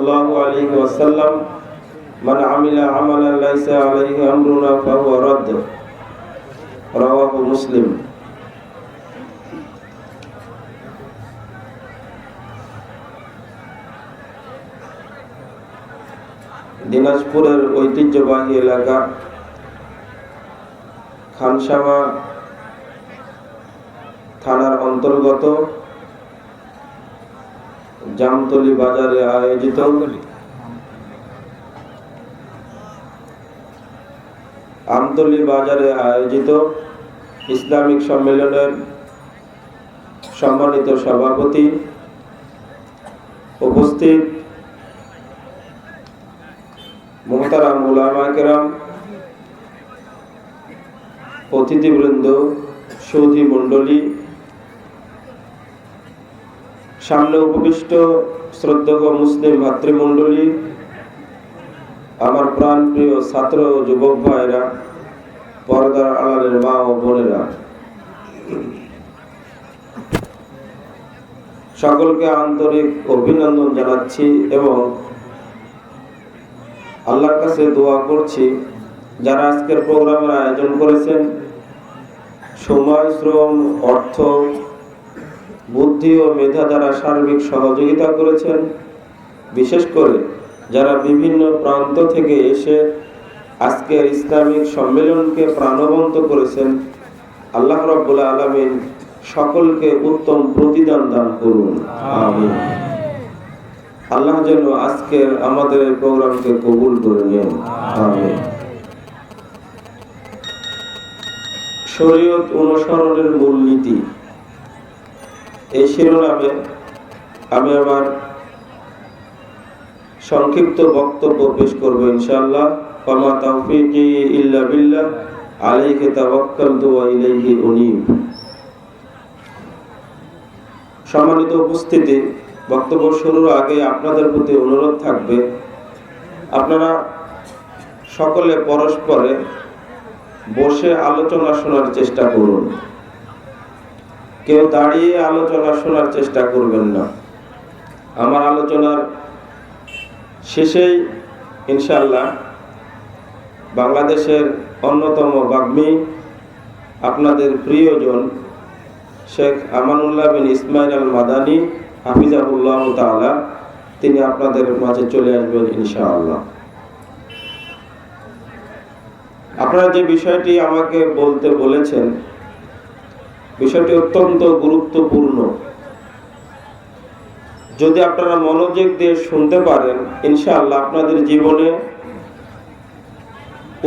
সাল্লাল্লাহু আলাইহি ওয়াসাল্লাম, মান আমিলা আমালান লাইসা আলাইহি আমরুনা ফাহুয়া রাদ্দ, রাওয়াহু মুসলিম। দিনাজপুরের ঐতিহ্যবাহী এলাকা খানসামা থানার অন্তর্গত জামতলী বাজারে আয়োজিত ইসলামিক সম্মেলনের সম্মানিত সভাপতি, উপস্থিত মুহতারাম উলামা কেরাম, অতিথিবৃন্দ, সুধী মণ্ডলী, সামনে উপবিষ্ট শ্রদ্ধেয় মুসলিম ভাতৃমণ্ডলী, আমার প্রাণ প্রিয় ছাত্র ও যুবক ভাইরা, পর্দার আড়ালের মা ও বোনেরা, সকলকে আন্তরিক অভিনন্দন জানাচ্ছি এবং আল্লাহর কাছে দোয়া করছি যারা আজকের প্রোগ্রামের আয়োজন করেছেন, সময়, শ্রম, অর্থ, বুদ্ধি ও মেধা দ্বারা সার্বিক সহযোগিতা করেছেন, বিশেষ করে যারা বিভিন্ন প্রান্ত থেকে এসে আজকের ইসলামিক সম্মেলনকে প্রাণবন্ত করেছেন, আল্লাহ রাব্বুল আলামিন সকলকে উত্তম প্রতিদান দান করুন, আমিন। আল্লাহ যেন আজকের আমাদের প্রোগ্রামকে কবুল করে নেন, আমিন। শরীয়ত অনুসরণের মূলনীতি, এই শিরোনামে আমি আমার সংক্ষিপ্ত বক্তব্য পেশ করব ইনশাআল্লাহ। ওয়া তাওফীকি ইল্লা বিল্লাহ, আলাইহি তাওয়াক্কালতু ওয়া ইলাইহি উনীব। সম্মানিত উপস্থিতি, বক্তব্য শুরুর আগে আপনাদের প্রতি অনুরোধ থাকবে, আপনারা সকলে পরস্পরে বসে আলোচনা শোনার চেষ্টা করুন। কেউ দাঁড়িয়ে আলোচনা শোনার চেষ্টা করবেন না। আমার আলোচনার শেষেই ইনশাআল্লাহ বাংলাদেশের অন্যতম বাগ্মী, আপনাদের প্রিয়জন শেখ আমানুল্লাহ বিন ইসমাইল আল মাদানী হাফিজাহুল্লাহ তাআলা, তিনি আপনাদের মাঝে চলে আসবেন ইনশাআল্লাহ। আপনারা যে বিষয়টি আমাকে বলতে বলেছেন, বিষয়টি অত্যন্ত গুরুত্বপূর্ণ। যদি আপনারা মনোযোগ দিয়ে শুনতে পারেন, ইনশাআল্লাহ আপনাদের জীবনে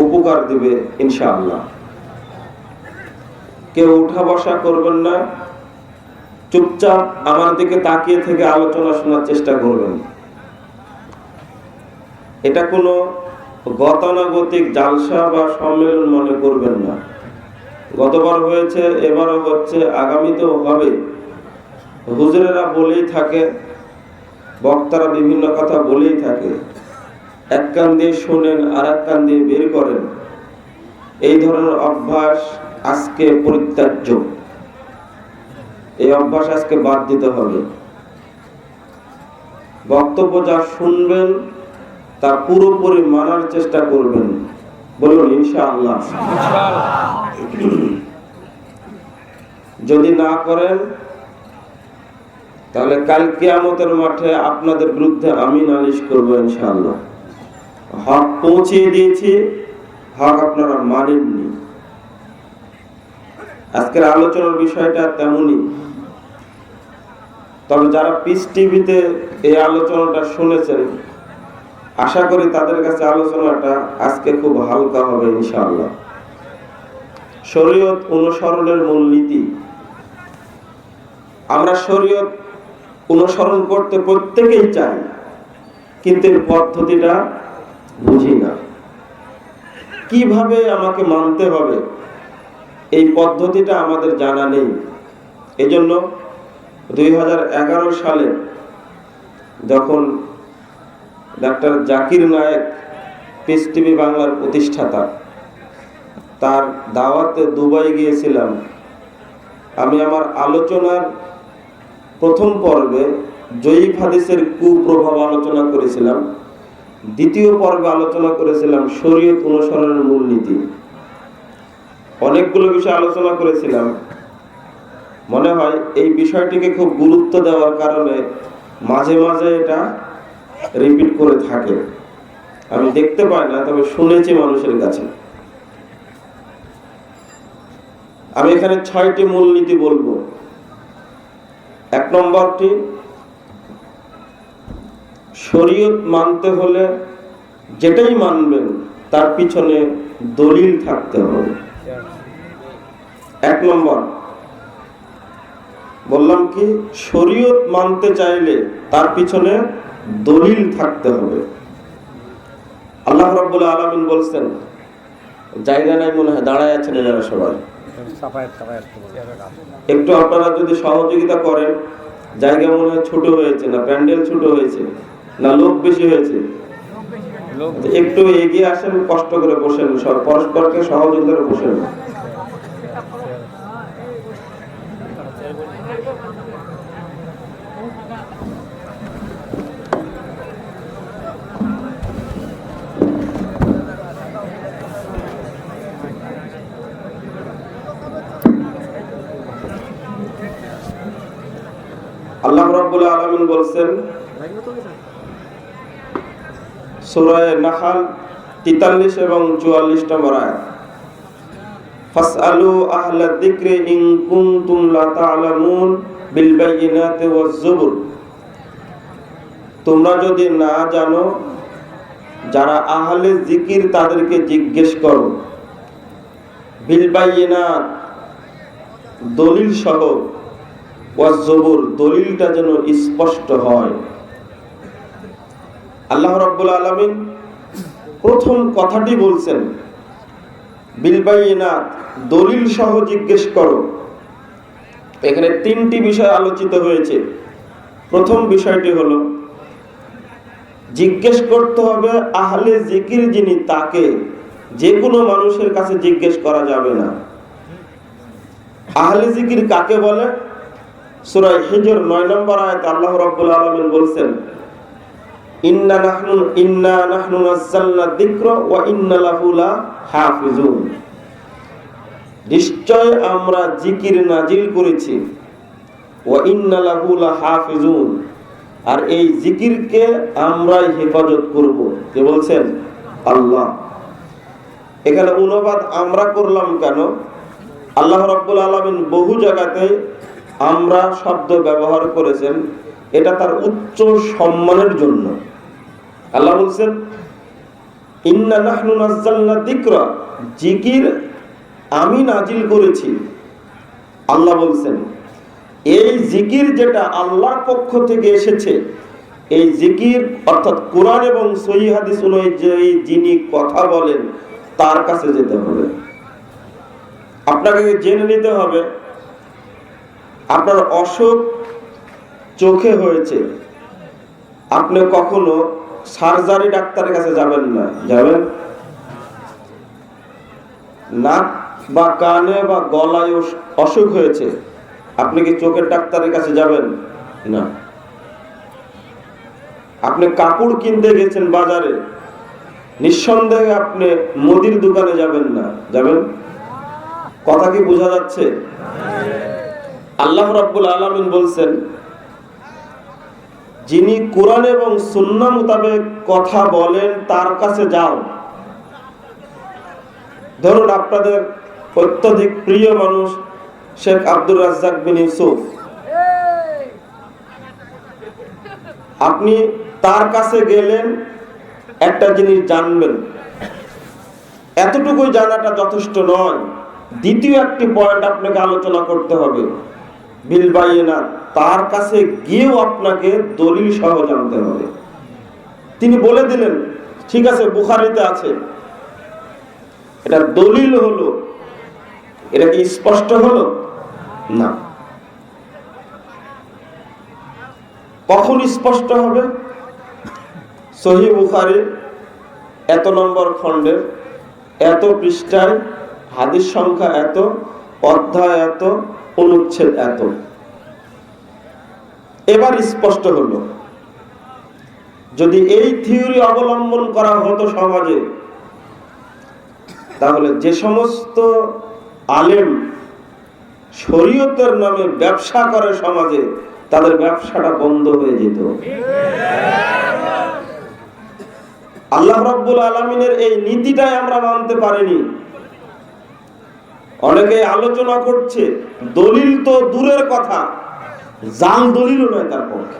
উপকার দিবে ইনশাআল্লাহ। কেউ উঠা বসা করবেন না, চুপচাপ আমার দিকে তাকিয়ে থেকে আলোচনা শোনার চেষ্টা করবেন। এটা কোনো গতানুগতিক জালসা বা সম্মেলন মনে করবেন না। গতবার হয়েছে, এবারও হচ্ছে, আগামীতেও হবে। হুজুরেরা বলেই থাকে, বক্তারা বিভিন্ন কথা বলেই থাকে, এক কান দিয়ে শোনেন আর এক কান দিয়ে বের করেন। এই ধরনের অভ্যাস আজকে পরিত্যাজ্য। এই অভ্যাস আজকে বাদ দিতে হবে। বক্তব্য যা শুনবেন তা পুরোপুরি মানার চেষ্টা করবেন, বলুন ইনশাআল্লাহ। যদি না করেন তাহলে কাল কিয়ামতের মাঠে আপনাদের বিরুদ্ধে আমি নালিশ করবো ইনশাআল্লাহ। হক পৌঁছিয়ে দিয়েছি, হক আপনারা মানেননি। আজকের আলোচনার বিষয়টা তেমনই। তবে যারা পিস টিভিতে এই আলোচনাটা শুনেছেন, আশা করি তাদের কাছে আলোচনাটা আজকে খুব হালকা হবে ইনশাআল্লাহ। শরীয়ত অনুসরণের মূলনীতি। আমরা শরীয়ত অনুসরণ করতে প্রত্যেকেই চাই, কিন্তু এর পদ্ধতিটা বুঝি না। কিভাবে আমাকে মানতে হবে এই পদ্ধতিটা আমাদের জানা নেই। এজন্য 2011 সালে যখন doctor Zakir Naik, peace TV বাংলার প্রতিষ্ঠাতা, তার দাওয়াতে দুবাই গিয়েছিলাম। আমি আমার আলোচনার প্রথম পর্বে জয়ীফ হাদিসের কুপ্রভাব আলোচনা করেছিলাম। দ্বিতীয় পর্বে আলোচনা করেছিলাম শরীয়ত অনুসরণের মূলনীতি। অনেকগুলো বিষয় আলোচনা করেছিলাম। মনে হয় এই বিষয়টিকে খুব গুরুত্ব দেওয়ার কারণে মাঝে মাঝে এটা রিপিট করে থাকে। আমি দেখতে পাই না, তবে শুনেছি মানুষের কাছে। আমি এখানে 6টি মূলনীতি বলবো। 1 নম্বরটি, শরীয়ত মানতে হলে যেটাই মানবেন তার পিছনে দলিল থাকতে হবে। 1 নম্বর বললাম কি, শরীয়ত মানতে চাইলে তার পিছনে দলিল থাকতে হবে। আল্লাহ রাব্বুল আলামিন বলছেন, জায়গা নাই মনে হয়, দাঁড়ায় আছেন এনারা সবাই, একটু আপনারা যদি সহযোগিতা করেন। জায়গা মনে হয় ছোট হয়েছে, না প্যান্ডেল ছোট হয়েছে, না লোক বেশি হয়েছে? একটু এগিয়ে আসেন, কষ্ট করে বসেন, সব পরস্পরকে সহযোগিতা করে বসেন। আল্লাহ রাব্বুল আলামিন বলছেন সূরা নাহল 43 এবং 44 নম্বর আয়াত, ফাসআলু আহলা যিকরি ইন কুনতুম লা তা'লামুন বিল বায়িনাতি ওয়াজ যুবুর। তোমরা যদি না জানো, যারা আহলে জিকির তাদেরকে জিজ্ঞেস করো, বিল বায়িনাত দলিল সহ, ওয়াজ যুবুর দলিলটা যেন স্পষ্ট হয়। আল্লাহ রাব্বুল আলামিন প্রথম কথাটি বলছেন বিল বায়িনাত, দলিল সহ জিজ্ঞেস করো। এখানে 3টি বিষয় আলোচিত হয়েছে। প্রথম বিষয়টি হলো, জিজ্ঞেস করতে হবে আহলে জিকির যিনি, তাকে। যে কোনো মানুষের কাছে জিজ্ঞেস করা যাবে না। আহলে জিকির কাকে বলে? সূরা হিজর 9 নম্বর আয়াতে আল্লাহ রাব্বুল আলামিন বলছেন, ইন্না নাহনু নাযালনা যিকরা ওয়া ইন্না লাহু লাহাফিজুন। নিশ্চয় আমরা জিকির নাজিল করেছি, ওয়া ইন্না লাহু লাহাফিজুন, আর এই জিকিরকে আমরাই হেফাজত করব। কে বলছেন? আল্লাহ। এখানে অনুবাদ আমরা করলাম কেন? আল্লাহ রাব্বুল আলামিন বহু জায়গাতে আমরা শব্দ ব্যবহার করেছেন, এটা তার উচ্চ সম্মানের জন্য। আল্লাহ বলছেন ইন্না নাহনু নাযালনা যিকরা, জিকির আমি নাজিল করেছি। আল্লাহ বলছেন এই জিকির যেটা আল্লাহর পক্ষ থেকে এসেছে, এই জিকির অর্থাৎ কোরআন এবং সহিহ হাদিস অনুযায়ী যিনি কথা বলেন তার কাছে যেতে হবে। আপনাকে জেনে নিতে হবে, আপনার অসুখ চোখে হয়েছে, আপনি কখনো সার্জারি ডাক্তারের কাছে যাবেন না। যাবেন? নাক বা কানে বা গলায় অসুখ হয়েছে, আপনি কি চোখের ডাক্তারের কাছে যাবেন না? আপনি কাপড় কিনতে গেছেন বাজারে, নিঃসন্দেহে আপনি মুদির দোকানে যাবেন না। যাবেন? কথা কি বোঝা যাচ্ছে? আল্লাহ রাব্বুল আলামিন বলছেন যিনি কোরআন এবং সুন্নাহ মোতাবেক কথা বলেন তার কাছে যাও। ধরুন আপনাদের অত্যধিক প্রিয় মানুষ শেখ আব্দুর রাজ্জাক বিন ইউসুফ, আপনি তার কাছে গেলেন, একটা জিনিস জানবেন, এতটুকুই জানাটা যথেষ্ট নয়। দ্বিতীয় একটি পয়েন্ট আপনাকে আলোচনা করতে হবে, বিল বায়িনাত, তার কাছে গিয়েও আপনাকে দলিল সহ জানতে হবে। তিনি বলে দিলেন ঠিক আছে বুখারীতে আছে, এটা দলিল হলো, এটা কি স্পষ্ট হলো? না। কখন স্পষ্ট হবে? সহিহ বুখারী এত নম্বর খণ্ডের এত পৃষ্ঠায়, হাদিস সংখ্যা এত, অধ্যায় এত, অনুচ্ছেদ এত। এবার স্পষ্ট হলো, যদি এই থিওরি অবলম্বন করা হতো সমাজে, তাহলে যে সমস্ত আলেম শরীয়তের নামে ব্যবসা করে সমাজে, তাদের ব্যবসাটা বন্ধ হয়ে যেত। আল্লাহ রাব্বুল আলামিনের এই নীতিটাই আমরা মানতে পারিনি। অনেকে আলোচনা করছে, দলিল তো দূরের কথা, জাল দলিলও নয় তার পক্ষে।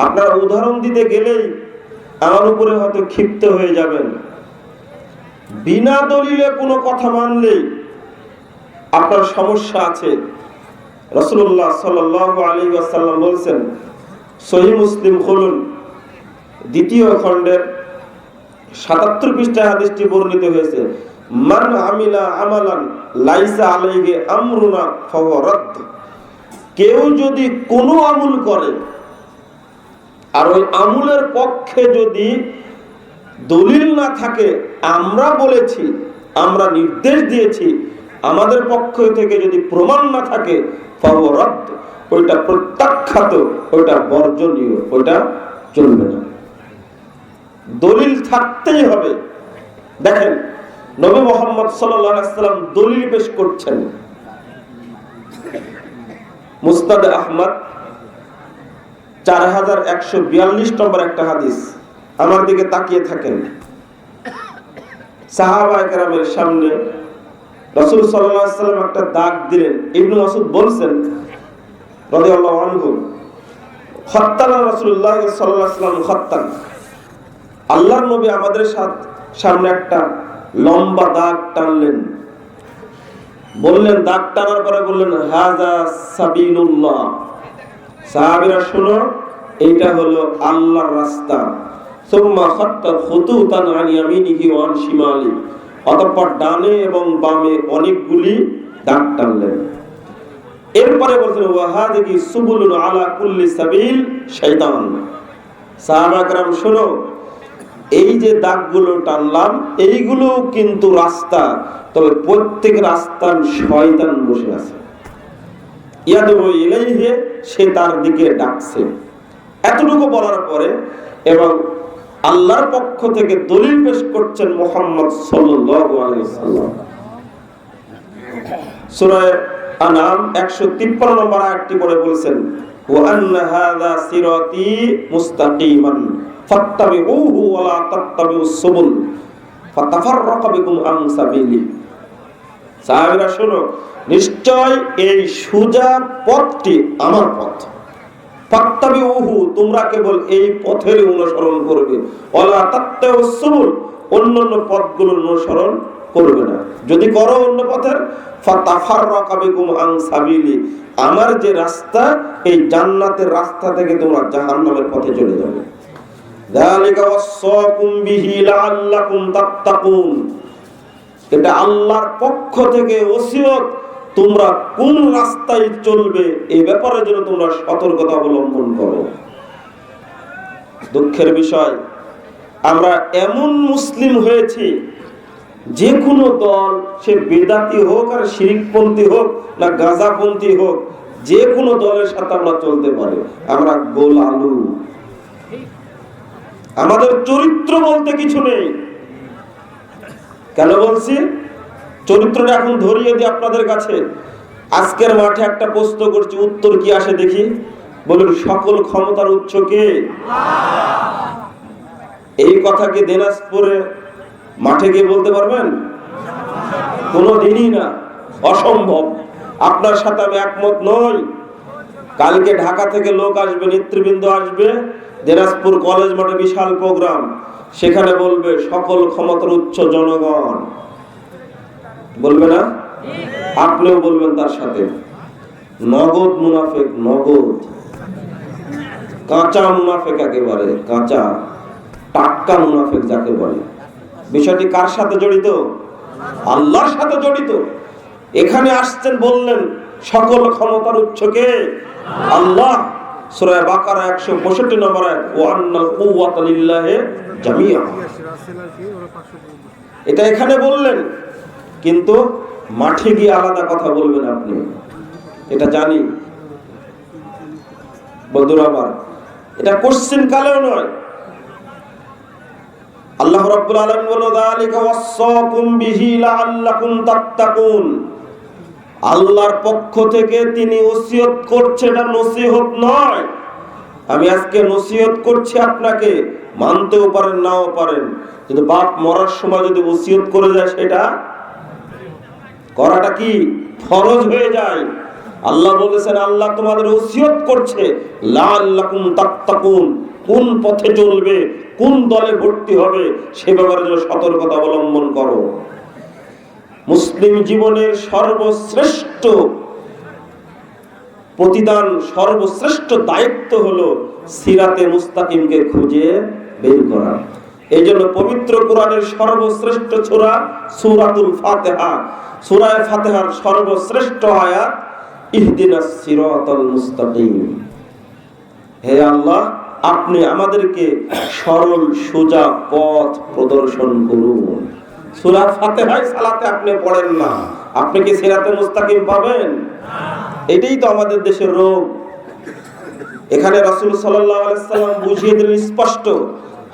আপনারা উদাহরণ দিতে গেলেই আমার উপরে হয়তো ক্ষিপ্ত হয়ে যাবেন। বিনা দলিলে কোনো কথা মানলেই আপনার সমস্যা আছে। রাসূলুল্লাহ সাল্লাল্লাহু আলাইহি ওয়াসাল্লাম বলেছেন, সহিহ মুসলিম খুলুন, দ্বিতীয় খণ্ডের ৭৭ পৃষ্ঠায় হাদিসটি বর্ণিত হয়েছে, মান আমিলা আমালান লাইসা আলাইহি আমরুনা ফাহুয়া রাদ্দ। কেউ যদি কোনো আমল করে আর ওই আমলের পক্ষে যদি দলিল না থাকে, আমরা বলেছি, আমরা নির্দেশ দিয়েছি, আমাদের পক্ষ থেকে যদি প্রমাণ না থাকে, ফাহুয়া রাদ্দ, ওইটা প্রত্যাখ্যাত, ওইটা বর্জনীয়, ওইটা চলবে না। দলিল থাকতেই হবে। দেখেন, নবী মুহাম্মদ সাল্লাল্লাহু আলাইহি ওয়াসাল্লাম দলিল পেশ করছেন। মুসনাদ আহমদ 4142 নম্বর একটা হাদিস, আমার দিকে তাকিয়ে থাকেন। সাহাবায়ে কেরামের সামনে রাসূল সাল্লাল্লাহু আলাইহি ওয়াসাল্লাম একটা দাগ দিলেন। ইবনে মাসউদ বলছেন রাদিয়াল্লাহু আনহু, খাত্তানা রাসূলুল্লাহ সাল্লাল্লাহু আলাইহি ওয়াসাল্লাম খাত্তান, আল্লাহর নবী আমাদের সামনে একটা লম্বা দাগ টানলেন। বললেন, দাগ টানার পরে বললেন, হাযা সাবিলুল্লাহ, সাহাবীরা শোনো, এইটা হলো আল্লাহর রাস্তা। সুম্মা খাত্তা খুতুতান আন ইয়ামিনিহি ওয়া আন শিমালি, অতঃপর ডানে এবং বামে অনেকগুলি দাগ টানলেন। এরপরে বলছেন, ওয়া হাযিহি সুবুলুন আলা কুল্লি সাবিল শাইতান। সাহাবা کرام শোনো, এই যে দাগগুলো টানলাম, এইগুলো কিন্তু রাস্তা, তবে প্রত্যেক রাস্তার শয়তান বসে আছে। ইয়াদু ইলাইহি, সে তার দিকে ডাকছে। এতটুকু বলার পরে এবং আল্লাহর পক্ষ থেকে দলিল পেশ করছেন মুহাম্মদ সাল্লাল্লাহু আলাইহি ওয়াসাল্লাম। সূরা আনাম 153 নম্বর আয়াতটি পড়ে বলেছেন, ওয়া আন্না হাযা সিরাতি মুস্তাকিমান ফাত্তাবিউহু ওয়া লা তাত্তাবিউস সুবুল ফাতাফাররাকা বিকুম আন সাবিলি। সাহাবীরা শোনো, নিশ্চয় এই সোজা পথটি আমার পথ। ফাত্তাবিউহু, তোমরা কেবল এই পথের অনুসরণ করবে। ওয়া লা তাত্তাবিউস সুবুল, অন্যান্য পথগুলোর অনুসরণ করবে না। যদি করো অন্য পথের, ফাতাফাররাকা বিকুম আন সাবিলি, আমার যে রাস্তা, এই জান্নাতের রাস্তা থেকে তোমরা জাহান্নামের পথে চলে যাবে। যালিকা ওয়াসাকুম বিহি লাআল্লাকুম তাত্তাকুন, এটা আল্লাহর পক্ষ থেকে ওসিয়ত, তোমরা কোন রাস্তায় চলবে এই ব্যাপারে যেন তোমরা সতর্কতা অবলম্বন করো। দুঃখের বিষয়, আমরা এমন মুসলিম হয়েছি, যে কোনো দল, সে বেদাতি হোক আর শিরিকপন্থী হোক না গাঁজাপন্থী হোক, যে কোনো দলের সাথে আমরা চলতে পারি। আমরা গোল আলু, আমাদের চরিত্র বলতে কিছু নেই। কেন বলছি? চরিত্রটা এখন ধরিয়ে দিই আপনাদের কাছে। আজকের মাঠে একটা প্রশ্ন করছি, উত্তর কি আসে দেখি। বলুন, সকল ক্ষমতার উৎস কে? এই কথা কি দিনাজপুরে মাঠে গিয়ে বলতে পারবেন? কোনোদিনই না, অসম্ভব। আপনার সাথে আমি একমত নই। কালকে ঢাকা থেকে লোক আসবে, নেতৃবৃন্দ আসবে, দিনাজপুর কলেজ মাঠে বিশাল প্রোগ্রাম, সেখানে বলবে সকল ক্ষমতার উৎস জনগণ। বলবে না? আপনিও বলবেন তার সাথে। নগদ মুনাফেক, নগদ কাঁচা মুনাফেক, একেবারে কাঁচা টাটকা মুনাফেক যাকে বলে। বিষয়টি কার সাথে জড়িত? আল্লাহর সাথে জড়িত। এখানে আসছেন, বললেন সকল ক্ষমতার উৎস কে? আল্লাহ। সূরা বাকারা 165 নম্বর আয়াত, ওয়া আন্নাল কুওয়াতা লিল্লাহি জামিআ, এটা এখানে বললেন। কিন্তু মাঠে গিয়ে আলাদা কথা বলবেন আপনি, এটা জানি। বন্ধুরা আমার, এটা কোশ্চেন কালেও নয়। আল্লাহ রাব্বুল আলামিন বলেন যালিকা ওয়াসাকুম বিহি লাআল্লাকুম তাত্তাকুন। আল্লাহর পক্ষ থেকে তিনি ওসিয়ত করছেন, এটা নসিহত নয়। আমি আজকে নসিহত করছি আপনাকে, মানতেও পারেন নাও পারেন, কিন্তু বাপ মরার সময় যদি ওসিয়ত করে যায় সেটা করাটা কি ফরজ হয়ে যায়। আল্লাহ বলেছেন আল্লাহ তোমাদের ওসিয়ত করছে লাআল্লাকুম তাত্তাকুন, কোন পথে চলবে, কোন দলে ভর্তি হবে সে ব্যাপারে যেন সতর্কতা অবলম্বন করো। মুসলিম জীবনের সর্বশ্রেষ্ঠ প্রতিদান, সর্বশ্রেষ্ঠ দায়িত্ব হলো সিরাতে মুস্তাকিমকে খুঁজে বের করা। এই জন্য পবিত্র কোরআনের সর্বশ্রেষ্ঠ সূরা সূরাতুল ফাতিহা, সূরা ফাতিহার সর্বশ্রেষ্ঠ আয়াত ইহদিনাস সিরাতাল মুস্তাকিম। হে আল্লাহ, আপনি আমাদেরকে সরল সোজা পথ প্রদর্শন করুন। সূরা ফাতিহায় সালাতে আপনি পড়েন না, আপনি কি সিরাতে মুস্তাকিম পাবেন? এটাই তো আমাদের দেশের রোগ। এখানে রাসূল সাল্লাল্লাহু আলাইহি সাল্লাম বুঝিয়ে দিলেন স্পষ্ট।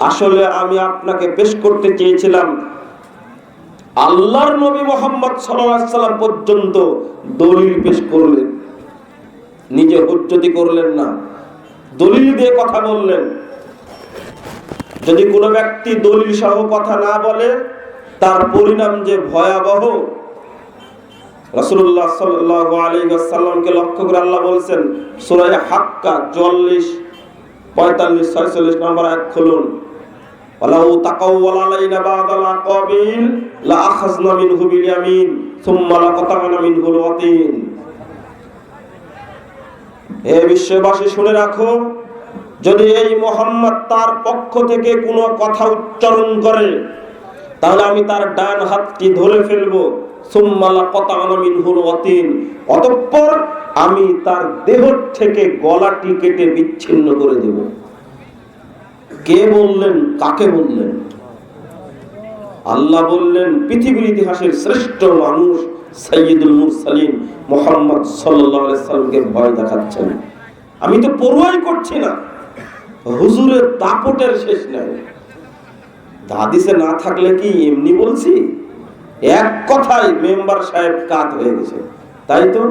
আসলে আমি আপনাকে পেশ করতে চেয়েছিলাম, আল্লাহর নবী মুহাম্মদ সাল্লাল্লাহু আলাইহি সাল্লাম পর্যন্ত দলিল পেশ করলেন, নিজে হুজ্জতি করলেন না, দলিল দিয়ে কথা বললেন। যদি কোনো ব্যক্তি দলিল সহ কথা না বলে তার পরিণাম যে ভয়াবহ, রাসূলুল্লাহ সাল্লাল্লাহু আলাইহি ওয়াসাল্লামকে লক্ষ্য করে আল্লাহ বলেন সূরা হাক্কা 44, 45, 46 নম্বর আয়াত খুলুন। ওয়ালাউ তাকাওয়ালা আলাইনা বাদাল আকাবিল লা আখাযনা মিনহু বিল ইয়ামিন সুম্মা লাকাতানা মিনহুল ওয়াতিন। হে বিশ্ববাসী শুনে রাখো, যদি এই মুহাম্মদ তার পক্ষ থেকে কোনো কথা উচ্চারণ করে তাহলে আমি তার ডান হাতটি ধরে ফেলবো, সুম্মা লাকাতানা মিনহুল ওয়াতিন, অতঃপর আমি তার দেহ থেকে গলাটি কেটে বিচ্ছিন্ন করে দেব। কে বললেন? কাকে বললেন? আল্লাহ বললেন পৃথিবীর ইতিহাসের শ্রেষ্ঠ মানুষ সাইয়্যিদুল মুরসালিন মুহাম্মদ সাল্লাল্লাহু আলাইহি সাল্লামকে ভয় দেখাচ্ছেন। আমি তো পরোয়াই করছি না, হুজুরের দাপটের শেষ নাই। হাদিসে না থাকলে কি এমনি বলছি? এক কথায় মেম্বার সাহেব কাত হয়ে গেছে, তাই তো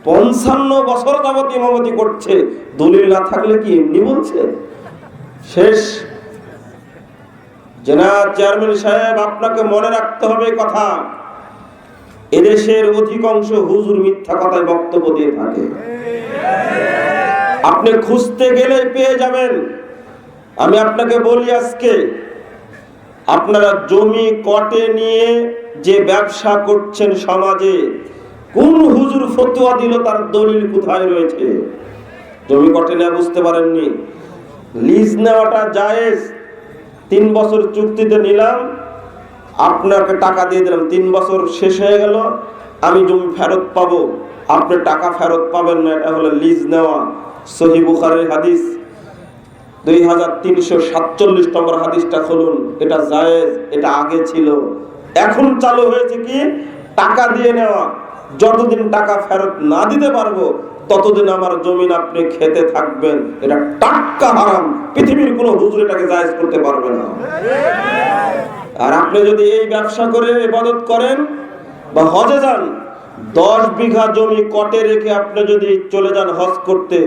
55 বছর যাবত ইমামতি করছে, দলিল না থাকলে কি এমনি বলছে? শেষ। জনাব চেয়ারম্যান সাহেব, আপনাকে মনে রাখতে হবে কথা, এদেশের অধিকাংশ হুজুর মিথ্যা কথায় বক্তব্য দিয়ে থাকে। আপনি খুঁজতে গেলে পেয়ে যাবেন। আমি আপনাকে বলি আজকে, আপনারা জমি কটে নিয়ে যে ব্যবসা করছেন সমাজে, কোন হুজুর ফতোয়া দিল তার দলিল কোথায় রয়েছে? জমি কটে নেওয়া বুঝতে পারেননি? লিজ নেওয়াটা জায়েজ। 3 বছর চুক্তিতে নিলাম, আপনাকে টাকা দিয়ে দিলাম, 3 বছর শেষ হয়ে গেল, আমি জমি ফেরত পাবো, আপনি টাকা ফেরত পাবেন না, এটা হলো লিজ নেওয়া। সহিহ বুখারীর হাদিস 2347 নম্বর হাদিসটা খুলুন। এটা জায়েজ, এটা আগে ছিল, এখন চালু হয়েছে কি টাকা দিয়ে নেওয়া। যতদিন টাকা ফেরত না দিতে পারবো ততদিন আমার জমিন আপনি খেতে থাকবেন, এটা টাটকা হারাম। পৃথিবীর কোনো হুজুর এটাকে জায়েজ করতে পারবে না। আর আপনি যদি এই ব্যবসা করে ইবাদত করেন বা হজে যান, 10 বিঘা জমি কটে রেখে আপনি যদি চলে যান হজ করতে,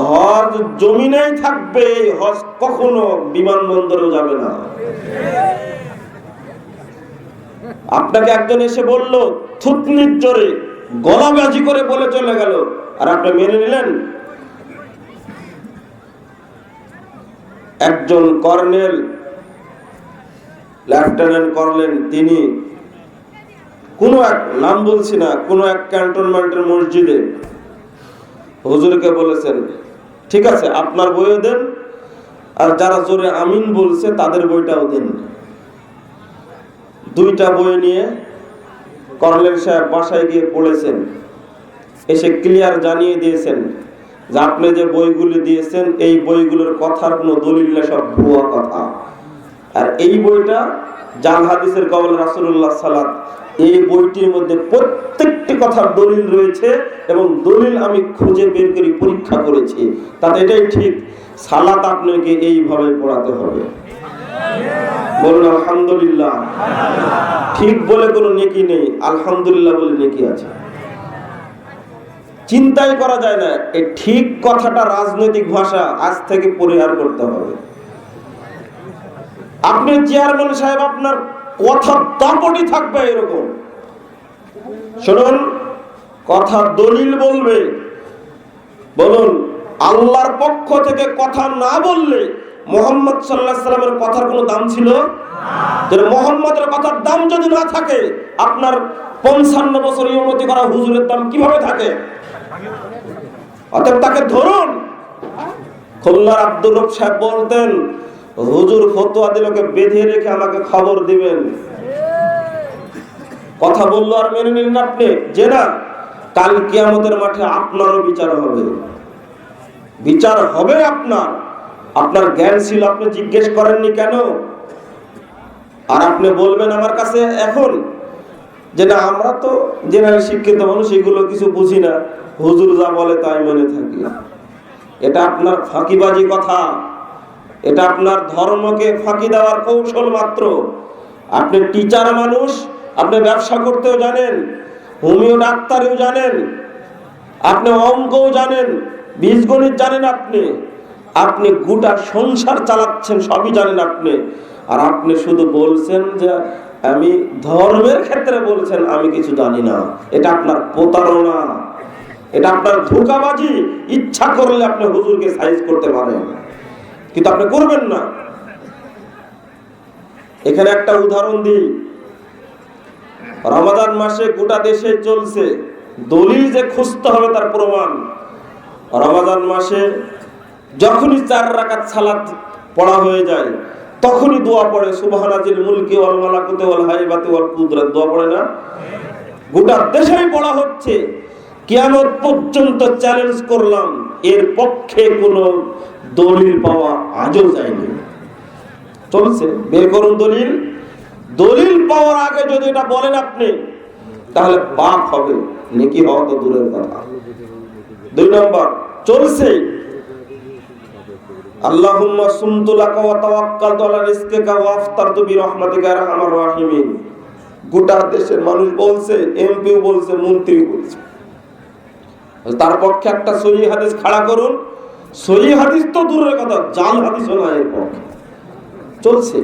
হজ জমিনেই থাকবে, এই হজ কখনো বিমানবন্দরেও যাবে না। আপনাকে একজন এসে বলল থুতনির জোরে গলাবাজি করে বলে চলে গেল, আর আপনি মেনে নিলেন? একজন কর্নেল, লেফটেন্যান্ট কর্নেল, তিনি কোন এক, নাম বলছি না, কোন এক ক্যান্টনমেন্টের মসজিদে হুজুরকে বলেছেন ঠিক আছে আপনার বইও দেন, আর যারা জোরে আমিন বলছে তাদের বইটাও দেন। 2টা বই নিয়ে কর্নেল সাহেব বাসায় গিয়ে পড়েছেন, এসে ক্লিয়ার জানিয়ে দিয়েছেন যে আপনি যে বইগুলি দিয়েছেন এই বইগুলোর কথার কোনো দলিল নেই, সব ভুয়া কথা। আর এই বইটা জাল হাদিসের কওল রাসূলুল্লাহ সাল্লাল্লাহু আলাইহি ওয়াসাল্লাম, এই বইটির মধ্যে প্রত্যেকটি কথার দলিল রয়েছে এবং দলিল আমি খুঁজে বের করে পরীক্ষা করেছি। তাতে এটাই ঠিক, সালাত আপনাকে এইভাবে পড়াতে হবে। বলুন আলহামদুলিল্লাহ। ঠিক বলে কোনো নেকি নেই, আলহামদুলিল্লাহ বলে নেকি আছে। চিন্তাই করা যায় না। এই ঠিক কথাটা রাজনৈতিক ভাষা আজ থেকে পরিহার করতে হবে। আপনি চেয়ারম্যান সাহেব, আপনার কথা দাপটি থাকবে এরকম। শুনুন, কথা দলিল বলবে। বলুন, আল্লাহর পক্ষ থেকে কথা না বললে মুহাম্মদ সাল্লাল্লাহু আলাইহি সাল্লামের কথার কোনো দাম ছিল না। মুহাম্মদের কথার দাম যদি না থাকে, আপনার 55 বছর ইমামতি করা হুজুরের দাম কিভাবে থাকে? অতএব তাকে ধরুন। খুলনার আব্দুর রব সাহেব বলতেন, হুজুর ফতোয়া দিলকে বেঁধে রেখে আমাকে খবর দিবেন। কথা বললো আর মেনে নিলেন আপনি, যে না, কাল কিয়ামতের মাঠে আপনারও বিচার হবে। বিচার হবে আপনার। আপনার জ্ঞান ছিল, আপনি জিজ্ঞেস করেননি কেন? আর আপনি বলবেন আমার কাছে এখন যে না, আমরা তো জেনারেল শিক্ষিত মানুষ, এগুলো কিছু বুঝি না, হুজুর যা বলে তাই মেনে থাকি। এটা আপনার ফাঁকিবাজি কথা, এটা আপনার ধর্মকে ফাঁকি দেওয়ার কৌশল মাত্র। আপনি টিচার মানুষ, আপনি ব্যবসা করতেও জানেন, হোমিও ডাক্তারেও জানেন, আপনি অঙ্কও জানেন, বীজগণিত জানেন, আপনি গোটা সংসার চালাচ্ছেন, সবই জানেন আপনি। আর আপনি শুধু বলছেন যে আমি ধর্মের ক্ষেত্রে বলছেন আমি কিছু জানি না। এটা আপনার প্রতারণা, এটা আপনার ধোঁকাবাজি। ইচ্ছা করলে আপনি হুজুরকে সাইজ করতে পারেন, কিন্তু আপনি করবেন না। এখানে একটা উদাহরণ দিই। রমাদান মাসে গোটা দেশে চলছে, দলিল যে খুঁজতে হবে তার প্রমাণ। রমাদান মাসে যখনই 4 রাকাত সালাত পড়া হয়ে যায়, তখনই দোয়া পড়ে, সুবহানাজিল মুলকি ওয়াল মালাকুতি ওয়াল হাইবাতি ওয়াল কুদরাত। দোয়া পড়ে না? গোটা দেশেই পড়া হচ্ছে। কিয়ামত পর্যন্ত চ্যালেঞ্জ করলাম, এর পক্ষে কোনো দলিল পাওয়া আজও যায়নি। চলছে, বের করুন দলিল। দলিল পাওয়ার আগে যদি এটা বলেন আপনি, তাহলে পাপ হবে, নেকি হওয়া তো দূরের কথা। 2 নম্বর চলছে, আল্লাহুম্মা সুমতু লাকা ওয়া তাওয়াক্কালতু আলা রিজকিকা ওয়া আফতারতু বিরহমাতিকা ইয়া আরহামার রাহিমিন। গোটা দেশের মানুষ বলছে, এমপিও বলছে, মন্ত্রী বলছে। তার পক্ষে একটা সহিহ হাদিস খাড়া করুন। সহিহ হাদিস তো দূরের কথা, জাল হাদিসও না এর পক্ষে। চলছে,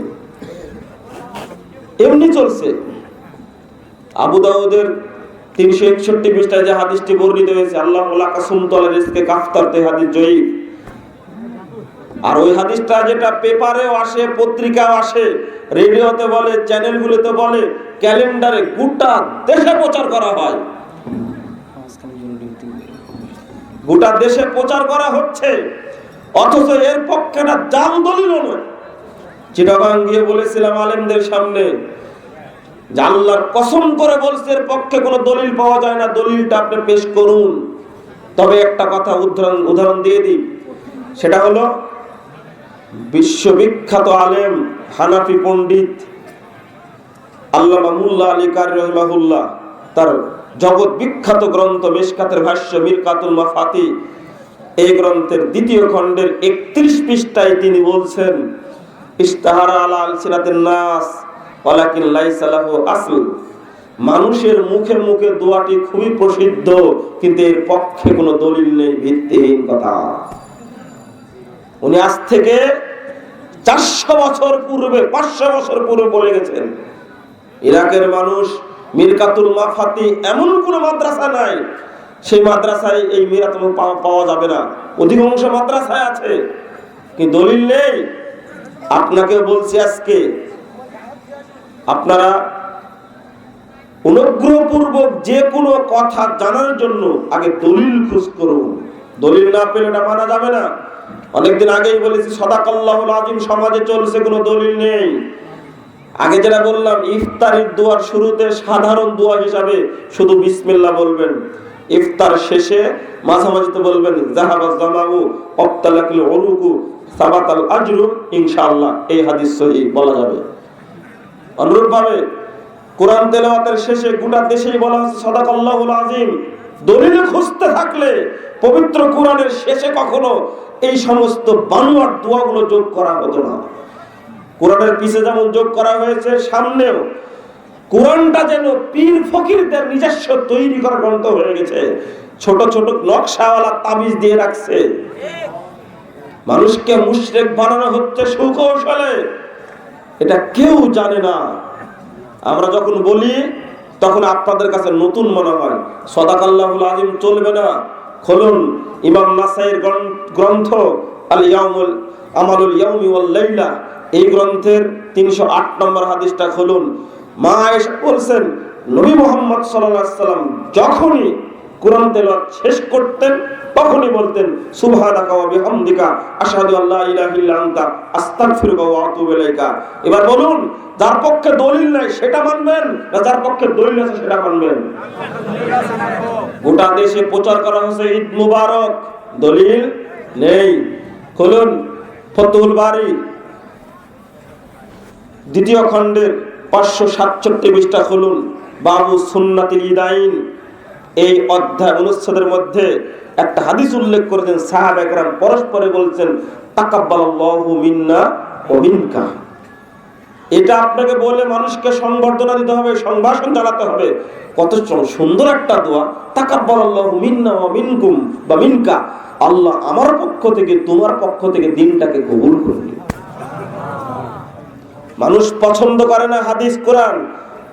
এমনি চলছে। আবু দাউদের 361 পৃষ্ঠায় যে হাদিসটি বর্ণিত হয়েছে, আল্লাহু লাকা সুমতু আলা রিজকিকা আফতারতু, হাদিস জয়ীফ। আর ওই হাদিসটা যেটা পেপারেও আসে, পত্রিকাও আসে, রেডিওতে বলে, চ্যানেলগুলোতে বলে, ক্যালেন্ডারে গোটা দেশে প্রচার করা হয়, গোটা দেশে প্রচার করা হচ্ছে, অথচ এর পক্ষে না জাল দলিল নয়। চিটাগাং গিয়ে বলেছিলাম আলেমদের সামনে, যে আল্লাহর কসম করে বলছে এর পক্ষে কোনো দলিল পাওয়া যায় না, দলিলটা আপনি পেশ করুন। তবে একটা কথা উদাহরণ দিয়ে দিই, সেটা হলো বিশ্ববিখ্যাত আলেম হানাফি পণ্ডিত আল্লামা মুল্লা আলী কারি রাহিমাহুল্লাহ, তার জগৎ বিখ্যাত গ্রন্থ মিশকাতের ভাষ্য মিরকাতুল মাফাতি, এই গ্রন্থের 2য় খণ্ডের 31 পৃষ্ঠায় তিনি বলছেন, ইশতাহারা আলা আলসিনাতিন নাস ওয়ালাকিন লাইসা লাহু আসল। মানুষের মুখে মুখে দোয়াটি খুবই প্রসিদ্ধ, কিন্তু এর পক্ষে কোনো দলিল নেই, ভিত্তিহীন কথা। উনি আজ থেকে 400 বছর পূর্বে, 500 বছর পূর্বে বলে গেছেন, ইরাকের মানুষ মিরকাতুল মাফাতি এমন কোন মাদ্রাসা নাই, সেই মাদ্রাসায় এই মিরাতুল পাওয়া যাবে না। অধিকাংশ মাদ্রাসায় আছে, কিন্তু দলিল নেই। আপনাকে বলছি আজকে, আপনারা অনুগ্রহপূর্বক যে কোনো কথা জানার জন্য আগে দলিল খোঁজ করুন। দলিল না পেলে এটা মানা যাবে না। অনেকদিন আগেই বলেছি, সাদাকাল্লাহুল আযীম সমাজে চলছে, কোনো দলিল নেই। আগে যেটা বললাম, ইফতারির দোয়ার শুরুতে সাধারণ দোয়া হিসাবে শুধু বিসমিল্লাহ বলবেন, ইফতার শেষে মাঝামাঝিতে বলবেন যাহাবা জামাউ ওয়াবতালাকাল উরুকু সাবাতাল আজরু ইনশাআল্লাহ। এই হাদিস সহিহ বলা যাবে। অনুরূপভাবে কোরআন তেলাওয়াতের শেষে গোটা দেশেই বলা হচ্ছে সাদাকাল্লাহুল আযীম। দলিল খুঁজতে থাকলে পবিত্র কোরআনের শেষে কখনো এই সমস্ত বানোয়াট দোয়াগুলো যোগ করা হতো না। কোরআনের পিছে যেমন যোগ করা হয়েছে, সামনেও কোরআনটা যেন পীর ফকিরদের নিজস্ব তৈরি করা গ্রন্থ হয়ে গেছে। ছোট ছোট নকশাওয়ালা তাবিজ দিয়ে রাখছে। মানুষকে মুশরিক বানানো হচ্ছে সুকৌশলে, এটা কেউ জানে না। আমরা যখন বলি তখন আপনাদের কাছে নতুন মনে হয়। সাদাকাল্লাহুল আযীম চলবে না। খুলুন ইমাম নাসাইর গ্রন্থ আল ইয়াউমুল আমালুল ইয়াউমি ওয়াল লাইলা, এই গ্রন্থের 308 নম্বর হাদিসটা খুলুন। মা আয়েশা বলছেন নবী মুহাম্মদ সাল্লাল্লাহু আলাইহি সাল্লাম যখনই কোরআন তেলাওয়াত শেষ করতেন তখনই বলতেন সুবহানাকা ওয়া বিহামদিকা আশহাদু আল্লা ইলাহা ইল্লা আনতা আস্তাগফিরুকা ওয়া আতুবু ইলাইকা। এবার বলুন, যার পক্ষে দলিল নাই সেটা মানবেন না যার পক্ষে দলিল আছে সেটা মানবেন? গোটা দেশে প্রচার করা হচ্ছে ঈদ মুবারক, দলিল নেই। খুলুন ফতুল বারী দ্বিতীয় খণ্ডের 567 পৃষ্ঠা খুলুন, বাবু সুন্নাতিল ইদাইন। এই অধ্যায় অনুচ্ছেদের মধ্যে একটা হাদিস উল্লেখ করেছেন, সাহাবা একরাম পরস্পরে বলছেন তাকাব্বালাল্লাহু মিন্না ওয়া মিনকা। এটা আপনাকে বলে মানুষকে সংবর্ধনা দিতে হবে, সম্ভাষণ জানাতে হবে। কত সুন্দর একটা দোয়া, তাকাব্বালাল্লাহু মিন্না ওয়া মিনকুম বা মিনকা। আল্লাহ আমার পক্ষ থেকে তোমার পক্ষ থেকে দিনটাকে কবুল করুন। মানুষ পছন্দ করে না হাদিস কোরআন,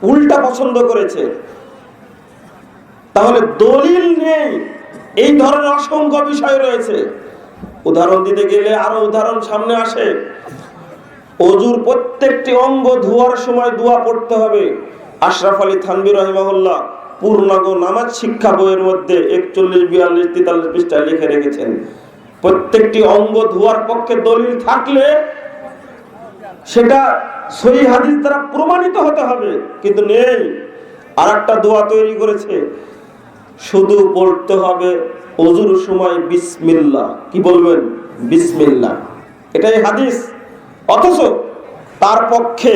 উল্টা পছন্দ করেছে। তাহলে দলিল নেই, এই ধরনের অসংখ্য বিষয় রয়েছে। উদাহরণ দিতে গেলে আরো উদাহরণ সামনে আসে। ওযুর প্রত্যেকটি অঙ্গ ধোয়ার সময় দোয়া পড়তে হবে। আশরাফ আলী থানভী রাহিমাহুল্লাহ পূর্ণাঙ্গ নামাজ শিক্ষা বইয়ের মধ্যে 41, 42, 43 পৃষ্ঠায় লিখে রেখেছেন। প্রত্যেকটি অঙ্গ ধোয়ার পক্ষে দলিল থাকলে সেটা সহিহ হাদিস দ্বারা প্রমাণিত হতে হবে, কিন্তু নেই। আর একটা দোয়া তৈরি করেছে, শুধু পড়তে হবে ওযুর সময় বিসমিল্লাহ। কি বলবেন? বিসমিল্লাহ। এটাই হাদিস। অথচ তার পক্ষে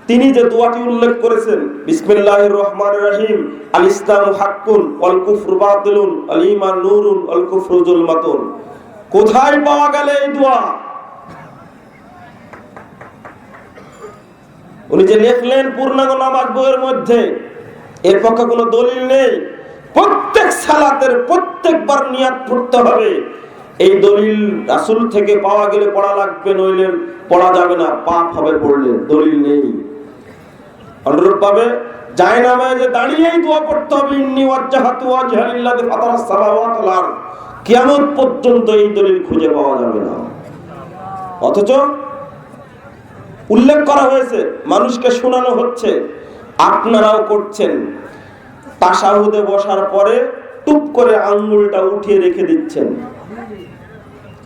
তিনি যে দোয়াটি উল্লেখ করেছেন, বিসমিল্লাহির রহমানির রহিম, আল ইসলামু হাক্কুন ওয়াল কুফরু বাতিলুন আল ঈমান নূরুন ওয়াল কুফরু যুলমাতুন, কোথায় পাওয়া গেল এই দোয়া? উনি যে লিখলেন পূর্ণাঙ্গ নামাজ বইয়ের মধ্যে, এর পক্ষে কোনো দলিল নেই। প্রত্যেক সালাতের প্রত্যেকবার নিয়াত পড়তে হবে, এই দলিল রাসূল থেকে পাওয়া গেলে পড়া লাগবে, নইলে পড়া যাবে না, পাপ হবে পড়লে। দলিল নেই। অনুরূপভাবে জায়নামাজে দাঁড়িয়েই দোয়া পড়তে হবে, ইন্নী ওয়াজ্জাহাতু ওয়াজহিয়া লিল্লাযী ফাতারাস সামাওয়াতি ওয়াল আরদ। কিয়ামত পর্যন্ত এই দলিল খুঁজে পাওয়া যাবে না। অথচ উল্লেখ করা হয়েছে, মানুষকে শোনানো হচ্ছে, আপনারাও করছেন। তাশাহুদে বসার পরে টুপ করে আঙ্গুলটা উঠিয়ে রেখে দিচ্ছেন।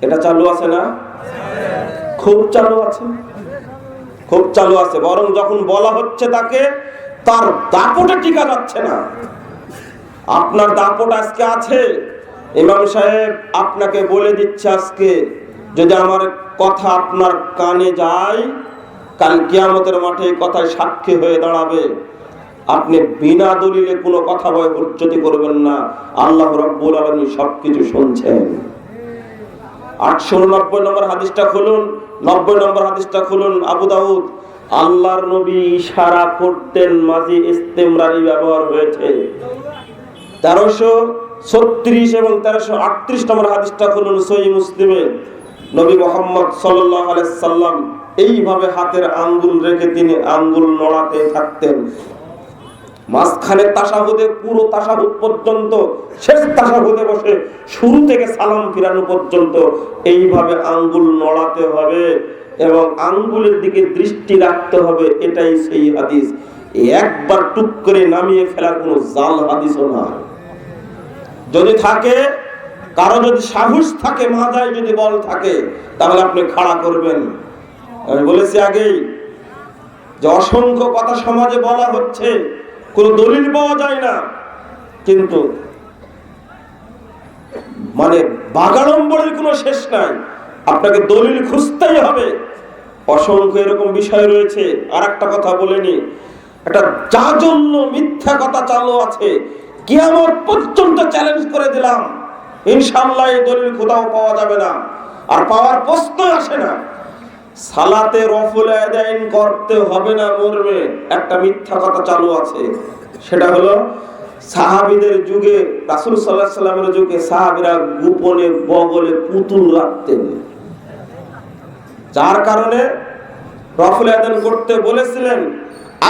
এটা চালু আছে না? খুব চালু আছে, খুব চালু আছে। বরং যখন বলা হচ্ছে তাকে, তার দাপটে টিকা যাচ্ছে না। আপনার দাপট আজকে আছে। ইমাম সাহেব আপনাকে বলে দিচ্ছে, আজকে যদি আমার কথা আপনার কানে যায়, কাল কিয়ামতের মাঠে এই কথায় সাক্ষী হয়ে দাঁড়াবে। আপনি বিনা দলিলে কোনো কথা বলে হুজ্জতি করবেন না। আল্লাহ রাব্বুল আলামিন সবকিছু শুনছেন। 890 নম্বর হাদিসটা খুলুন, 90 নম্বর হাদিসটা খুলুন, আবু দাউদ। আল্লাহর নবী ইশারা করতেন, মাঝে ইস্তেমরারি ব্যবহার হয়েছে। 1336 এবং 1338 নম্বর হাদিসটা খুলুন, সহিহ মুসলিমে। নবী মুহাম্মদ সাল্লাল্লাহু আলাইহি সাল্লাম এইভাবে হাতের আঙ্গুল রেখে তিনি আঙ্গুল নড়াতে থাকতেন। মাঝখানে তাশাহুদে, পুরো তাশাহুদ পর্যন্ত, শেষ তাশাহুদে বসে শুরু থেকে সালাম ফিরানো পর্যন্ত এইভাবে আঙ্গুল নড়াতে হবে এবং আঙ্গুলের দিকে দৃষ্টি রাখতে হবে। এটাই সেই হাদিস। একবার টুক করে নামিয়ে ফেলার কোনো জাল হাদিসও না। যদি থাকে, কারো যদি সাহস থাকে, মাথায় যদি বল থাকে, তাহলে আপনি খাড়া করবেন। আমি বলেছি আগেই যে অসংখ্য কথা সমাজে বলা হচ্ছে, কোনো দলিল পাওয়া যায় না। কিন্তু মানে বাগাড়ম্বরের কোনো শেষ নাই, আপনাকে দলিল খুঁজতেই হবে। অসংখ্য এরকম বিষয় রয়েছে। আর একটা কথা বলেনি, একটা জাজন্য মিথ্যা কথা চালু আছে, কিয়ামত পর্যন্ত চ্যালেঞ্জ করে দিলাম, ইনশাআল্লাহ এই দলিল কোথাও পাওয়া যাবে না, আর পাওয়ার প্রশ্ন আসে না। সালাতে রফুল আদাইন করতে হবে না মর্মে একটা মিথ্যা কথা চালু আছে। সেটা হলো সাহাবীদের যুগে, রাসূল সাল্লাল্লাহু আলাইহি সাল্লামের যুগে সাহাবীরা গোপনে বগলে পুতুল রাখতেন, যার কারণে রফুল আদাইন করতে বলেছিলেন।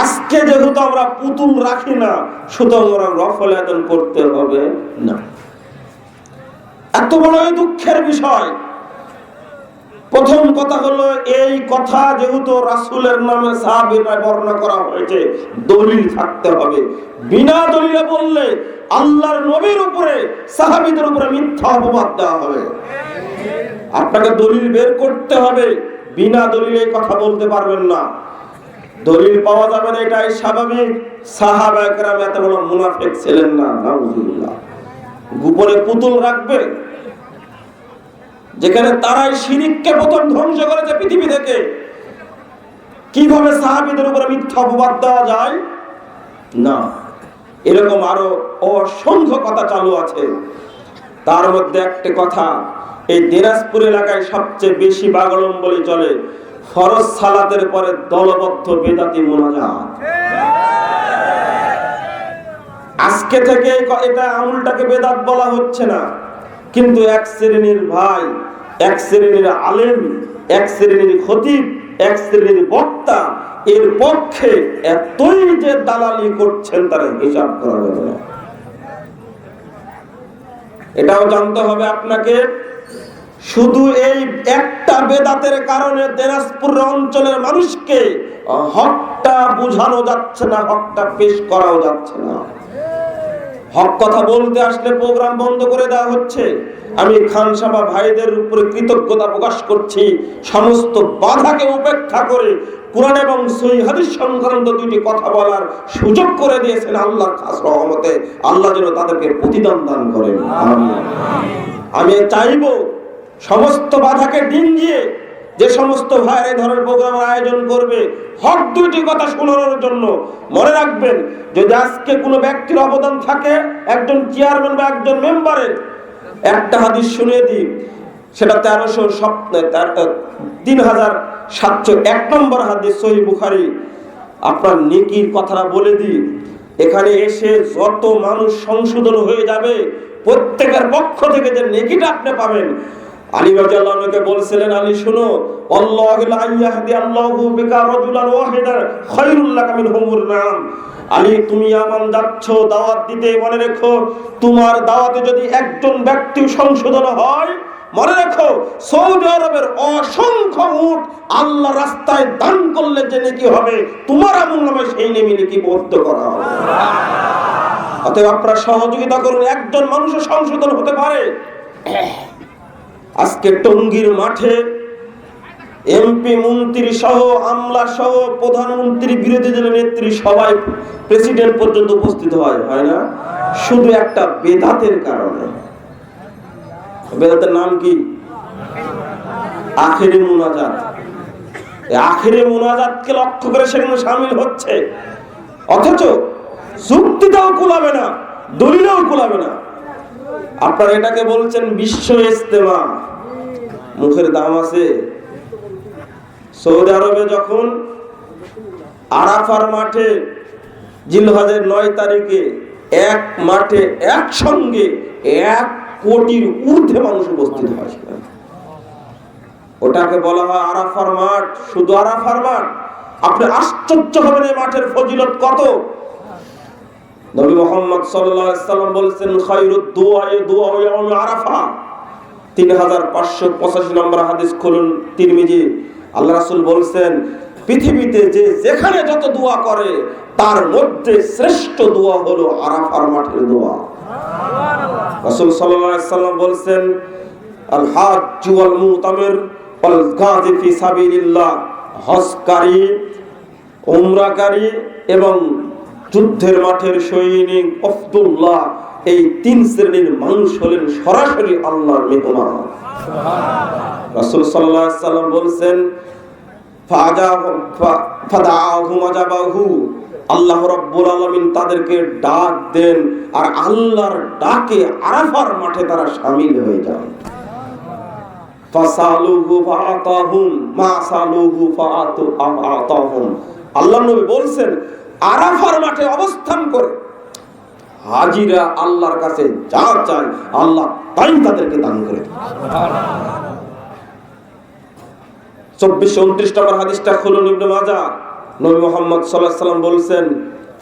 আজকে যেহেতু আমরা পুতুল রাখি না, সুতরাং রফুল আদাইন করতে হবে না। এত বড় দুঃখের বিষয়। প্রথম কথা হলো, এই কথা যেহেতু রাসূলের নামে সাহাবীরা বর্ণনা করা হয়েছে, দলিল থাকতে হবে। বিনা দলিলে বললে আল্লাহর নবীর উপরে, সাহাবীদের উপরে মিথ্যা অপবাদ দেওয়া হবে। আপনাকে দলিল বের করতে হবে, বিনা দলিলে কথা বলতে পারবেন না। দলিল পাওয়া যাবে না, এটাই স্বাভাবিক। সাহাবায়ে কেরাম এত বড় মুনাফিক ছিলেন না, নাউযুবিল্লাহ। গোপনে পুতুল রাখবে, যেখানে তারাই শিরককে প্রথম ধ্বংস করেছে পৃথিবী থেকে। কিভাবে সাহাবীদের উপরে মিথ্যা অপবাদ দেওয়া যায় না, এরকম আরো অসংখ্য কথা চালু আছে। তার মধ্যে একটা কথা, এই দিনাজপুর এলাকায় সবচেয়ে বেশি বাগাড়ম্বরী চলে ফরজ সালাতের পরে দলবদ্ধ বেদাতি মুনাজাত। আজকে থেকে এটা আমলটাকে বেদাত বলা হচ্ছে না, কিন্তু এক শ্রেণীর ভাই, এক শ্রেণীর আলেম, এক শ্রেণীর খতিব, এক শ্রেণীর বক্তা এর পক্ষে এতই যে দালালি করছেন তার হিসাব করা যাবে না। এটাও জানতে হবে আপনাকে। শুধু এই একটা বেদাতের কারণে দিনাজপুর অঞ্চলের মানুষকে হকটা বোঝানো যাচ্ছে না, হকটা পেশ করাও যাচ্ছে না। হক কথা বলতে আসলে প্রোগ্রাম বন্ধ করে দেওয়া হচ্ছে। আমি খানসামা ভাইদের উপরে কৃতজ্ঞতা প্রকাশ করছি, সমস্ত বাধাকে উপেক্ষা করে কুরআন এবং সহিহ হাদিস সংক্রান্ত দুটি কথা বলার সুযোগ করে দিয়েছেন আল্লাহর খাস রহমতে। আল্লাহ যেন তাদেরকে প্রতিদান দান করেন, আমিন। আমি চাইবো সমস্ত বাধাকে ডিঙ্গিয়ে যে সমস্ত ভাইয়ের এই ধরনের প্রোগ্রামের আয়োজন করবে, হক দুইটি কথা শোনানোর জন্য। মনে রাখবেন, যদি আজকে কোনো ব্যক্তির অবদান থাকে, একজন চেয়ারম্যান বা একজন মেম্বারের, একটা হাদিস শুনিয়ে দিই, সেটা 3701 নম্বর হাদিস, সহিহ বুখারী। আপনার নেকির কথাটা বলে দিই, এখানে এসে যত মানুষ সংশোধন হয়ে যাবে, প্রত্যেকের পক্ষ থেকে যে নেকিটা আপনি পাবেন। আলী রাদিয়াল্লাহু আনহু বলছিলেন, আলী শুনো, আল্লাহু লা ইয়াহদি আল্লাহু বিকা রাজুলান ওয়াহিদান খায়রুল লাকা মিন হুমুর নাম। আলী, তুমি ইয়ামান যাচ্ছ দাওয়াত দিতে, মনে রেখো তোমার দাওয়াতে যদি একজন ব্যক্তি সংশোধন হয়, মনে রেখো সৌদি আরবের অসংখ্য উট আল্লাহ রাস্তায় দান করলে যে নেকি হবে, তোমার আমলনামায় সেই নেকি বদ্ধ করা হবে। অতএব আপনারা সহযোগিতা করুন, একজন মানুষের সংশোধন হতে পারে। আজকে টঙ্গীর মাঠে এমপি, মন্ত্রী সহ, আমলা সহ, প্রধানমন্ত্রী, বিরোধী দলের নেত্রী সবাই, প্রেসিডেন্ট পর্যন্ত উপস্থিত হয় না? শুধু একটা বেদাতের কারণে। বেদাতের নাম কি? আখিরি মুনাজাত। আখিরি মুনাজাতকে লক্ষ্য করে সেখানে শামিল হচ্ছে, অথচ যুক্তিটাও কুলাবে না, দলিলও কুলাবে না। আপনারা এটাকে বলছেন বিশ্ব ইজতেমা। মুখের দাম আছে। সৌদি আরবে যখন আরাফার মাঠে জিলহজের 9 তারিখে এক মাঠে একসঙ্গে 1 কোটির ঊর্ধ্বে মানুষ উপস্থিত হয়, ওটাকে বলা হয় আরাফার মাঠ। শুধু আরাফার মাঠ। আপনি আশ্চর্য হবেন এই মাঠের ফজিলত কত। নবী মুহাম্মদ সাল্লাল্লাহু আলাইহি ওয়াসাল্লাম বলেছেন, খায়রুদ দুআয়ে দুআউ ইয়াউম আরাফা। 3585 নম্বর হাদিস খুলুন তিরমিজি। আল্লাহ রাসূল বলেছেন, পৃথিবীতে যে যেখানে যত দোয়া করে তার মধ্যে শ্রেষ্ঠ দোয়া হলো আরাফার মাঠের দোয়া। রাসূল সাল্লাল্লাহু আলাইহি ওয়াসাল্লাম বলেছেন, আল হাজ্জু ওয়াল মুতামির ওয়াল গাযী ফি সাবিলিল্লাহ। হজকারী, উমরাকারী এবং যুদ্ধের মাঠের সৈনিক, আব্দুল্লাহ এই তিন শ্রেণীর মানুষ হলেন সরাসরি আল্লাহর মেহমান। রাসূল সাল্লাল্লাহু আলাইহি ওয়াসাল্লাম বলেন আল্লাহ রাব্বুল আলামিন তাদেরকে ডাক দেন, আর আল্লাহর ডাকে আরাফার মাঠে তারা শামিল হয়ে যান। ফাসালুহু ফাআতাহুম মা সালুহু ফাআতাহুম। আল্লাহর নবী বলেন আরাফার মাঠে অবস্থান করে হাজিরা আল্লাহর কাছে যা চায় আল্লাহ তাই তাদেরকে দান করে দেন। 24-29 নম্বর হাদিসটা খুলুন, ইবনে মাজাহ। নবী মুহাম্মদ সাল্লাল্লাহু আলাইহি ওয়াসাল্লাম বলেন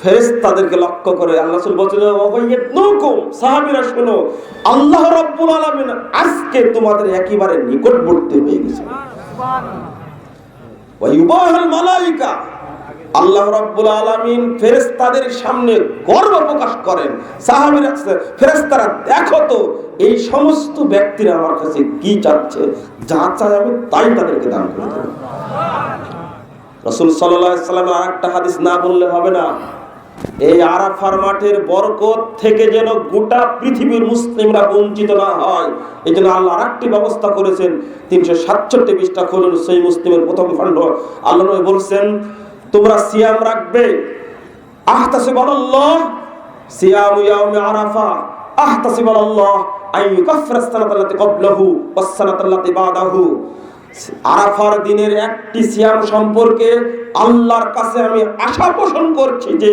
ফেরেশতাদেরকে লক্ষ্য করে আল্লাহ রাসূল বলেন ওয়াইয়াতনুকুম, সাহাবীরা শুনো, আল্লাহ রাব্বুল আলামিন আজকে তোমাদের একেবারে নিকটবর্তী হয়ে গেছে। সুবহানাল্লাহ। ওয়া ইউবাহুল মালায়েকা, আল্লাহ রাব্বুল আলামিন ফেরেশতাদের সামনে গর্ব প্রকাশ করেন। সাহাবীরা ফেরেশতারা দেখো তো এই সমস্ত ব্যক্তিরা আমার কাছে কি চাচ্ছে, যা চায় আমি তাই তাদেরকে দান করে দেব। রাসূল সাল্লাল্লাহু আলাইহি ওয়াসাল্লামের আরেকটা হাদিস না বললে হবে না। এই আরাফার মাঠের বরকত থেকে যেন গোটা পৃথিবীর মুসলিমরা বঞ্চিত না হয়, এই জন্য আল্লাহ আরেকটি ব্যবস্থা করেছেন। 367 পৃষ্ঠা খুলুন, সহিহ মুসলিমের প্রথম খণ্ড। আল্লাহ নবী বলেন তোমরা সিয়াম রাখবে, আহতাসিবাল্লাহ সিয়ামু ইয়াউমি আরাফা আহতাসিবাল্লাহ আইয়ুকাফফিরাস সানাতাল্লাতী ক্বাবলাহু ওয়াস সানাতাল্লাতী বাদাহু। আরাফার দিনের একটি সিয়াম সম্পর্কে আল্লাহর কাছে আমি আশা পোষণ করছি যে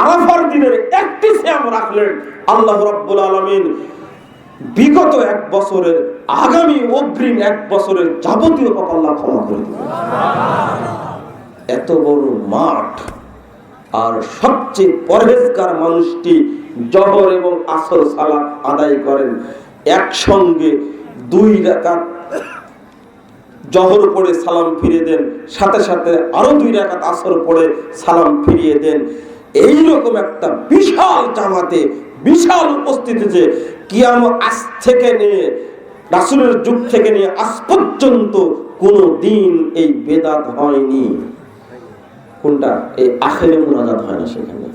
আরাফার দিনের একটি সিয়াম রাখলেন আল্লাহ রাব্বুল আলামিন বিগত এক বছরের আগামী অগ্রিম এক বছরের যাবতীয় পাপ আল্লাহ ক্ষমা করে দিবেন। এত বড় মাঠ, আর সবচেয়ে পরহেজগার মানুষটি জহর এবং আসর সালাত আদায় করেন একসঙ্গে 2 রাকাত জহর পড়ে সালাম ফিরিয়ে দেন, সাথে সাথে আরো 2 রাকাত আসর পড়ে সালাম ফিরিয়ে দেন। এইরকম একটা বিশাল জামাতে বিশাল উপস্থিতিতে কিয়ামত আজ থেকে নিয়ে রাসূলের যুগ থেকে নিয়ে আজ পর্যন্ত কোনো দিন এই বেদাত হয়নি। কোনটা? এই আখেরে মুনাজাত হয় না সেখানে।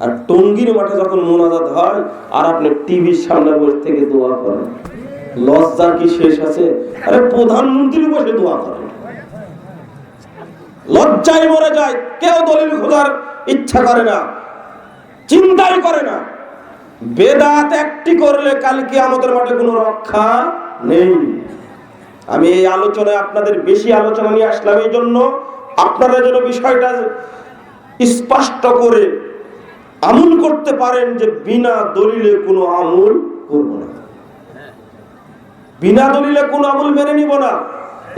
আর টঙ্গীর মাঠে যখন মুনাজাত হয় আর আপনি টিভির সামনে বসে থেকে দোয়া করেন, লজ্জা কি শেষ আছে? আরে প্রধানমন্ত্রী বসে দোয়া করেন, লজ্জায় মরে যায়। কেউ দলিল খোঁজার ইচ্ছা করে না, চিন্তাই করে না। বেদাত একটি করলে কালকে আমাদের মাঠে কোনো রক্ষা নেই। আমি এই আলোচনায় আপনাদের বেশি আলোচনা নিয়ে আসলাম এই জন্য, আপনারা যেন বিষয়টা স্পষ্ট করে আমল করতে পারেন যে বিনা দলিলে কোনো আমল করব না, বিনা দলিলে কোনো আমল মেনে নিব না।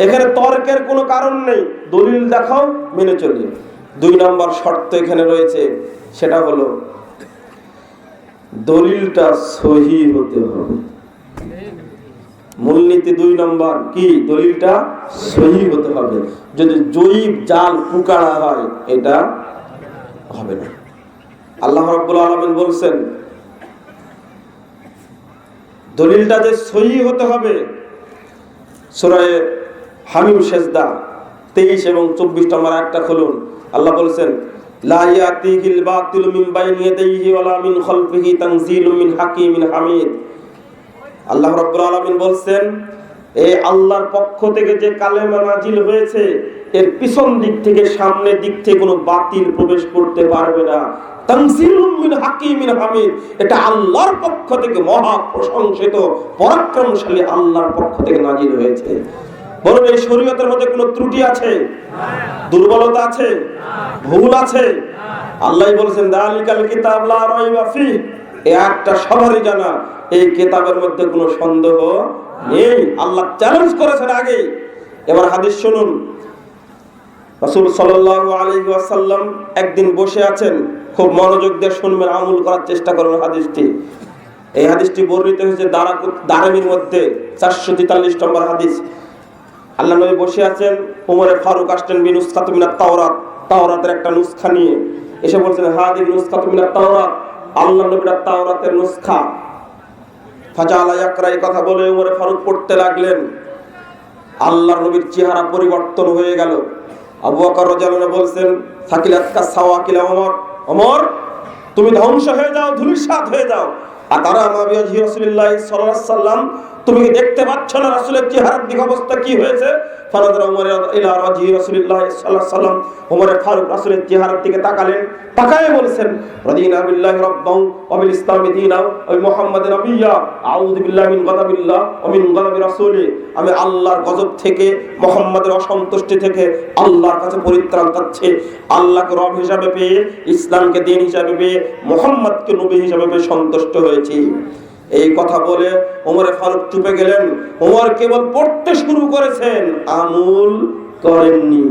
এখানে তর্কের কোনো কারণ নেই, দলিল দেখাও মেনে চলি। 2 নম্বর শর্ত এখানে রয়েছে, সেটা হলো দলিলটা সহি হতে হবে। মূলনীতি 2 নম্বর কি? দলিলটা সহি হতে হবে। যদি জয়ীব জাল পুকারা হয় এটা হবে না। আল্লাহ রাব্বুল আলামিন বলছেন দলিলটা যে সহি হতে হবে। সূরা হামিম সেজদা 23 এবং 24 নম্বর আয়াতটা খুলুন। আল্লাহ বলছেন লা ইয়াতিহিল বাতিলু মিন বাইনি ইয়াদাইহি ওয়ালা মিন খালফিহি তানজিলুম মিন হাকিমিন হামিদ। আল্লাহ রাব্বুল আলামিন বলছেন এই আল্লাহর পক্ষ থেকে যে কালেমা নাজিল হয়েছে এর পিছন দিক থেকে সামনের দিক থেকে কোনো বাতিল প্রবেশ করতে পারবে না। তানজিলুম মিন হাকিমিন হামিদ, এটা আল্লাহর পক্ষ থেকে মহা প্রশংসিত পরাক্রমশালী আল্লাহর পক্ষ থেকে নাজিল হয়েছে। বলুন এই শরীয়তের মধ্যে কোনো ত্রুটি আছে? দুর্বলতা আছে? ভুল আছে? আল্লাহই বলেছেন যালিকাল কিতাব লা রাইবা ফিহি, এই একটা সবারই জানা, এই কিতাবের মধ্যে কোনো সন্দেহ নেই। আল্লাহ চ্যালেঞ্জ করেছেন আগে। এবার হাদিস শুনুন। রাসূল সাল্লাল্লাহু আলাইহি ওয়াসাল্লাম একদিন বসে আছেন, খুব মনোযোগ দিয়ে শুনবেন, আমল করার চেষ্টা করবেন হাদিসটি। এই হাদিসটি বর্ণিত হয়েছে দারামির মধ্যে 443 নম্বর হাদিস। আল্লাহ নবী বসে আছেন, ওমরে ফারুক আসলেন বিনুসখাতু মিনাত তাওরাত, তাওরাতের একটা নুসখা নিয়ে এসে বলছেন হাদিহি নুসখাতু মিনাত তাওরাত, আল্লাহ নবীর তাওরাতের নুসখা। ফাজালা ইয়াকরা, এই কথা বলে ওমরে ফারুক পড়তে লাগলেন। আল্লাহর নবীর চেহারা পরিবর্তন হয়ে গেল। আবু বকর রাদিয়াল্লাহু আনহু বলছেন সাকিলাতকা সাওয়াকিলা ওমর, ওমর তুমি ধ্বংস হয়ে যাও, ধূলিসাৎ হয়ে যাও। আতারা মা বিওয়াজহি রাসূলুল্লাহ সাল্লাল্লাহু আলাইহি সাল্লাম, তুমি কি দেখতে পাচ্ছ না রাসূলের চেহারার দিক অবস্থা কি হয়েছে? ফানাযারা উমর ইলা ওয়াজহি রাসূলুল্লাহ সাল্লাল্লাহু আলাইহি সাল্লাম, ওমর ফারুক রাসূলের চেহারার দিকে তাকালেন, তাকায়ে বলছেন, রাদিনা বিল্লাহি রাব্বান ওয়া বিল ইসলামি দীনা ওয়া মুহাম্মাদিন নাবিয়্যা আউযু বিল্লাহি মিন গাযাবিল্লাহ ওয়া মিন গাযাবি রাসূলি। আমি আল্লাহর গজব থেকে, মুহাম্মাদের অসন্তুষ্টি থেকে আল্লাহর কাছে পরিত্রাণ চাচ্ছি। আল্লাহকে রব হিসাবে পেয়ে, ইসলামকে দ্বীন হিসাবে পেয়ে, মুহাম্মদকে নবী হিসাবে পেয়ে সন্তুষ্ট হয়েছি। এই কথা বলে ওমর ফারুক চুপে গেলেন। ওমর কেবল পড়তে শুরু করেছেন, আমল করেননি,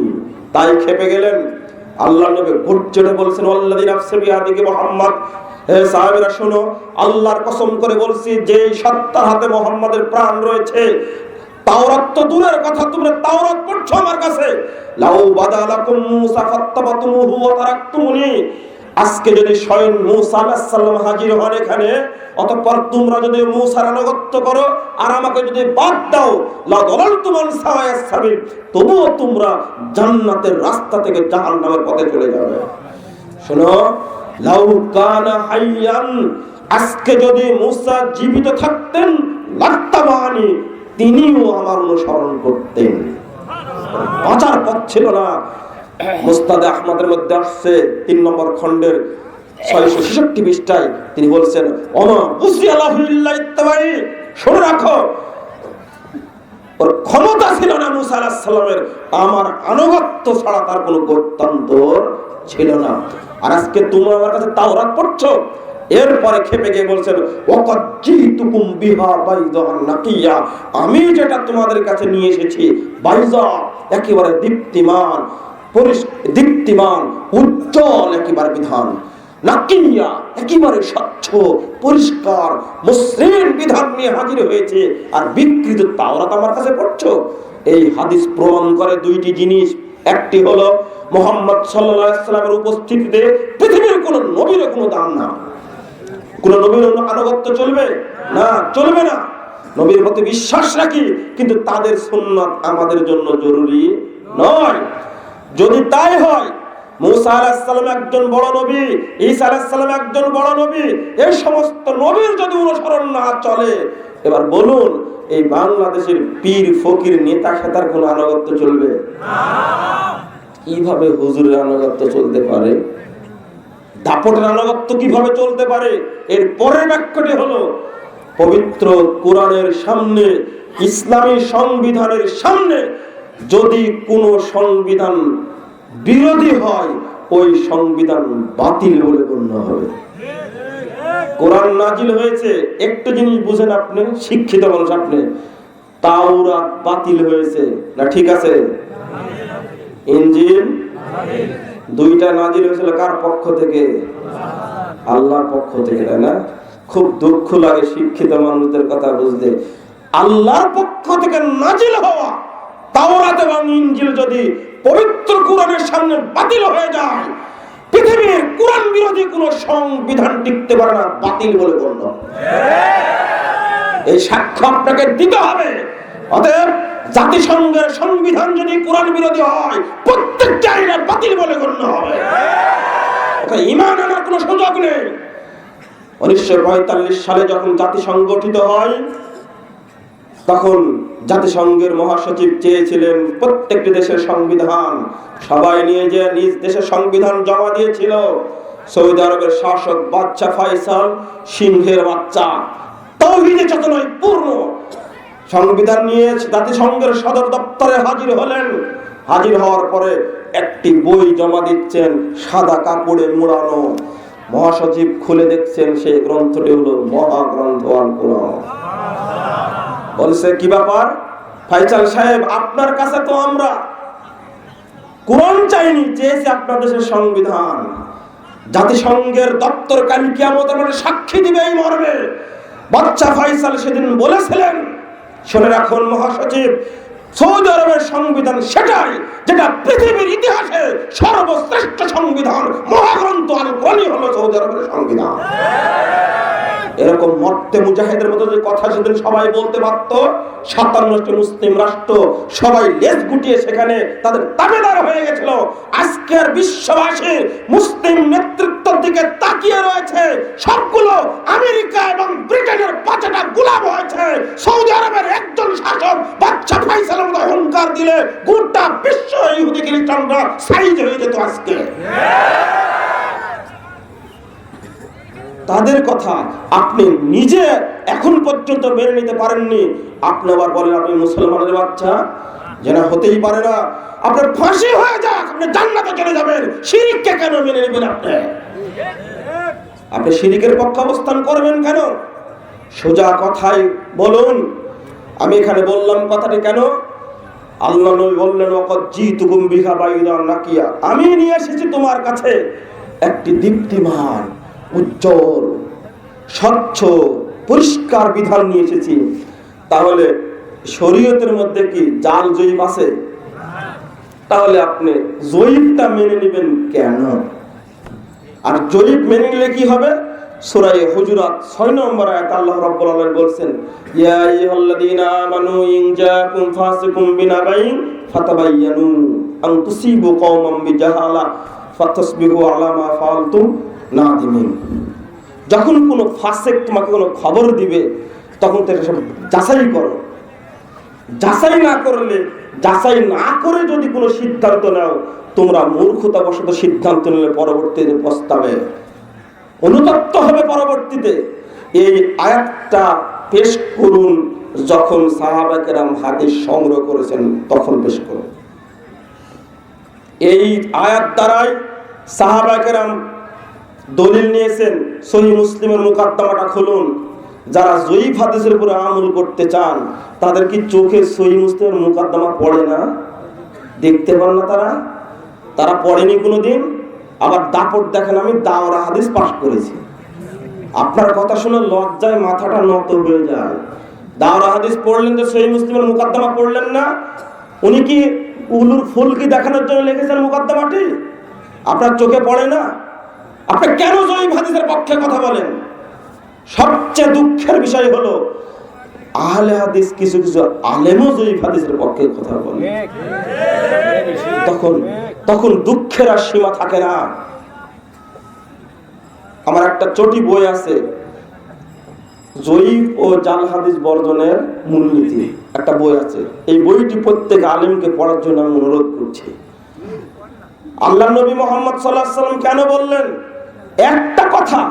তাই খেপে গেলেন। আল্লাহর নবী ঘুরচড়ে বলছেন, আল্লাযী নাফসি বিয়াদিহি মুহাম্মদ, হে সাহাবীরা শোনো, আল্লাহর কসম করে বলছি, যে সত্তার হাতে মুহাম্মাদের প্রাণ রয়েছে, তাওরাত তো দূরের কথা, তোমরা তাওরাত পড়ছো আমার কাছে, লাউ বাদালাকুম মূসা ফাত্তাবাতুমুহু ওয়া তারাকতুমুনি, আজকে যদি স্বয়ং মূসা আলাইহিস সালাম হাজির হন এখানে, অতঃপর তোমরা যদি মূসার আনুগত্য করো আর আমাকে যদি বাদ দাও, লা দালালতুম আন সাওয়াইস সাবিল, তবুও তোমরা জান্নাতের রাস্তা থেকে জাহান্নামের পথে চলে যাবে। শোনো, লাউ কানা হাইয়ান, আজকে যদি মূসা জীবিত থাকতেন, লাত্তাবানি, তিনিও আমার অনুসরণ করতেন, বাঁচার পথ ছিল না। মুসনাদে আহমদের মধ্যে আসছে 3 নম্বর খণ্ডের 666 পৃষ্ঠায় তিনি বলছেন, ওমা বুসিয়ালাহু ইল্লা ইত্তাবাই, শুনে রাখো, ওর ক্ষমতা ছিল না মুসা আলাইহিস সালামের আমার আনুগত্য ছাড়া তার কোনো গত্যন্তর ছিল না। আর আজকে তুমি আমার কাছে তাওরাত পড়ছো। এরপরে খেপে গিয়ে বলছেন, ওয়াকাদ জিতুকুম বিহা বাইদান নাকিয়া, আমি যেটা তোমাদের কাছে নিয়ে এসেছি, বাইজা একেবারে দীপ্তিমান, দীপ্তিমান উজ্জ্বল একেবারে বিধান, নাকিয়া একেবারে স্বচ্ছ পরিষ্কার মসৃণ বিধান নিয়ে হাজির হয়েছে, আর বিকৃত তাওরাত আমার কাছে পড়ছো। এই হাদিস প্রমাণ করে 2টি জিনিস। একটি হলো, মুহাম্মদ সাল্লাল্লাহু আলাইহি সাল্লামের উপস্থিতিতে পৃথিবীর কোন নবীর কোনো দাম না, কোন নবীর আনুগত্য চলবে না, চলবে না। নবীর প্রতি বিশ্বাস রাখি, কিন্তু তাদের সুন্নাত আমাদের জন্য জরুরি নয়। যদি তাই হয়, মূসা আলাইহিস সালাম একজন বড় নবী, ঈসা আলাইহিস সালাম একজন বড় নবী, এই সমস্ত নবীর যদি অনুসরণ না চলে, এবার বলুন এই বাংলাদেশের পীর ফকির নেতা খেতার কোন আনুগত্য চলবে না? কিভাবে হুজুরের আনুগত্য চলতে পারে? দাপটের আনুগত্য কিভাবে চলতে পারে? এর পরের বাক্যটি হলো, পবিত্র কোরআনের সামনে, ইসলামী সংবিধানের সামনে যদি কোনো সংবিধান বিরোধী হয়, ওই সংবিধান বাতিল বলে গণ্য হবে। কোরআন নাজিল হয়েছে, একটু জিনিস বুঝেন আপনি, শিক্ষিত মানুষ আপনি, তাওরাত বাতিল হয়েছে না ঠিক আছে? ইনজিল, 2টা নাজিল হয়েছিল কার পক্ষ থেকে? আল্লাহর পক্ষ থেকে, তাই না? খুব দুঃখ লাগে শিক্ষিত মানুষদের কথা বুঝতে। আল্লাহর পক্ষ থেকে নাজিল হওয়া তাওরাত এবং ইনজিল যদি পবিত্র কোরআনের সামনে বাতিল হয়ে যায়, পৃথিবীর কোরআন বিরোধী কোন সংবিধান টিকতে পারে না, বাতিল বলে গণ্য। এই সাক্ষ্য আপনাকে দিতে হবে। অতএব জাতিসংঘের সংবিধান যদি কোরআন বিরোধী হয়, প্রত্যেকটা আইন বাতিল বলে গণ্য হবে। ঈমান আনার কোনো সুযোগ নেই। 1945 সালে যখন জাতিসংঘ গঠিত হয়, তখন জাতিসংঘের মহাসচিব চেয়েছিলেন প্রত্যেকটি দেশের সংবিধান সবাই নিয়ে যে নিজ দেশের সংবিধান জমা দিয়েছিল। সৌদি আরবের শাসক বাদশা ফয়সাল, সিংহের বাচ্চা, তাওহীদের চেতনায় পূর্ণ সংবিধান নিয়ে জাতিসংঘের সদর দপ্তরে হাজির হলেন। হাজির হওয়ার পরে একটি বই জমা দিচ্ছেন, সাদা কাপড়ে মোড়ানো। মহাসচিব খুলে দেখছেন, সেই গ্রন্থটি হলো মহাগ্রন্থ আল কোরআন। বলছে, কি ব্যাপার ফয়সাল সাহেব, আপনার কাছে তো আমরা কোরআন চাইনি, চেয়েছি আপনার দেশের সংবিধান। জাতিসংঘের দপ্তর কাল কিয়ামতের মাঠে সাক্ষী দিবে এই মর্মে। বাদশা ফয়সাল সেদিন বলেছিলেন, শুনে রাখুন মহাসচিব, সৌদি আরবের সংবিধান সেটাই যেটা পৃথিবীর ইতিহাসে সর্বশ্রেষ্ঠ সংবিধান, মহাগ্রন্থ আল কোরআনই হলো সৌদি আরবের সংবিধান। এরকম মর্তে মুজাহিদের মতো যে কথা সেদিন সবাই বলতে পারতো, 57টি মুসলিম রাষ্ট্র সবাই লেজ গুটিয়ে সেখানে তাদের দাবিদার হয়ে গেছিল। আজকের বিশ্ববাসী মুসলিম নেতৃত্বের দিকে তাকিয়ে রয়েছে, সবগুলো আমেরিকা এবং ব্রিটেনের পাঁচটা গোলাম হয়েছে। সৌদি আরবের একজন শাসক বাদশা ফাইসালের মতো অহংকার দিলে গোটা বিশ্ব ইহুদি খ্রিস্টানরা সাইজ হয়ে যেত আজকে। তাদের কথা আপনি নিজে এখন পর্যন্ত মেনে নিতে পারেননি, আপনি আবার বলেন আপনি মুসলমানের বাচ্চা? যেন হতেই পারে না। আপনার ফাঁসি হয়ে যাক, আপনি জান্নাতে চলে যাবেন, শিরককে কেন মেনে নেবেন? আপনি শিরকের পক্ষে অবস্থান করবেন কেন? সোজা কথাই বলুন। আমি এখানে বললাম কথাটি কেন? আল্লাহ নবী বললেন ওয়াকাদ জিতুকুম বিহা বাইদান নাকিয়া, আমি নিয়ে এসেছি তোমার কাছে একটি দীপ্তিমান, উজ্জ্বল, স্বচ্ছ, পরিষ্কার বিধান নিয়ে এসেছি। তাহলে শরীয়তের মধ্যে কি জাল জয়ীব আছে? তাহলে আপনি জয়ীবটা মেনে নেবেন কেন? আর জয়ীব মেনে নিলে কি হবে? সূরা হুজুরাত 6 নম্বর আয়াত আল্লাহ রাব্বুল আলামিন বলেন, ইয়া আইয়ুহাল্লাযীনা আমানু ইন জাআকুম ফাসিকুম বিনাবাইন ফাতাবায়ানু আন তুসিবু কওমান বিজাহালা ফাতাসবিহু আলা মা ফাআলতুম নাদিমিন। যখন কোনো ফাসিক তোমাকে কোনো খবর দিবে তখন তাকে সব যাচাই করো। যাচাই না করলে, যাচাই না করে যদি কোনো সিদ্ধান্ত নাও, তোমরা মূর্খতাবশত সিদ্ধান্ত নিলে পরবর্তীতে পস্তাবে, অনুতপ্ত হবে পরবর্তীতে। এই আয়াতটা পেশ করুন যখন সাহাবায়ে কেরাম হাদিস সংগ্রহ করেছেন তখন পেশ করুন। এই আয়াত দ্বারাই সাহাবায়ে কেরাম দলিল নিয়েছেন। সহিহ মুসলিমের মুকাদ্দমাটা খুলুন। যারা জয়ীফ হাদিসের উপরে আমল করতে চান তাদের কি চোখে সহিহ মুসলিমের মুকাদ্দমা পড়ে না? দেখতে পান না? তারা পড়েনি কোনোদিন। আবার দাপট দেখেন, আমি দাওরা হাদিস পাশ করেছি। আপনার কথা শুনে লজ্জায় মাথাটা নত হয়ে যায়। দাওরা হাদিস পড়লেন তো সহিহ মুসলিমের মুকাদ্দমা পড়লেন না? উনি কি উলুর ফুল কি দেখানোর জন্য লিখেছেন মুকাদ্দমাটি? আপনার চোখে পড়ে না? আপনি কেন জয়ীফ হাদিসের পক্ষে কথা বলেন? সবচেয়ে দুঃখের বিষয় হলো আহলে হাদিস কিছু কিছু আলেমও জয়ীফ হাদিসের পক্ষে কথা বলে। তখন দুঃখের আর সীমা থাকে না। আমার একটা চটি বই আছে, জয়ীফ ও জাল হাদিস বর্জনের মূলনীতি, একটা বই আছে। এই বইটি প্রত্যেক আলেমকে পড়ার জন্য আমি অনুরোধ করছি। আল্লাহ নবী মুহাম্মদ সাল্লাল্লাহু আলাইহি ওয়াসাল্লাম কেন বললেন? একটা কথা,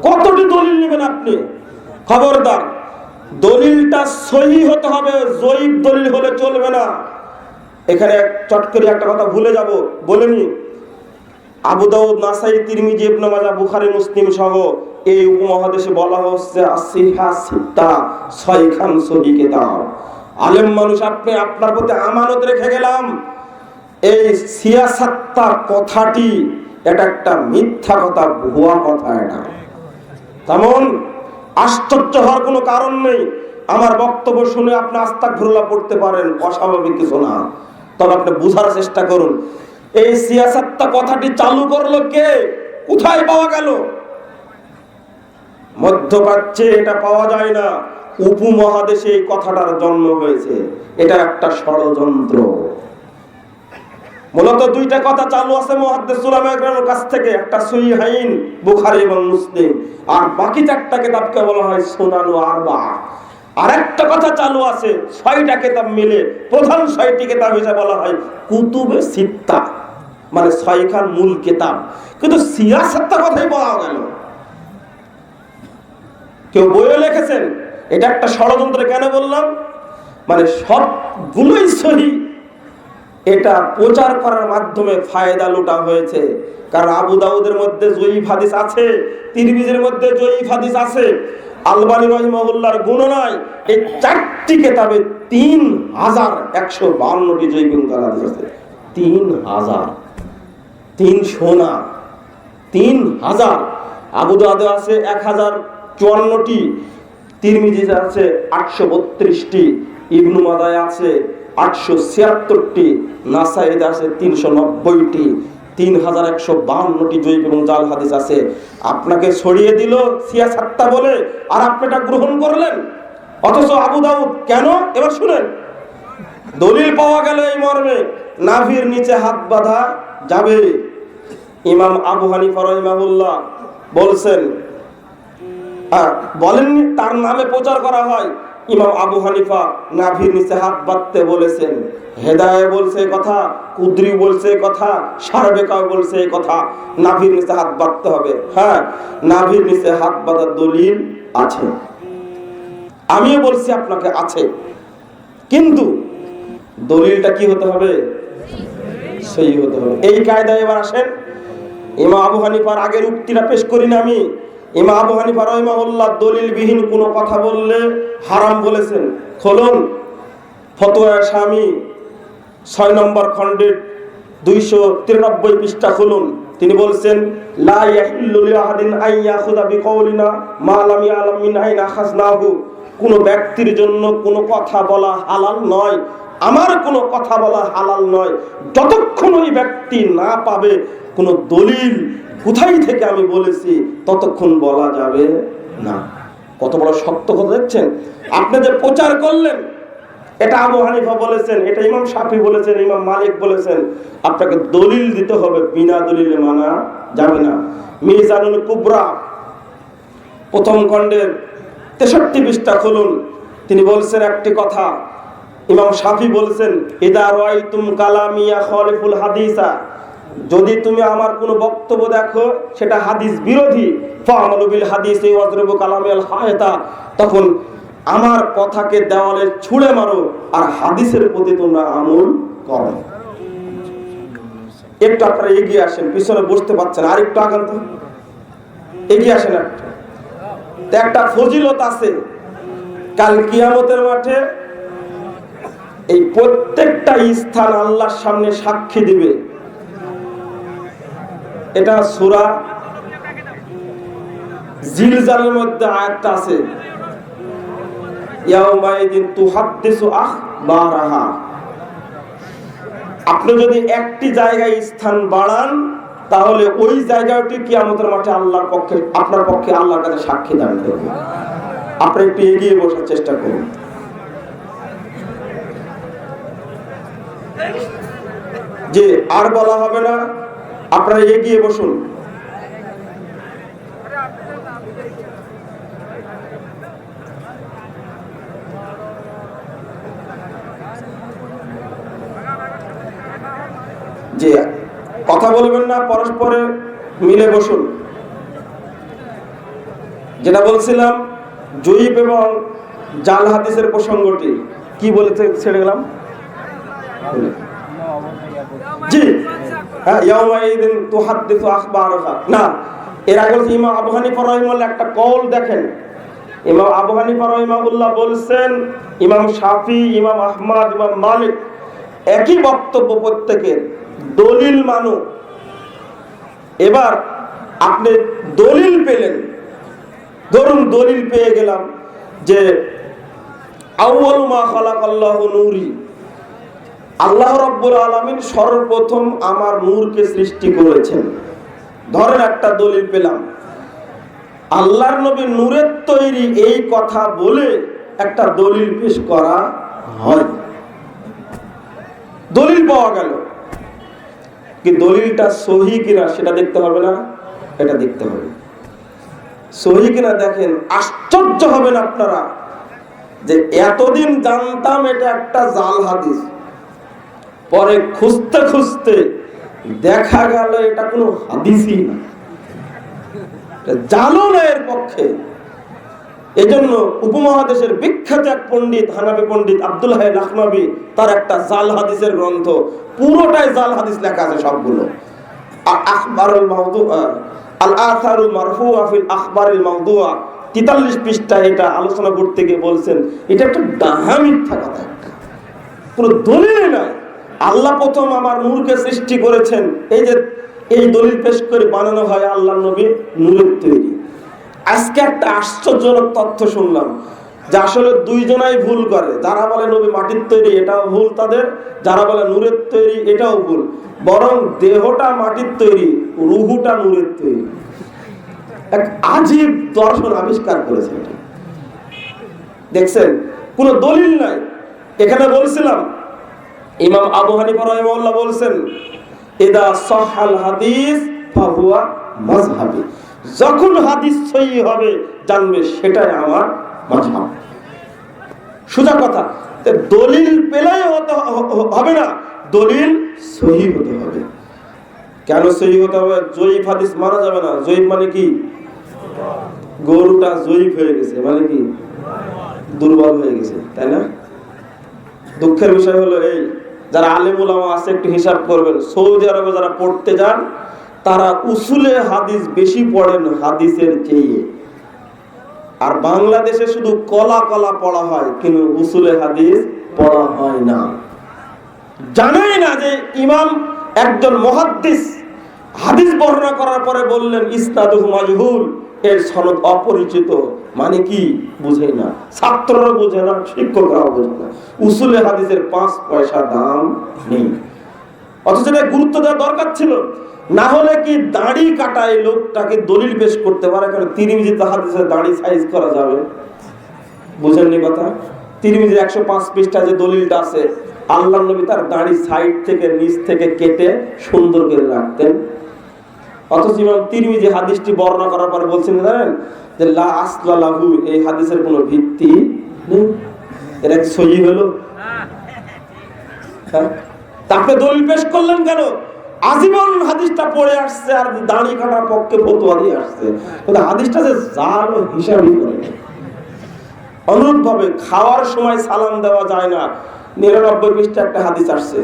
কতটি দলিল নেবেন আপনি? খবরদার, দলিলটা সহিহ হতে হবে, জয়ীফ দলিল হলে চলবে না। এখানে চট করে একটা কথা ভুলে যাব, বলেনি। আবু দাউদ, নাসাই, তিরমিজি, ইবনে মাজাহ, বুখারী, মুসলিম সহ এই উপমহাদেশে বলা হচ্ছে আসিহা সিত্তা, 6খান সহিহ কিতাব। আলেম মানুষ আপনি, আপনার প্রতি আমানত রেখে গেলাম। এই সিয়াসাত্তা কথাটি এটা একটা মিথ্যা কথা, ভুয়া কথা। এটা তেমন আশ্চর্য হওয়ার কোনো কারণ নেই। আমার বক্তব্য শুনে আপনি আস্তাগফিরুল্লাহ পড়তে পারেন, অস্বাভাবিক কিছু না। তবে আপনি বুঝার চেষ্টা করুন, এই সিয়াসাত্তা কথাটি চালু করলো কে? কোথায় পাওয়া গেল? মধ্যপ্রাচ্যে এটা পাওয়া যায় না, উপমহাদেশে এই কথাটার জন্ম হয়েছে। এটা একটা ষড়যন্ত্র। মূলত দুইটা কথা চালু আছে মুহাদ্দিস উলামায়ে কাছ থেকে, একটা সহিহাইন বুখারী এবং মুসলিম, আর বাকি 4টা কিতাবকে বলা হয় সুনানু আরবা। আরেকটা কথা চালু আছে, 6টা কিতাব মিলে প্রধান 6টি কিতাব হিসেবে বলা হয় কুতুবে সিত্তা, মানে 6খান মূল কিতাব। কিন্তু সিয়াসাত্তা কথাই বলা গেল। কেউ বইয়ে লিখেছেন এটা একটা ষড়যন্ত্র। কেন বললাম? মানে সবগুলোই সহিহ, এটা প্রচার করার মাধ্যমে ফায়দা লুটা হয়েছে। কারণ আবু দাউদের মধ্যে জয়ীফ হাদিস আছে, তিরমিজির মধ্যে জয়ীফ হাদিস আছে, আলবানী রাহিমাহুল্লাহর গণনায় এই 4টি কিতাবে 3152টি জয়ীফ হাদিস আছে। 3000, 3000। আবু দাউদে আছে 1054টি, তিরমিজিতে আছে 832টি, ইবনে মাজাহ আছে 876টি, নাসাইতে আছে 390টি, 3152টি জয়ীফ এবং জাল হাদিস আছে। আপনাকে ছড়িয়ে দিল সিয়াসাত্তা বলে, আর আপনি এটা গ্রহণ করলেন। অথচ আবু দাউদ কেন? এবার শুনেন, দলিল পাওয়া গেল এই মর্মে, নাভির নিচে হাত বাঁধা যাবে। ইমাম আবু হানিফা রাহিমাহুল্লাহ বলছেন, বলেননি তার নামে প্রচার করা হয়, ইমাম আবু হানিফা নাভির নিচে হাত বাঁধতে বলেছেন। হেদায়ে বলছে কথা, কুদরি বলছে কথা, সারবেকাও বলছে কথা, নাভির নিচে হাত বাঁধতে হবে। হ্যাঁ, নাভির নিচে হাত বাঁধার দলিল আছে, আমিও বলছি আপনাকে আছে, কিন্তু দলিলটা কি হতে হবে? সহি হতে হবে। এই কায়দায় এবার আসেন, ইমাম আবু হানিফার আগের উক্তিটা পেশ করি না আমি। ইমাম আবু হানিফা রাহিমাহুল্লাহ দলিলবিহীন কোনো কথা বললে হারাম বলেছেন। খুলুন ফতোয়া শামী 6 নম্বর খণ্ডের 293 পৃষ্ঠা খুলুন। তিনি বলছেন, লা ইয়াহিল্লু লিআহাদিন আন ইয়াখুযা বিকাউলিনা মা লাম ইয়ালাম মিন আইনা খাযনাহু। কোনো ব্যক্তির জন্য কোনো কথা বলা হালাল নয়, আমার কোনো কথা বলা হালাল নয়, যতক্ষণ ওই ব্যক্তি না পাবে কোনো দলিল কোথায় থেকে আমি বলেছি, ততক্ষণ বলা যাবে না। কত বড় শক্ত কথা দেখছেন? আপনি যে প্রচার করলেন, এটা আবু হানিফা বলেছেন, এটা ইমাম শাফি বলেছেন, ইমাম মালিক বলেছেন, আপনাকে দলিল দিতে হবে, বিনা দলিলে মানা যাবে না। মিজানুল কুবরা প্রথম খণ্ডের 63 পৃষ্ঠা খুলুন। তিনি বলছেন একটি কথা, ইমাম শাফি বলছেন, ইদা রাআইতুম কালামিয়া খালিফুল হাদিসা, যদি তুমি আমার কোনো বক্তব্য দেখো সেটা হাদিস বিরোধী, ফা'মালু বিল হাদিসি ওয়াজরিবু কালামিল হায়াতা, তখন আমার কথাকে দেওয়ালে ছুঁড়ে মারো আর হাদিসের প্রতি তোমরা আমল করো। একটু আপনারা এগিয়ে আসেন, পিছনে বসতে পারছেন, আর একটু আগান তো, এগিয়ে আসেন। একটা ফজিলত আছে, কাল কিয়ামতের মাঠে এই প্রত্যেকটা স্থান আল্লাহর সামনে সাক্ষী দিবে। এটা সূরা জিলজালের মধ্যে আয়াতটা আছে, ইয়াউমাইদিন তুহাদ্দিসু আখবারাহা। আপনি যদি একটি জায়গায় স্থান বাড়ান, তাহলে ওই জায়গাটি কিয়ামতের মাঠে আল্লাহর পক্ষে, আপনার পক্ষে আল্লাহর কাছে সাক্ষী দান করবে। আপনি একটু এগিয়ে বসার চেষ্টা করুন। যে আর বলা হবে না, আপনারা এগিয়ে বসুন। যে কথা বলবেন না, পরস্পরে মিলে বসুন। যেটা বলছিলাম, জয়ীফ এবং জাল হাদিসের প্রসঙ্গটি কি বলেছে ছেড়ে গেলাম। জি হ্যাঁ, ইয়াউমাইদিন তুহাদ্দিসু আখবারাহা। না, এর আগে ইমাম আবু হানিফা রাহিমাহুল্লাহ একটা কওল দেখেন। ইমাম আবু হানিফা রাহিমাহুল্লাহ বলছেন, ইমাম শাফি, ইমাম আহমদ, ইমাম মালিক একই বক্তব্য প্রত্যেকের, দলিল মানো। এবার আপনি দলিল পেলেন, ধরুন দলিল পেয়ে গেলাম যে আউয়ালু মা খালাকাল্লাহু নূরি, আল্লাহ রাব্বুল আলামিন সর্বপ্রথম আমার নূরকে সৃষ্টি করেছেন। ধরেন একটা দলিল পেলাম, আল্লাহর নবী নূরের তৈরি, এই কথা বলে একটা দলিল পেশ করা হয়। দলিল পাওয়া গেল, কি দলিলটা সহি কিনা সেটা দেখতে হবে না, এটা দেখতে হবে সহি কিনা। দেখেন, আশ্চর্য হবেন আপনারা যে এতদিন জানতাম এটা একটা জাল হাদিস, পরে খুঁজতে খুঁজতে দেখা গেল এটা কোনো হাদিসই না, জালও না এর পক্ষে। এজন্য উপমহাদেশের বিখ্যাত এক পণ্ডিত, হানাফি পণ্ডিত আব্দুল হাই লাখনবী, তার একটা জাল হাদিসের গ্রন্থ, পুরোটাই জাল হাদিস লেখা আছে সবগুলো। আখবারুল মাওদুআ, আল আসারুল মারফুআ ফিল আখবারিল মাওদুআ, 43 পৃষ্ঠায় এটা আলোচনা করতে গিয়ে বলছেন এটা একটা ডাহা মিথ্যা কথা, একটা পুরো দলিল নাই। আল্লাহ প্রথম আমার নূরকে সৃষ্টি করেছেন, এই যে এই দলিল পেশ করে বানানো হয় আল্লাহর নবী নূরের তৈরি। আজকে একটা আশ্চর্যজনক তথ্য শুনলাম, যে আসলে দুইজনাই ভুল করে। যারা বলে নবী মাটির তৈরি এটাও ভুল তাদের, যারা বলে নূরের তৈরি এটাও ভুল। বরং দেহটা মাটির তৈরি, রুহুটা নূরের তৈরি। এক আজীব দর্শন আবিষ্কার করেছে। দেখছেন, কোনো দলিল নাই। এখানে বলছিলাম ইমাম আবু হানিফা রাহিমাহুল্লাহ বলছেন, ইদা সাহাল হাদিস ফাহুয়া মাযহাবি, যখন হাদিস সহিহ হবে জানবে সেটাই আমার মাযহাব। সোজা কথা। দলিল পেলেই হবে না, দলিল সহিহ হতে হবে। কেন সহিহ হতে হবে? জয়ীফ হাদিস মানা যাবে না। জয়ীফ মানে কি? গরুটা জয়ীফ হয়ে গেছে, মানে কি? দুর্বল হয়ে গেছে, তাই না? দুঃখের বিষয় হলো এই, যারা আলেম উলামা আছে একটু হিসাব করবেন, সৌদি আরবে যারা পড়তে যান তারা উসুলে হাদিস বেশি পড়েন হাদিসের চেয়ে। আর বাংলাদেশে শুধু কলা কলা পড়া হয়, কিন্তু উসুলে হাদিস পড়া হয় না। জানাই না যে ইমাম একজন মুহাদ্দিস হাদিস বর্ণনা করার পরে বললেন ইসনাদুহু মাজহুল, এর সনদ অপরিচিত, মানে কি বুঝেই না, ছাত্ররা বোঝে না, শিক্ষকরাও বোঝে না। উসুলে হাদিসের 5 পয়সা দাম নেই, অথচ এটা গুরুত্ব দেওয়া দরকার ছিল। না হলে কি দাড়ি কাটায় লোকটাকে দলিল পেশ করতে পারে? কারণ তিরমিজিতে হাদিসের দাড়ি সাইজ করা যাবে, বুঝেননি কথা? তিরমিজি 105 পৃষ্ঠা যে দলিলটা আছে, আল্লাহর নবী তার দাড়ি সাইড থেকে নিচ থেকে কেটে সুন্দর করে রাখতেন। অথচ ইমাম তিরমিজি হাদিসটি বর্ণনা করার পরে বলছেন জানেন যে লা আসলা লাহু, এই হাদিসের কোনো ভিত্তি নেই, এর এক সহিহ হলো। তাকে দলিল পেশ করলেন কেন? আজীবন হাদিসটা পড়ে আসছে আর দাড়ি কাটার পক্ষে ফতোয়া দিয়ে আসছে, কিন্তু হাদিসটা যে জাল হিসাবই করে। অনুরূপ ভাবে খাওয়ার সময় সালাম দেওয়া যায় না, 99 পৃষ্ঠা একটা হাদিস আসছে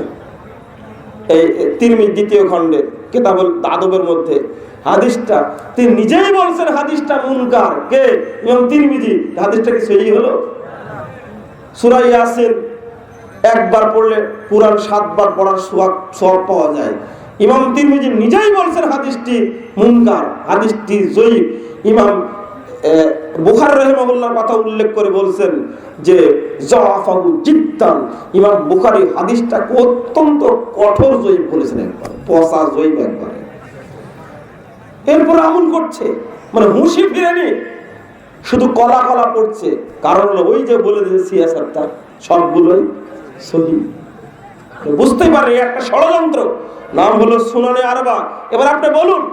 এই তিরমিজি দ্বিতীয় খণ্ডে কিতাবুল আদবের মধ্যে। হাদিসটা তিনি নিজেই বলছেন হাদিসটা মুনকার। কে? ইমাম তিরমিজি। হাদিসটা কি সহিহ হলো? সূরা ইয়াসিন একবার পড়লে কুরআন 7 বার পড়ার সওয়াব পাওয়া যায়। ইমাম তিরমিজি নিজেই বলছেন হাদিসটি মুনকার, হাদিসটি যঈফ। ইমাম বুখারী রাহিমাহুল্লাহর কথা উল্লেখ করে বলছেন যে যাফাহু জিদ্দান, ইমাম বুখারী হাদিসটা অত্যন্ত কঠোর যঈফ বলেছেন, একবার পচা যঈফ একবার। এরপর আমল করছে, মানে হুঁশি ফিরেনি, শুধু কলা কলা পড়ছে। কারণ হলো ওই যে বলে দিয়েছে সিয়াসাতটা সবগুলোই সহিহ। বুঝতেই পারে একটা ষড়যন্ত্র, নাম হলো সুনানে আরবা। এবার আপনি বলুন,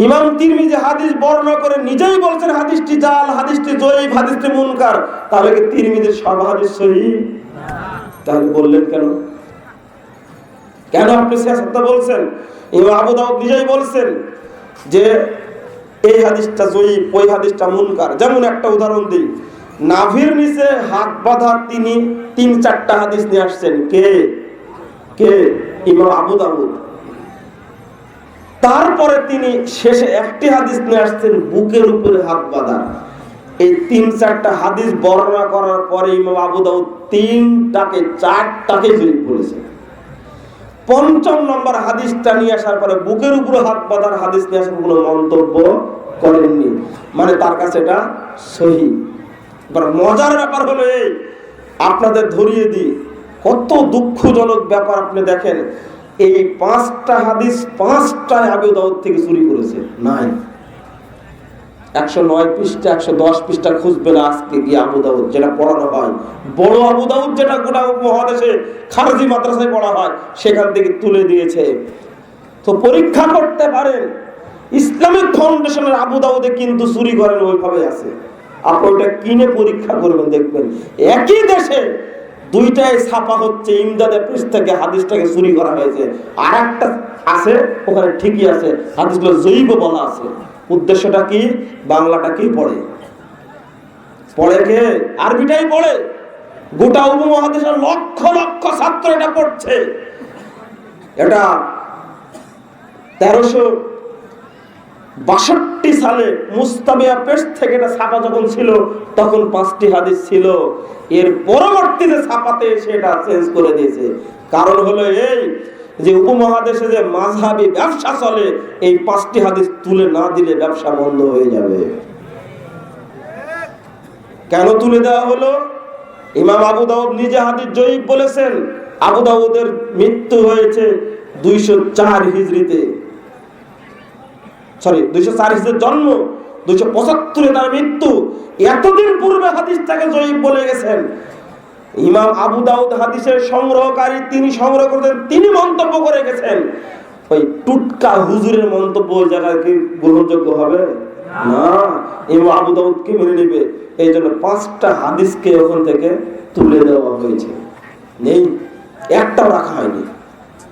ইমাম তিরমিজি হাদিস বর্ণনা করে নিজেই বলছেন হাদিসটি জাল, হাদিসটি যঈফ, হাদিসটি মুনকার, তাহলে কি তিরমিজির সব হাদিস সহিহ? তাহলে বললেন কেন? কেন আপনি সিয়াসাতটা বলছেন? ইমাম আবু দাউদ নিজেই বলছেন যে এই হাদিসটা যঈফ, ওই হাদিসটা মুনকার। যেমন একটা উদাহরণ দিই, নাভির নিচে হাত বাঁধার তিনি 3-4টা হাদিস নিয়ে আসছেন। কে? ইমাম আবু দাউদ। তারপরে তিনি শেষে একটি হাদিস নিয়ে আসছেন বুকের উপরে হাত বাঁধা। এই 3-4টা হাদিস বর্ণনা করার পরে ইমাম আবু দাউদ 4টাকে যঈফ বলেছেন। 5ম নম্বর হাদিসটা নিয়ে আসার পরে বুকের উপরে হাত বাঁধার হাদিস নিয়ে আসার কোনো মন্তব্য করেননি, মানে তার কাছে এটা সহিহ। মজার ব্যাপার হলো এই, আপনাদের ধরিয়ে দিই কত দুঃখজনক ব্যাপার। আপনি দেখেন এই 5টা হাদিস 5টায় আবু দাউদ থেকে চুরি করেছে। নাই, 109 পৃষ্ঠা 110 পৃষ্ঠা খুঁজবে না আজকে গিয়ে আবু দাউদ, যেটা পড়ানো হয় বড় আবু দাউদ, যেটা গোটা উপমহাদেশে খারজি মাদ্রাসায় পড়া হয়, সেখান থেকে তুলে দিয়েছে। তো পরীক্ষা করতে পারেন, ইসলামিক ফাউন্ডেশনের আবু দাউদে কিন্তু চুরি করেন ওইভাবে আছে। আপনি ওটা কিনে পরীক্ষা করবেন, দেখবেন একই দেশে 2টায় ছাপা হচ্ছে, ইমদাদে প্রেস থেকে হাদিসটাকে চুরি করা হয়েছে, আর একটা আছে ওখানে ঠিকই আছে, হাদিসগুলো যঈফ বলা আছে। উদ্দেশ্যটা কি? বাংলাটা কি পড়ে কে? আরবিটাই পড়ে। গোটা উপমহাদেশের লক্ষ লক্ষ ছাত্র এটা পড়ছে। এটা 1362 সালে মুস্তাবিয়া প্রেস থেকে এটা ছাপা যখন ছিল তখন 5টি হাদিস ছিল। এর পরবর্তীতে ছাপাতে এসে এটা চেঞ্জ করে দিয়েছে। কারণ হলো এই যে উপমহাদেশে যে মাযহাবী ব্যবসা চলে, এই 5টি হাদিস তুলে না দিলে ব্যবসা বন্ধ হয়ে যাবে। কেন তুলে দেওয়া হলো? ইমাম আবু দাউদ নিজে হাদিস জয়ীফ বলেছেন। আবু দাউদের মৃত্যু হয়েছে 204 হিজরিতে, 204 হিজরিতে জন্ম, 275 তার মৃত্যু। এতদিন পূর্বে হাদিসটাকে জয়ীফ বলে গেছেন। ইমাম আবু দাউদ হাদিসের সংগ্রহকারী, তিনি সংগ্রহ করেছেন, তিনি মন্তব্য করে গেছেন। ওই টুটকা হুজুরের মন্তব্য ওই জায়গায় কি গ্রহণযোগ্য হবে? না, ইমাম আবু দাউদকে মেনে নেবে। এই জন্য 5টা হাদিসকে ওখান থেকে তুলে দেওয়া হয়েছে, নেই, একটাও রাখা হয়নি।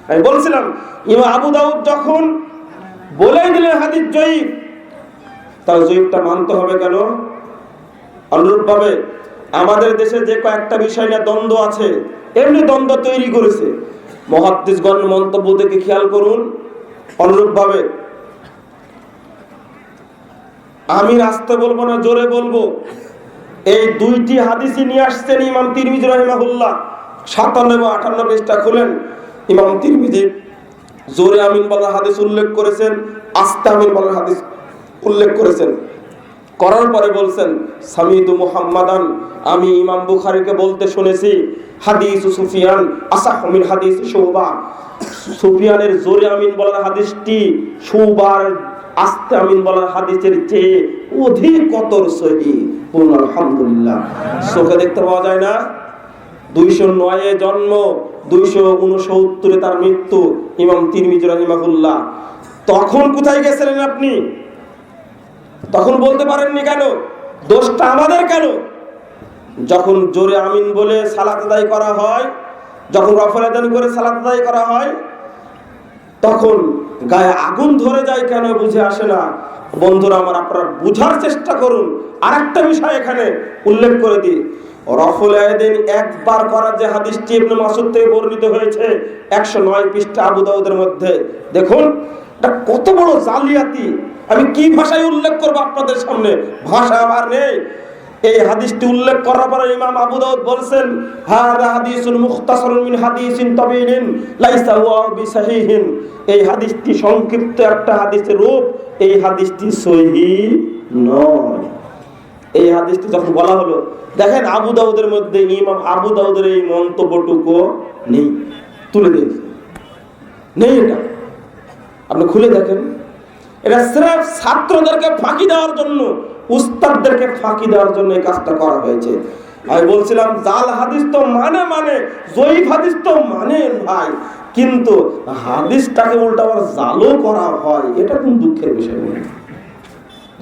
আমি বলছিলাম ইমাম আবু দাউদ যখন বলে দিলেন হাদিস জয়ীফ, তার জয়ীফটা মানতে হবে কেন? অনুরূপভাবে আমাদের দেশে যে কয়েকটা বিষয় নিয়ে দ্বন্দ্ব আছে, এমনি দ্বন্দ্ব তৈরি করেছে মুহাদ্দিসগণ, মন্তব্য থেকে খেয়াল করুন। অনুরূপভাবে আমি রাস্তা বলবো না, জোরে বলবো, এই 2টি হাদিসই নিয়ে আসছেন ইমাম তিরমিজি রাহিমাহুল্লাহ। 57 এবং 58 পৃষ্ঠা খুলেন, ইমাম তিরমিজি জোরে আমিন বলার হাদিস উল্লেখ করেছেন, আস্তে আমিন বলার হাদিস উল্লেখ করেছেন। করার পরে বলছেন সামিদু মুহাম্মাদান, আমি ইমাম বুখারীকে বলতে শুনেছি, হাদিস সুফিয়ান আসাহু মিন হাদিস শুবা, সুফিয়ানের জোরে আমিন বলার হাদিসটি শুবার আস্তে আমিন বলার হাদিসের চেয়ে অধিকতর সহিহ। বলুন আলহামদুলিল্লাহ। চোখে দেখতে পাওয়া যায় না? 209 এ জন্ম, 269 তার মৃত্যু, ইমাম তিরমিজি রাহিমাহুল্লাহ। তখন কোথায় গেছিলেন আপনি? তখন বলতে পারেননি কেন? দোষটা আমাদের কেন? যখন জোরে আমিন বলে সালাত আদায় করা হয়, যখন রফল আদান করে সালাত আদায় করা হয়, তখন গায়ে আগুন ধরে যায় কেন বুঝে আসে না। বন্ধুরা আমার, আপনারা বুঝার চেষ্টা করুন। আরেকটা বিষয় এখানে উল্লেখ করে দিই, রফল আদান একবার করার যে হাদিসটি ইবনে মাসউদ থেকে বর্ণিত হয়েছে 109 পৃষ্ঠা আবু দাউদের মধ্যে, দেখুন এটা কত বড় জালিয়াতি। আমি কি ভাষায় উল্লেখ করবো আপনাদের সামনে, ভাষা আমার নেই। এই হাদিসটি উল্লেখ করার পরে ইমাম আবু দাউদ বলেন, হাদা হাদিসুন মুখতাসারুন মিন হাদিসিন তাবিলিন লাইসা হুয়া বিসাহিহিন। এই হাদিসটি সংক্ষিপ্ত একটা হাদিসের রূপ, এই হাদিসটি সহিহ নয়। এই হাদিসটি যখন বলা হলো, দেখেন আবু দাউদের মধ্যে ইমাম আবু দাউদের এই মন্তব্যটুকু নেই, তুলে দিয়েছে, নেই। এটা আপনি খুলে দেখেন, এটা সির্ফ ছাত্রদেরকে ফাঁকি দেওয়ার জন্য, উস্তাদদেরকে ফাঁকি দেওয়ার জন্য এই কাজটা করা হয়েছে। আমি বলছিলাম জাল হাদিস তো মানে জয়ীফ হাদিস তো মানে ভাই, কিন্তু হাদিসটাকে উল্টা আবার জালও করা হয়, এটা কোন দুঃখের বিষয়।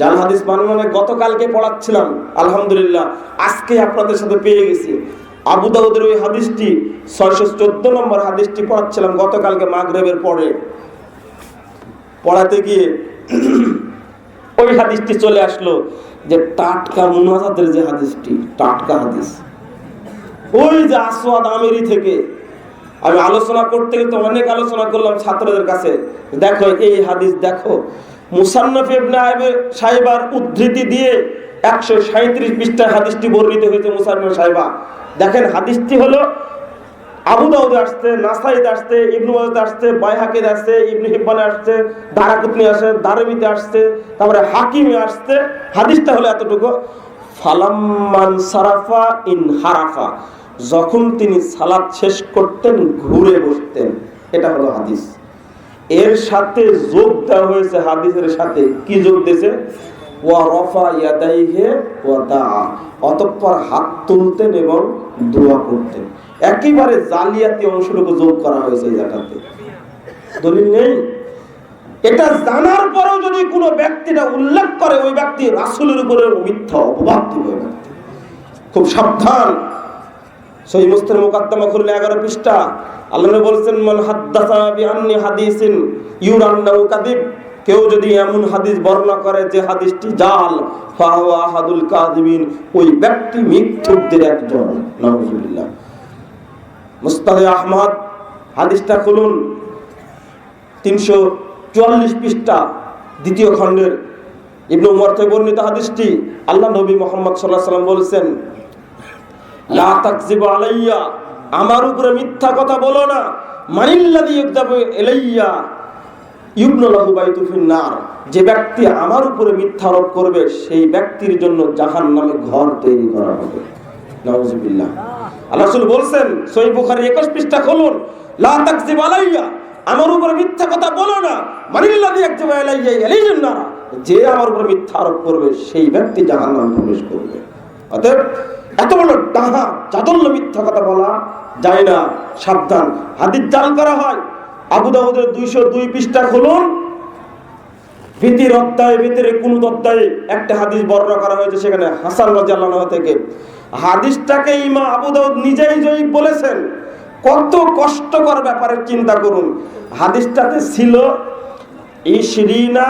জাল হাদিস মানে গতকালকে পড়াচ্ছিলাম, আলহামদুলিল্লাহ আজকে আপনাদের সাথে পেয়ে গেছি। আবু দাউদের ওই হাদিসটি 614 নম্বর হাদিসটি পড়াচ্ছিলাম গতকালকে মাগরিবের পরে। পড়াতে গিয়ে ওই হাদিসটি চলে আসলো যে টাটকা মুনাজাতের যে হাদিসটি, টাটকা হাদিস, ওই যে আসওয়াদ আমেরি থেকে। আমি আলোচনা করতে গিয়ে তো অনেক আলোচনা করলাম ছাত্রদের কাছে, দেখো এই হাদিস দেখো, মুসান্নাফ ইবনে আবি শাইবার উদ্ধৃতি দিয়ে 137 পৃষ্ঠায় হাদিসটি বর্ণিত হয়েছে। মুসান্নাফ শাইবা দেখেন, হাদিসটি হলো আবু দাউদে আসছে, নাসাইতে আসছে, ইবনে মাজাতে আসছে, বাইহাকিতে আসছে, ইবনে হিব্বানে আসছে, দারাকুতনি আসছে, দারমিতে আসছে, তারপরে হাকিমে আসছে। হাদিসটা হলো এতটুকু, ফালাম্মান সারাফা ইন হারাফা, যখন তিনি সালাত শেষ করতেন ঘুরে বসতেন, এটা হলো হাদিস। এর সাথে যোগ দেওয়া হয়েছে, হাদিসের সাথে কি যোগ দিয়েছে? ওয়া রাফা ইয়াদাইহি ওয়া দাআ, অতঃপর হাত তুলতেন এবং দোয়া করতেন। একেবারে জালিয়াতি অংশটুকু যোগ করা হয়েছে এই জায়গাতে, দলিল নেই। এটা জানার পরেও যদি কোনো ব্যক্তিটা উল্লেখ করে, ওই ব্যক্তি রাসূলের উপরে মিথ্যা অপবাদ দিবে। খুব সাবধান। সহিহ মুসলিম মুকদ্দমা খুললে 11 পৃষ্ঠা আল্লাহ নবী বলেছেন, মান হাদাসা বিআন্নি হাদিসিন ইউরান্নাহু কাযিব, কেউ যদি এমন হাদিস বর্ণনা করে যে হাদিসটি জাল, ফাহুয়া আহাদুল কাযিবিন, ওই ব্যক্তি মিথ্যুকদের একজন। নাউযুবিল্লাহ। মুস্তাদে আহমদ হাদিসটা খুলুন, 344 পৃষ্ঠা দ্বিতীয় খণ্ডের ইবনে উমর থেকে বর্ণিত হাদিসটি। আল্লাহ নবী মুহাম্মদ সাল্লাল্লাহু আলাইহি ওয়াসাল্লাম বলেছেন, লা তাকযিবু আলাইয়া, আমার উপরে মিথ্যা কথা বলো না। মানিল্লাযী ইউকযাবু ইলাইয়া ইবনু লাহু বাইতু ফিন নার, যে ব্যক্তি আমার উপরে মিথ্যা আরোপ করবে সেই ব্যক্তির জন্য জাহান্নামে ঘর তৈরি করা হবে। নাউজুবিল্লাহ। আল্লাহ রাসূল বলছেন সহিহ বুখারী 21 পৃষ্ঠা খুলুন, লা তাকযিব আলাইয়া, আমার উপরে মিথ্যা কথা বলো না, মানিল্লাযী ইয়াকযিবু আলাইয়া ইয়ালিজুন নার, যে আমার উপরে মিথ্যা আরোপ করবে সেই ব্যক্তি জাহান্নামে প্রবেশ করবে। অতএব এত বড় ডাহা জাদল্য মিথ্যা কথা বলা যায় না, সাবধান। হাদিস জাল করা হয়। আবু দাউদের 202 পৃষ্ঠা খুলুন, ভিতির অধ্যায়, ভিতরে কোন অধ্যায়ে একটা হাদিস বর্ণনা করা হয়েছে, সেখানে হাসান রাদিয়াল্লাহু আনহু থেকে। হাদিসটাকে ইমাম আবু দাউদ নিজেই জয়ীফ বলেছেন। কত কষ্টকর ব্যাপারের চিন্তা করুন। হাদিসটাতে ছিল 20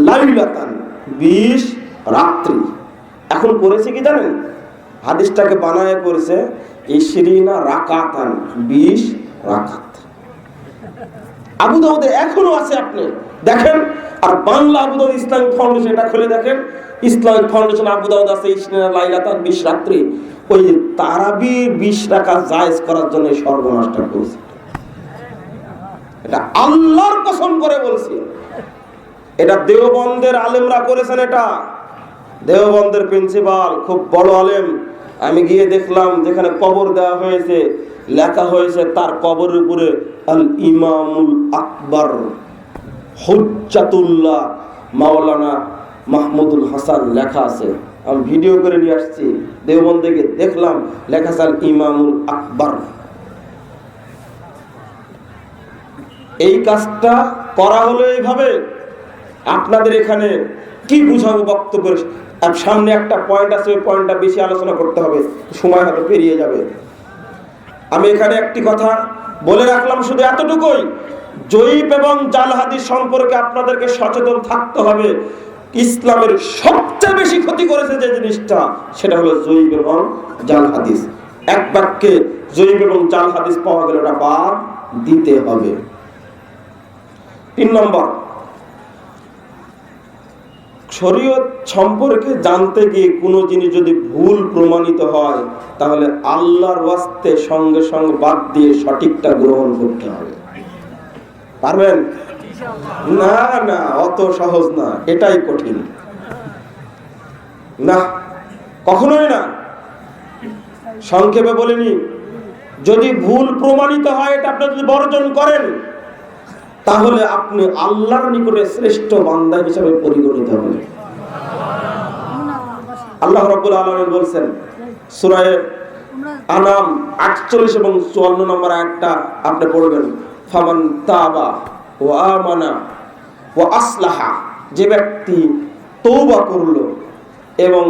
লাইলাতান, 20 রাত্রি। এখন করেছে কি জানেন? হাদিসটাকে বানায় করেছে 20 রাকাতান, 20 রাকাত। আবু দাউদে এখনো আছে, আপনি দেখেন। আর বাংলা আবু দাউদ ইসলামিক ফাউন্ডেশন, এটা খুলে দেখেন, ইসলামিক ফাউন্ডেশন আবু দাউদ আছে 20 লাইলাতান, 20 রাত্রি। ওই তারাবির 20 রাকাত জায়েজ করার জন্য সর্বনাশটা করেছে। এটা আল্লাহর কসম করে বলছি। এটা দেওবন্দের আলেমরা করেছেন। এটা দেওবন্দের প্রিন্সিপাল, খুব বড় আলেম। আমি গিয়ে দেখলাম যেখানে কবর দেওয়া হয়েছে, লেখা হয়েছে তার কবরের উপরে আল ইমামুল আকবর হুজ্জাতুল্লাহ মাওলানা মাহমুদুল হাসান লেখা আছে। আমি ভিডিও করে নিয়ে আসছি, দেওবন্দ থেকে দেখলাম লেখা আছে আল ইমামুল আকবর। এই কাজটা করা হলো এইভাবে। আপনাদের এখানে কি বুঝাবো বক্তব্য, সামনে একটা পয়েন্ট আছে, ওই পয়েন্টটা বেশি আলোচনা করতে হবে, সময় হয়তো পেরিয়ে যাবে। আমি এখানে একটি কথা বলে রাখলাম, শুধু এতটুকুই, জয়ীফ এবং জাল হাদিস সম্পর্কে আপনাদেরকে সচেতন থাকতে হবে। ইসলামের সবচেয়ে বেশি ক্ষতি করেছে যে জিনিসটা, সেটা হলো জয়ীফ এবং জাল হাদিস। এক বাক্যে জয়ীফ এবং জাল হাদিস পাওয়া গেলে ওটা বাদ দিতে হবে। 3 নম্বর, শরীয়ত সম্পর্কে জানতে গিয়ে কোনো জিনিস যদি ভুল প্রমাণিত হয়, তাহলে আল্লাহর ওয়াস্তে সঙ্গে সঙ্গে বাদ দিয়ে সঠিকটা গ্রহণ করতে হবে। পারবেন? না না, অত সহজ না, এটাই কঠিন। না, কখনোই না। সংক্ষেপে বলিনি, যদি ভুল প্রমাণিত হয়, এটা আপনি যদি বর্জন করেন, তাহলে আপনি আল্লাহর নিকটে শ্রেষ্ঠ বান্দা হিসেবে পরিগণিত হবেন। আল্লাহ রাব্বুল আলামিন বলছেন সূরা আনাম 48 এবং 54 নম্বর আয়াতটা আপনি পড়বেন, ফামান তাবা ওয়া আমানা ওয়া আসলাহা, যে ব্যক্তি তওবা করলো এবং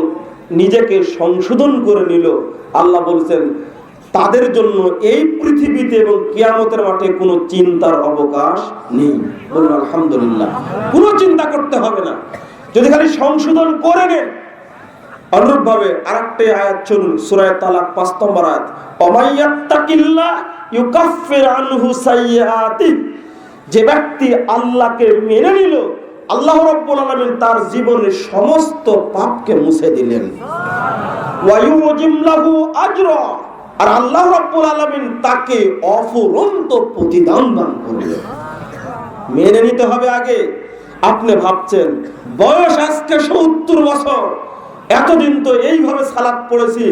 নিজেকে সংশোধন করে নিল, আল্লাহ বলছেন তাদের জন্য এই পৃথিবীতে এবং কিয়ামতের মাঠে কোনো চিন্তার অবকাশ নেই। বলুন আলহামদুলিল্লাহ। কোনো চিন্তা করতে হবে না, যদি খালি সংশোধন করে নেন। অনুরূপভাবে আরেকটা আয়াত শুনুন, সূরা তালাক 5 নম্বর আয়াত, ওমাইয়াত্তাকিল্লাহ ইউকাফির আনহু সাইয়্যাতি, যে ব্যক্তি আল্লাহকে মেনে নিল, আল্লাহ রাব্বুল আলামিন তার জীবনের সমস্ত পাপকে মুছে দিলেন। ওয়া ইউজিম লাহু আজরা, আর আল্লাহ রাব্বুল আলামিন তাকে অফুরন্ত প্রতিদান দান করলেন। মেনে নিতে হবে আগে। আপনি ভাবছেন বয়স আজকে 70 বছর, এতদিন তো এইভাবে সালাত পড়েছি,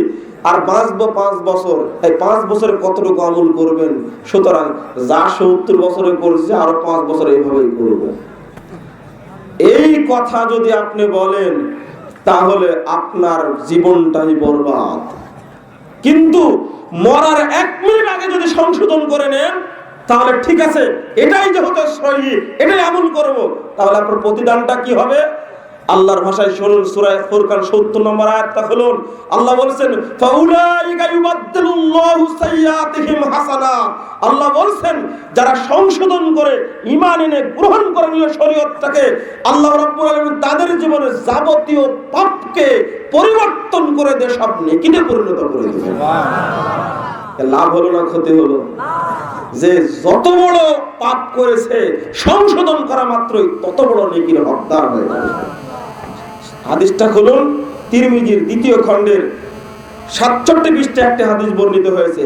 আর বাঁচবো 5 বছর, এই 5 বছরে কতটুকু আমল করবেন? সুতরাং যা 70 বছরে করেছে আরো 5 বছর এইভাবেই করব। এই কথা যদি আপনি বলেন, তাহলে আপনার জীবনটাই বরবাদ। কিন্তু মরার 1 মিনিট আগে যদি সংশোধন করে নেন, তাহলে ঠিক আছে, এটাই যেহেতু সহি, এটাই আমল করব, তাহলে আপনার প্রতিদানটা কি হবে? আল্লাহর ভাষায় শুনুন, সূরা ফুরকান 70 নম্বর আয়াতটা খুলুন। আল্লাহ বলছেন ফাউলাইকা ইউবাদদিলুল্লাহু সাইয়্যাতিহিম হাসানাত, আল্লাহ বলছেন যারা সংশোধন করে ঈমান এনে গ্রহণ করে নিল শরীয়তটাকে, আল্লাহ রাব্বুল আলামিন তাদের জীবনে যাবতীয় পাপকে পরিবর্তন করে দিয়ে সব নেকিতে পরিণত করে দিবেন। সুবহানাল্লাহ। লাভ হলো না ক্ষতি হলো? যে যত বড় পাপ করেছে সংশোধন করা মাত্রই তত বড় নেকির হকদার হয়ে যাবে। হাদিসটা খুলুন, তিরমিজির 2য় খণ্ডের 67 পৃষ্ঠায় একটা হাদিস বর্ণিত হয়েছে।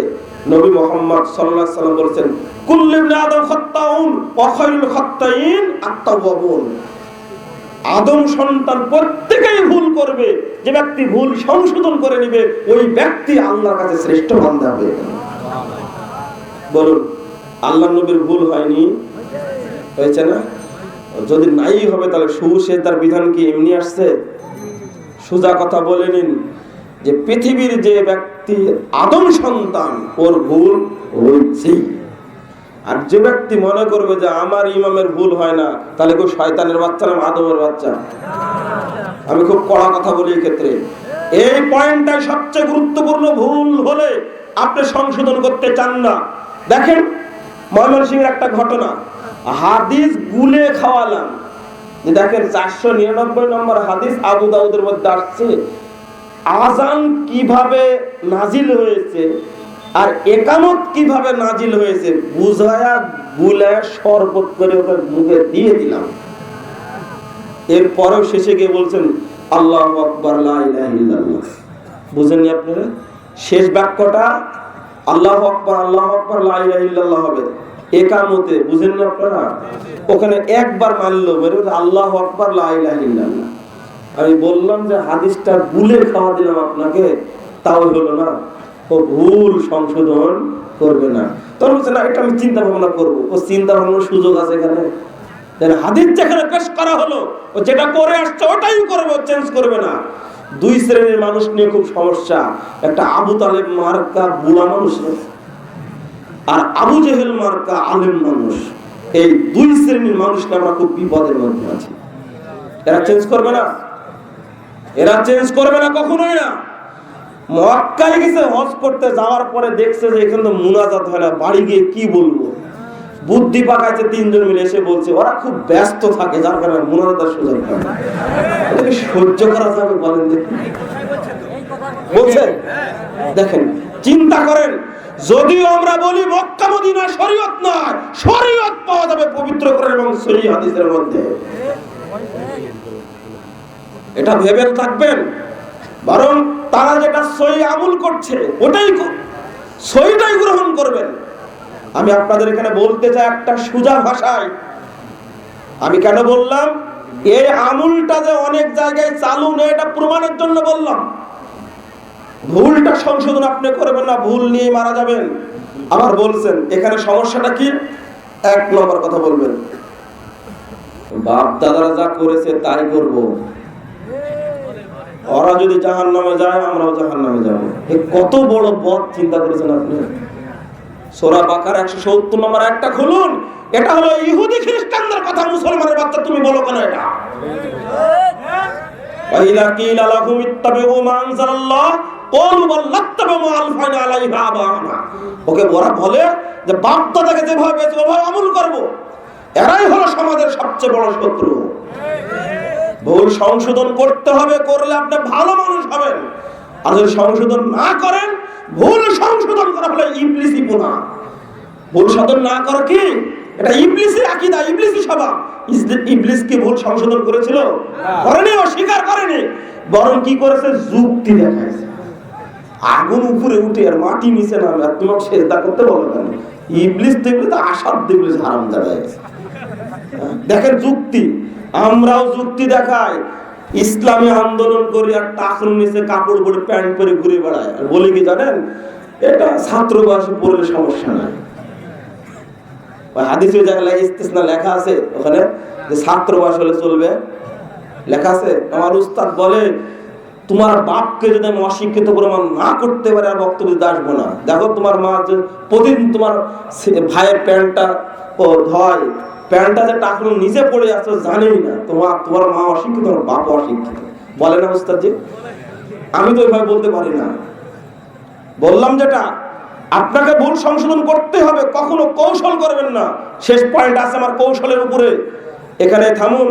নবী মুহাম্মদ সাল্লাল্লাহু আলাইহি ওয়াসাল্লাম বলেছেন, কুল্লু ইবনে আদম খাত্তাউন ওয়া খায়রুল খাত্তাইন আত-তাওয়াবুন। আদম সন্তান প্রত্যেকেই ভুল করবে। যে ব্যক্তি ভুল সংশোধন করে নেবে ওই ব্যক্তি আল্লাহর কাছে শ্রেষ্ঠ বান্দা হবে। বলুন, আল্লাহ নবীর ভুল হয়নি? হয়েছে না? যদি নাই হবে তাহলে সুসেদার বিধান কি এমনি আসছে? সোজা কথা বলে নিন যে পৃথিবীর যে ব্যক্তি আদম সন্তান ওর ভুল হয়েছে। আর যে ব্যক্তি মনে করবে যে আমার ইমামের ভুল হয় না, তাহলে কেউ শয়তানের বাচ্চা না আদমের বাচ্চা? আমি খুব কড়া কথা বলি এই ক্ষেত্রে। এই পয়েন্টটাই সবচেয়ে গুরুত্বপূর্ণ। ভুল হলে আপনি সংশোধন করতে চান না। দেখেন ময়মনসিংহের একটা ঘটনা, হাদিস গুলে খাওয়ালাম। দেখেন 499 নম্বর হাদিস আবু দাউদের মধ্যে আসছে, আযান কিভাবে নাজিল হয়েছে আর ইকামত কিভাবে নাজিল হয়েছে বুঝায়া গুলায় শরবত করে ওকে মুখে দিয়ে দিলাম। এরপরেও শেষে গিয়ে বলছেন আল্লাহু আকবার লা ইলাহা ইল্লাল্লাহ। বুঝেননি আপনারা? শেষ বাক্যটা আল্লাহু আকবার লা ইলাহা ইল্লাল্লাহ হবে ইকামতে। বুঝেননি আপনারা? ওখানে একবার মানলো আল্লাহু আকবার লা ইলাহা ইল্লাল্লাহ। আমি বললাম যে হাদিসটা গুলে খাওয়া দিলাম আপনাকে, তাও হলো না। ও ভুল সংশোধন করবে না। তখন বলছে না, এটা আমি চিন্তা ভাবনা করবো। ও চিন্তা ভাবনার সুযোগ আছে এখানে? হাদিস যেখানে পেশ করা হলো ও যেটা করে আসছে ওটাই করবে, চেঞ্জ করবে না। দুই শ্রেণীর মানুষ নিয়ে খুব সমস্যা। একটা আবু তালেব মার্কা বুড়া মানুষ আর আবু জেহেল মার্কা আলেম মানুষ। এই দুই শ্রেণীর মানুষকে আমরা খুব বিপদের মধ্যে আছি। এরা চেঞ্জ করবে না, এরা চেঞ্জ করবে না, কখনোই না। মক্কায় গেছে হজ করতে, যাওয়ার পরে দেখছে যে এখানে তো মুনাজাত হয় না, বাড়ি গিয়ে কি বলবো। বুদ্ধি পাকাইছে, তিনজন মিলে এসে বলছে ওরা খুব ব্যস্ত থাকে যার কারণে মুনাজাতের সুযোগ পায় না। এটাকে সহ্য করা যাবে বলেন? বলছেন দেখেন, চিন্তা করেন। যদিও আমরা বলি মক্কা মদিনা শরীয়ত নয়, শরীয়ত পাওয়া যাবে পবিত্র কোরআন এবং সহিহ হাদিসের মধ্যে। এটা ভেবে থাকবেন। বরং তারা যেটা সহি আমল করছে ওটাই সহিটাই গ্রহণ করবেন। আমি আপনাদের এখানে বলতে চাই একটা সোজা ভাষায়। আমি কেন বললাম এই আমলটা যে অনেক জায়গায় চালু নেই এটা প্রমাণের জন্য বললাম। ভুলটা সংশোধন আপনি করবেন না, ভুল নিয়ে মারা যাবেন। আবার বলছেন এখানে সমস্যাটা কি? এক নম্বর কথা বলবেন, বাপ দাদারা যা করেছে তাই করব। ওরা যদি জাহান্নামে যায় আমরাও জাহান্নামে যাব। কত বড় পথ চিন্তা করেছেন আপনি? সূরা বাকারা 170 নম্বর একটা খুলুন। এটা হলো ইহুদি খ্রিস্টানদের কথা। মুসলমানের বাচ্চা তুমি বলো কেন এটা? ওয়াইলা কিলা লাহুম ইত্তাবিউ মা আনজালাল্লাহ ক্বালু বাল নাত্তাবিউ মা আলফানা আলাইহা আবানা। ওকে ওরা বলে যে বাপ দাদাকে যেভাবে পেয়েছে ওভাবে আমল করব। এরাই হলো সমাজের সবচেয়ে বড় শত্রু। ভুল সংশোধন করতে হবে, করলে আপনি ভালো মানুষ হবেন। আর যদি সংশোধন না করেন, ভুল সংশোধন করা হলে ইবলিসি গুনাহ। ভুল সংশোধন না করা কি? এটা ইবলিসি আকীদা, ইবলিসি স্বভাব। ইবলিস কি ভুল সংশোধন করেছিল? করেনি, অস্বীকার করেনি। বরং কি করেছে? যুক্তি দেখাইছে। আগুন উপরে উঠে আর মাটি নিচে নামে আর তোমাকে সেজদা করতে বলো কেন? ইবলিস দেখলে তো আসাদ দেখলে হারাম দাঁড়ায়। দেখেন যুক্তি। আমরাও যুক্তি দেখাই, ইসলামী আন্দোলন করি আর টাকুর নিচে কাপড় পরে প্যান্ট পরে ঘুরে বেড়ায় আর বলি কি জানেন, এটা ছাত্র বয়সে পড়লে সমস্যা নাই। হাদিসের জায়গায় ইস্তিসনা লেখা আছে ওখানে যে ছাত্র বয়স হলে চলবে, লেখা আছে। আমার উস্তাদ বলে তোমার বাপকে যদি আমি অশিক্ষিত প্রমাণ না করতে পারে আর বক্তব্য দিতে আসবো না। দেখো তোমার মা যে প্রতিদিন তোমার ভাইয়ের প্যান্টটা ধয়, প্যান্টটা যে টাকুর নিচে পড়ে আছে জানেই না, তোমার মা অশিক্ষিত, তোমার বাপ অশিক্ষিত। বলে না উস্তাদজি? আমি তো ওইভাবে বলতে পারি না। বললাম যেটা আপনাকে ভুল সংশোধন করতে হবে, কখনো কৌশল করবেন না। শেষ পয়েন্ট আছে আমার কৌশলের উপরে, এখানে থামুন।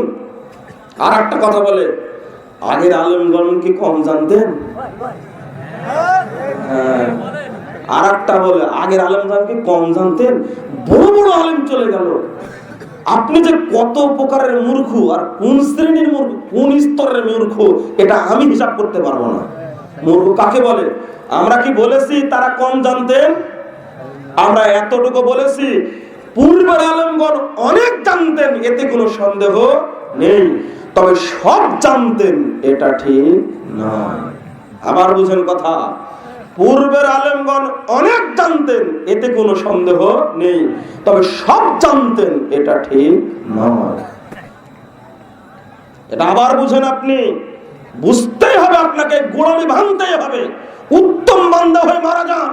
আর একটা কথা বলে, আগের আলেমগণ কি কম জানতেন? আর একটা বলে আগের আলেমগণ কি কম জানতেন? বড় বড় আলেম চলে গেল। আপনি যে কত প্রকারের মূর্খ আর কোন শ্রেণীর মূর্খ, কোন স্তরের মূর্খ, এটা আমি হিসাব করতে পারবো না। মূর্খ কাকে বলে? আমরা কি বলেছি তারা কম জানতেন? আমরা এতটুকু বলেছি পূর্বের আলেমগণ অনেক জানতেন, এতে কোনো সন্দেহ নেই, তবে সব জানতেন এটা ঠিক নয়। আবার বুঝেন কথা, পূর্বের আলেমগণ অনেক জানতেন, এতে কোনো সন্দেহ নেই, তবে সব জানতেন এটা ঠিক নয়। এটা আবার বুঝেন, আপনি বুঝতেই হবে, আপনাকে গোলামি ভাঙতেই হবে। উত্তম বান্দা হয়ে মারা যান।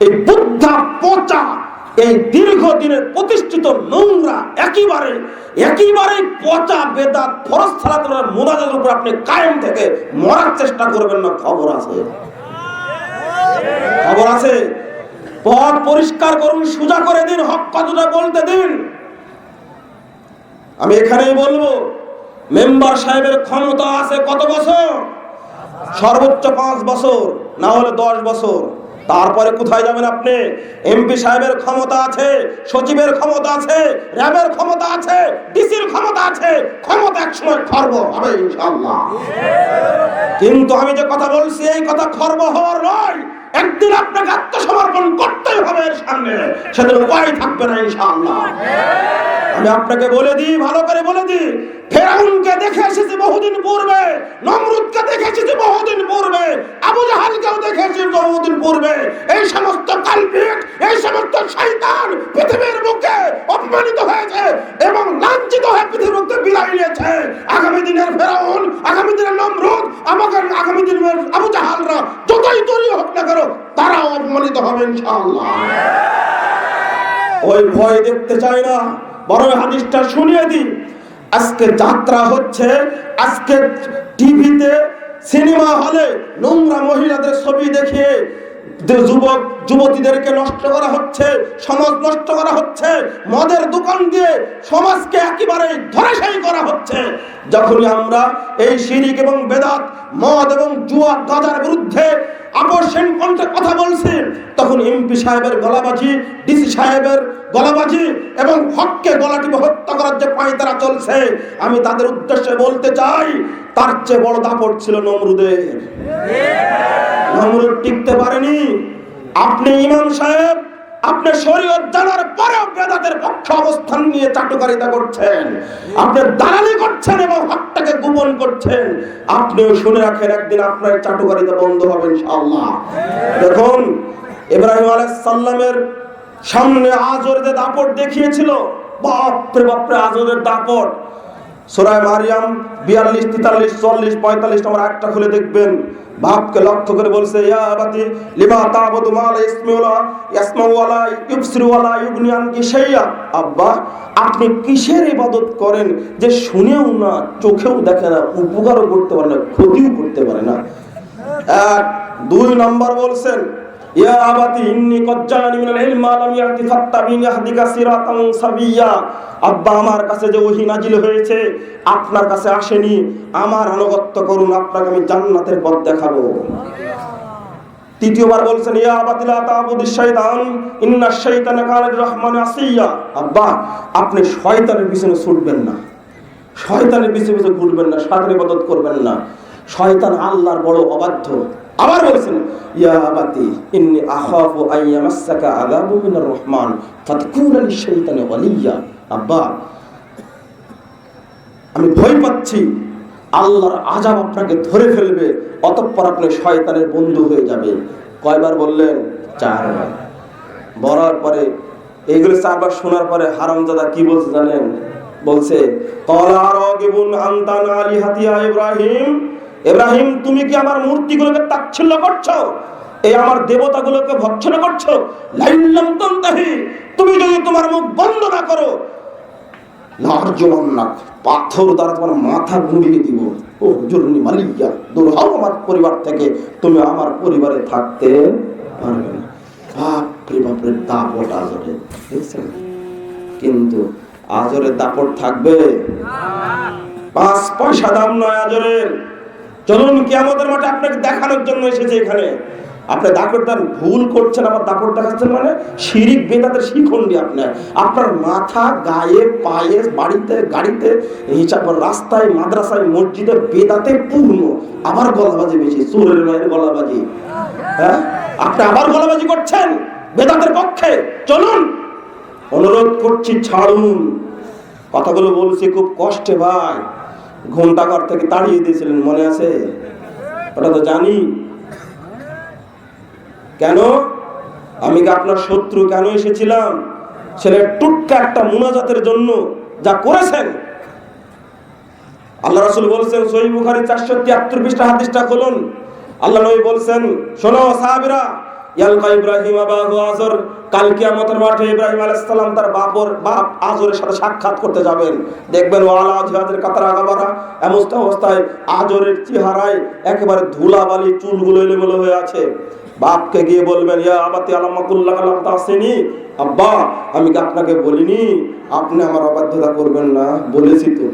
এই বুদ্ধা পচা, এই দীর্ঘদিনের প্রতিষ্ঠিত নোংরা একেবারে পচা বেদাত ফরজ সালাতের মুনাজাতের উপর আপনি কায়েম থেকে মরার চেষ্টা করবেন না। খবর আছে, পথ পরিষ্কার করুন, সোজা করে দিন, হক কথাটা বলতে দিন। আমি এখানেই বলবো, মেম্বার সাহেবের ক্ষমতা আছে কত বছর? সর্বোচ্চ 5 বছর, না হলে 10 বছর। তারপরে কোথায় যাবেন আপনি? এমপি সাহেবের ক্ষমতা আছে, সচিবের ক্ষমতা আছে, র্যাবের ক্ষমতা আছে, ডিসির ক্ষমতা আছে। ক্ষমতা একসময় খর্ব হবে ইনশাআল্লাহ। কিন্তু আমি যে কথা বলছি, এই কথা খর্ব হওয়ার নয়। একদিন আপনাকে আত্মসমর্পণ করতেই হবে এর সামনে, সেদিন উপায় থাকবে না ইনশাআল্লাহ। আমি আপনাকে বলে দিই, ভালো করে বলে দিই, ফেরাউনকে দেখে এসেছি বহুদিন পূর্বে, নমরুদকে দেখে এসেছি বহুদিন পূর্বে, আবু জাহালকেও দেখে এসেছি বহুদিন পূর্বে। এই সমস্ত কাল্পিক, এই সমস্ত শয়তান পৃথিবীর বুকে অপমানিত হয়েছে এবং লাঞ্ছিত হয়ে পৃথিবীর বুকে বিদায় নিয়েছে। আগামী দিনের ফেরাউন, আগামী দিনের নমরুদ, আগামী দিনের আবু জাহালরা যতই তৈরি হোক না কেন, তারাও অপমানিত হবে ইনশাআল্লাহ। ওই ভয় দেখতে চাই না, বড় হাদিসটা শুনিয়ে দিই। আজকে যাত্রা হচ্ছে, আজকে টিভিতে, সিনেমা হলে নোংরা মহিলাদের ছবি দেখিয়ে যুবক যুবতীদেরকে নষ্ট করা হচ্ছে, সমাজ নষ্ট করা হচ্ছে। মদের দোকান দিয়ে সমাজকে একেবারে ধরাশায়ী করা হচ্ছে। যখনই আমরা এই শিরক এবং বেদাত, মদ এবং জুয়া গাঁজার বিরুদ্ধে আকর্ষণ কণ্ঠে কথা বলছি, তখন এমপি সাহেবের গলাবাজি, ডিসি সাহেবের গলাবাজি এবং হককে গলা টিপে হত্যা করার যে পায়তারা চলছে, আমি তাদের উদ্দেশ্যে বলতে চাই, তার চেয়ে বড় দাপট ছিল নমরুদের। নমরুদ টিকতে পারেনি। আপনি ইমাম সাহেব, আপনি শরীয়ত জানার পরেও বেদাতের পক্ষে অবস্থান নিয়ে চাটুকারিতা করছেন, আপনি দালালি করছেন এবং হকটাকে গোপন করছেন। আপনিও শুনে রাখেন, একদিন আপনার চাটুকারিতা বন্ধ হবে ইনশাআল্লাহ। দেখুন, ইব্রাহিম আলাইহিস সালামের সামনে আজরের দাপট দেখিয়েছিল। বাপরে বাপরে, আজরের দাপট। সূরা মারিয়াম 42, 43, 44, 45 নম্বর আয়াতটা খুলে দেখবেন। বাপকে লক্ষ্য করে বলছে, ইয়া আবাতি লিমা তা'বুদু মা লা ইয়াসমাউ ওয়া লা ইউবসিরু ওয়া লা ইউগনি আনকি শাইআ। আব্বা, আপনি কিসের ইবাদত করেন যে শুনেও না, চোখেও দেখে না, উপকারও করতে পারে না, ক্ষতিও করতে পারে না? 1, 2 নম্বর বলছেন, ইয়া আবাতি ইন্নী কদ জাআনি মিনাল ইলমি মা লাম ইয়াতি ফাত্তাবিনি আহদিকা সিরাতান সাবিয়্যা। আব্বা, আমার কাছে যে ওহী নাজিল হয়েছে আপনার কাছে আসেনি, আমার আনুগত্য করুন, আপনাকে আমি জান্নাতের পথ দেখাবো। তৃতীয়বার বলছেন, ইয়া আবাতি লা তা'বুদিশ শাইতান ইন্নাশ শাইতানা কানা লির-রাহমানি আসিয়্যা। আব্বা, আপনি শয়তানের পিছনে ছুটবেন না, শয়তানের পিছনে পিছনে ঘুরবেন না, শয়তানের ইবাদত করবেন না। শয়তান আল্লাহর বড় অবাধ্য। আবার বলেছেন, ইয়া আবাতি ইন্নী আখাফু আন ইয়ামাসসাকা আযাবু মিনার রহমান ফাতাকুনা লিশ-শাইতানি ওয়ালিয়্যা। আব্বা, আমি ভয় পাচ্ছি আল্লাহর আযাব আপনাকে ধরে ফেলবে, অতঃপর আপনি শয়তানের বন্ধু হয়ে যাবে। কয়বার বললেন? 4 বার। বলার পরে, এইগুলো 4 বার শোনার পরে হারামজাদা কি বলছে জানেন? বলছে, ক্বালা রাগিবুন আনতা আন আলিহাতি ইয়া ইব্রাহিম। ইব্রাহিম, তুমি কি আমার মূর্তিগুলোকে তাচ্ছিল্য করছো? এই আমার দেবতাগুলোকে ভৎসনা করছো? লাইন লাম তানতাহি, তুমি যদি তোমার মুখ বন্ধ না করো, লারজুমান্নাক, পাথর দ্বারা তোমার মাথা গুঁড়িয়ে দিব। ও হুজুরনি মালিয়া, দূর হও আমার পরিবার থেকে, তুমি আমার পরিবারে থাকতে পারবে না। বাপরে বাপরে, দাপট আজরে, দেখছেন? কিন্তু আজরের দাপট থাকবে? 5 পয়সা দাম নয় আজরের। চলুন, কিয়ামতের মাঠে আপনাকে দেখানোর জন্য এসেছে এখানে। আপনি দাপটদার ভুল করছেন, আবার দাপট দেখাচ্ছেন, মানে শিরিক বেদাতের শিখন্ডি। আপনার মাথা, গায়ে, পায়ে, বাড়িতে, গাড়িতে, হিসাব, রাস্তায়, মাদ্রাসায়, মসজিদে বেদাতে পূর্ণ। আবার গলাবাজি বেশি, চোরের মায়ের গলাবাজি। হ্যাঁ, আপনি আবার গলাবাজি করছেন বেদাতের পক্ষে। চলুন, অনুরোধ করছি, ছাড়ুন। কথাগুলো বলছি খুব কষ্টে ভাই, ঘন্টাঘর থেকে তাড়িয়ে দিয়েছিলেন, মনে আছে? ওটা তো জানি। কেন? আমি কি আপনার শত্রু? কেন এসেছিলাম? ছেলের টুটকা একটা মুনাজাতের জন্য যা করেছেন। আল্লাহ রাসূল বলছেন, সহিহ বুখারী 473 পৃষ্ঠা হাদিসটা খুলুন। আল্লাহ নবী বলছেন, শোনো সাহাবীরা, ইয়ালকা ইব্রাহিম আবাহু আযর, কাল কিয়ামতের মাঠে ইব্রাহিম আলাইহিস সালাম তার বাপ আযরের সাথে সাক্ষাৎ করতে যাবেন। দেখবেন ওয়ালা জিহাদের কাতারা গাবারা, এমন অবস্থায় আযরের চেহারায় একেবারে ধুলাবালি, চুলগুলো এলোমেলো হয়ে আছে। বাপকে গিয়ে বলবেন, ইয়া আবাতি আলামাকুল্লাহ আলাম তাসিনি, আব্বা আমি কি আপনাকে বলিনি আপনি আমার অবাধ্যতা করবেন না? বলেছি তো।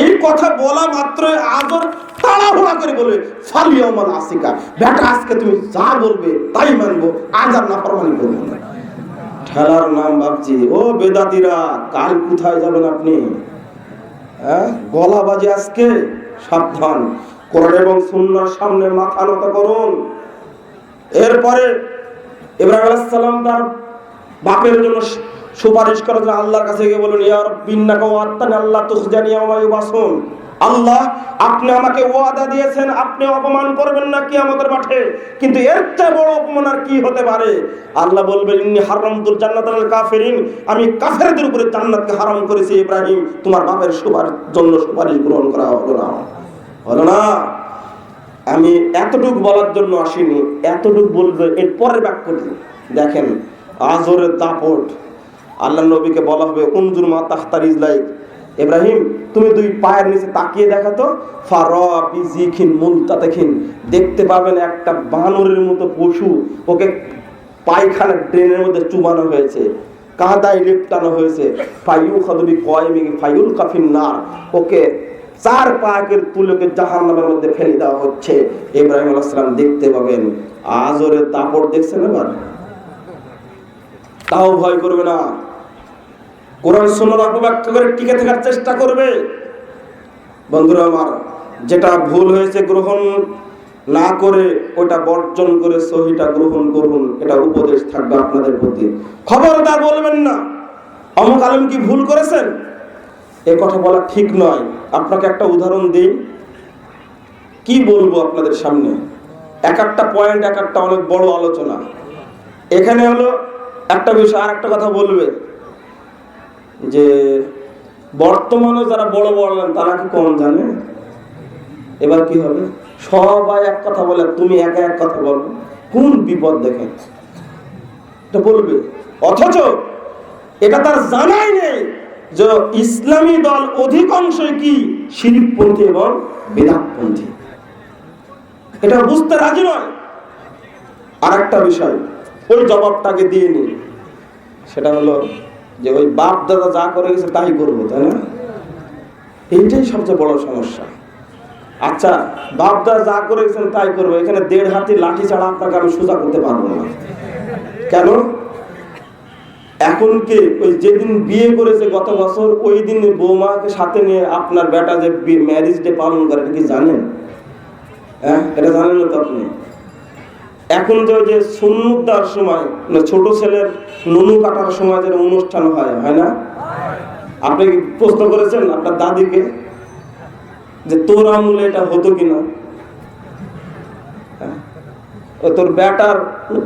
এই কথা বলা মাত্রই আযর তাড়াহুড়া করে বলবে, ফালিয়াউমাল আসিকা, বেটা আজকে তুমি যা বলবে তাই মানবো, আজ আর নাফরমানি করবো না। ঠেলার নাম বাপজি। ও বেদাতিরা, কাল কোথায় যাবেন আপনি? গলা বাজে আজকে, সাবধান। কোরআন এবং সুন্নাহর সামনে মাথা নত করুন। এরপরে ইব্রাহিম আলাইহিস সালাম তার বাপের জন্য সুপারিশ করার জন্য আল্লাহর কাছে গিয়ে বলুন, ইয়া রাব্বি ইন্নাকা ওয়া'আদতানি আল্লা তুখজানি ইয়াওমা ইউবাসুন, আল্লাহ আপনি আমাকে ওয়াদা দিয়েছেন আপনি অপমান করবেন না কিয়ামতের মাঠে, কিন্তু এর চেয়ে বড় অপমান আর কি হতে পারে? আল্লাহ বলবেন, ইন্নী হারামতুল জান্নাতা আলাল কাফিরিন, আমি কাফেরদের উপরে জান্নাতকে হারাম করেছি। ইব্রাহিম তোমার বাপের জন্য সুপারিশ গ্রহণ করা হলো না। আমি এতটুকু বলার জন্য আসিনি, এতটুকু বলবে এর পরের বাক্যটি দেখেন। আযরের দাপট, আল্লাহ নবীকে বলা হবে, উনজুর মা তাখতা রিজলাইক, ইব্রাহিম তুমি দুই পায়ের নিচে তাকিয়ে দেখাতো, ফারা বিজিখিন মুলতাতাখিন, দেখতে পাবেন একটা বানরের মতো পশু, ওকে পায়খানা ড্রেনের মধ্যে চুবানো হয়েছে, কাদায় লেপটানো হয়েছে, ফায়ু খাদবি কয়মি ফায়ুল কাফিন নার, ওকে 4 পাকের তুলোকে জাহান্নামের মধ্যে ফেলে দেওয়া হচ্ছে। ইব্রাহিম আলাইহিস সালাম দেখতে পাবেন। আযরের দাপট দেখছেন এবার? তাও ভয় করবে না, কোরআন সুন্নাহর অপব্যাখ্যা করে টিকে থাকার চেষ্টা করবে। বন্ধুরা আমার, যেটা ভুল হয়েছে গ্রহণ না করে ওটা বর্জন করে সহিটা গ্রহণ করুন, এটা উপদেশ থাকবে আপনাদের প্রতি। খবরদার বলবেন না অমুক আলেম কি ভুল করেছেন, এ কথা বলা ঠিক নয়। আপনাকে একটা উদাহরণ দিই, কি বলবো আপনাদের সামনে, এক একটা পয়েন্ট এক একটা অনেক বড় আলোচনা। এখানে হলো একটা বিষয়, আর একটা কথা বলবে যে বর্তমানে যারা বড় বড় তারা কি কম জানে? এবার কি হবে? সবাই এক কথা বলে, তুমি একা এক কথা বলো, কোন বিপদ দেখেন এটা বলবে, অথচ এটা তার জানাই নেই যে ইসলামী দল অধিকাংশই কি শিরকপন্থী এবং বিদআতপন্থী, এটা বুঝতে রাজি নয়। আর একটা বিষয়, ওই জবাবটাকে দিয়ে নি, সেটা হলো যে ওই বাপ দাদা যা করে গেছে তাই করবো, তাই না? এইটাই সবচেয়ে বড় সমস্যা। আচ্ছা, বাপ দাদা যা করে গেছেন তাই করবো, এখানে 1.5 হাতি লাঠি ছাড়া আপনাকে আমি সোজা করতে পারবো না। কেন? এখন কি ওই যেদিন বিয়ে করেছে গত বছর, ওই দিন বৌমাকে সাথে নিয়ে আপনার বেটা যে ম্যারেজ ডে পালন করে, এটা কি জানেন? এটা জানেন না তো আপনি? এখন যে সুন্নত দেওয়ার সময়, ছোট ছেলের নুনু কাটার সময় যে অনুষ্ঠান হয় না, আপনি কি প্রশ্ন করেছেন আপনার দাদিকে যে তোর আমলে এটা হতো কিনা? তোর বেটার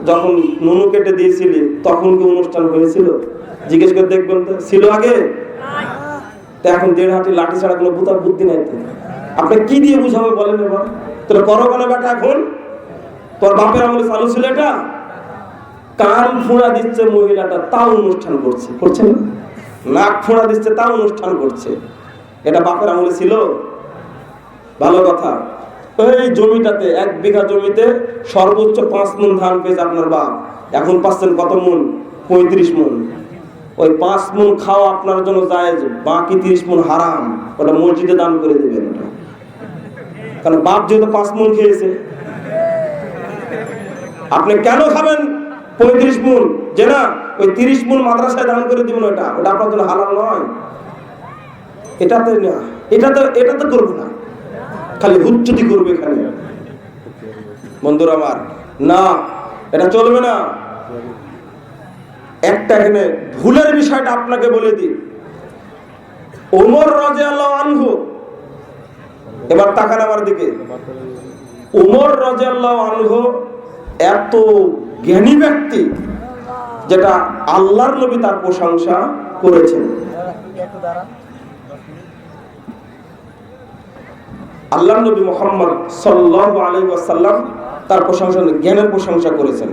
যখন নুনু কেটে দিয়েছিলি তখন কি অনুষ্ঠান হয়েছিল? জিজ্ঞেস করে দেখবেন তো, ছিল আগে? তো এখন 1.5 হাতি লাঠি ছাড়া কোনো বুদ্ধি নাই তো। আপনি কি দিয়ে বুঝাবে বলেন এবার? তোর করো কেন বেটা? এখন তোর বাপের আমলে চালু ছিল এটা? কান ফোঁড়া দিচ্ছে মহিলাটা, তাও অনুষ্ঠান করছে না? নাক ফোঁড়া দিচ্ছে তাও অনুষ্ঠান করছে, এটা বাপের আমলে ছিল? ভালো কথা। ওই জমিটাতে 1 বিঘা জমিতে সর্বোচ্চ 5 মণ ধান পেয়েছে আপনার বাপ, এখন পাচ্ছেন কত মণ? 35 মণ। ওই 5 মণ খাওয়া আপনার জন্য জায়েজ, বাকি 30 মণ হারাম, ওটা মসজিদে দান করে দেবেন। কারণ বাপ যেহেতু 5 মণ খেয়েছে, আপনি কেন খাবেন 35 মণ? যে না ওই 30 মণ মাদ্রাসায় দান করে দিবেন, ওটা আপনার জন্য হালাল নয়। এটাতে না, এটাতে করবে না, খালি হুজ্জতি করবে এখানে। বন্ধুরা আমার, না, এটা চলবে না। একটা এখানে ভুলের বিষয়টা আপনাকে বলে দিই, ওমর রাদিয়াল্লাহু আনহু, এবার তাকান আমার দিকে, ওমর রাদিয়াল্লাহু আনহু এত জ্ঞানী ব্যক্তি যেটা আল্লাহর নবী তার প্রশংসা করেছেন। আল্লাহর নবী মুহাম্মদ সাল্লাল্লাহু আলাইহি ওয়াসাল্লাম তার প্রশংসা, জ্ঞানের প্রশংসা করেছেন।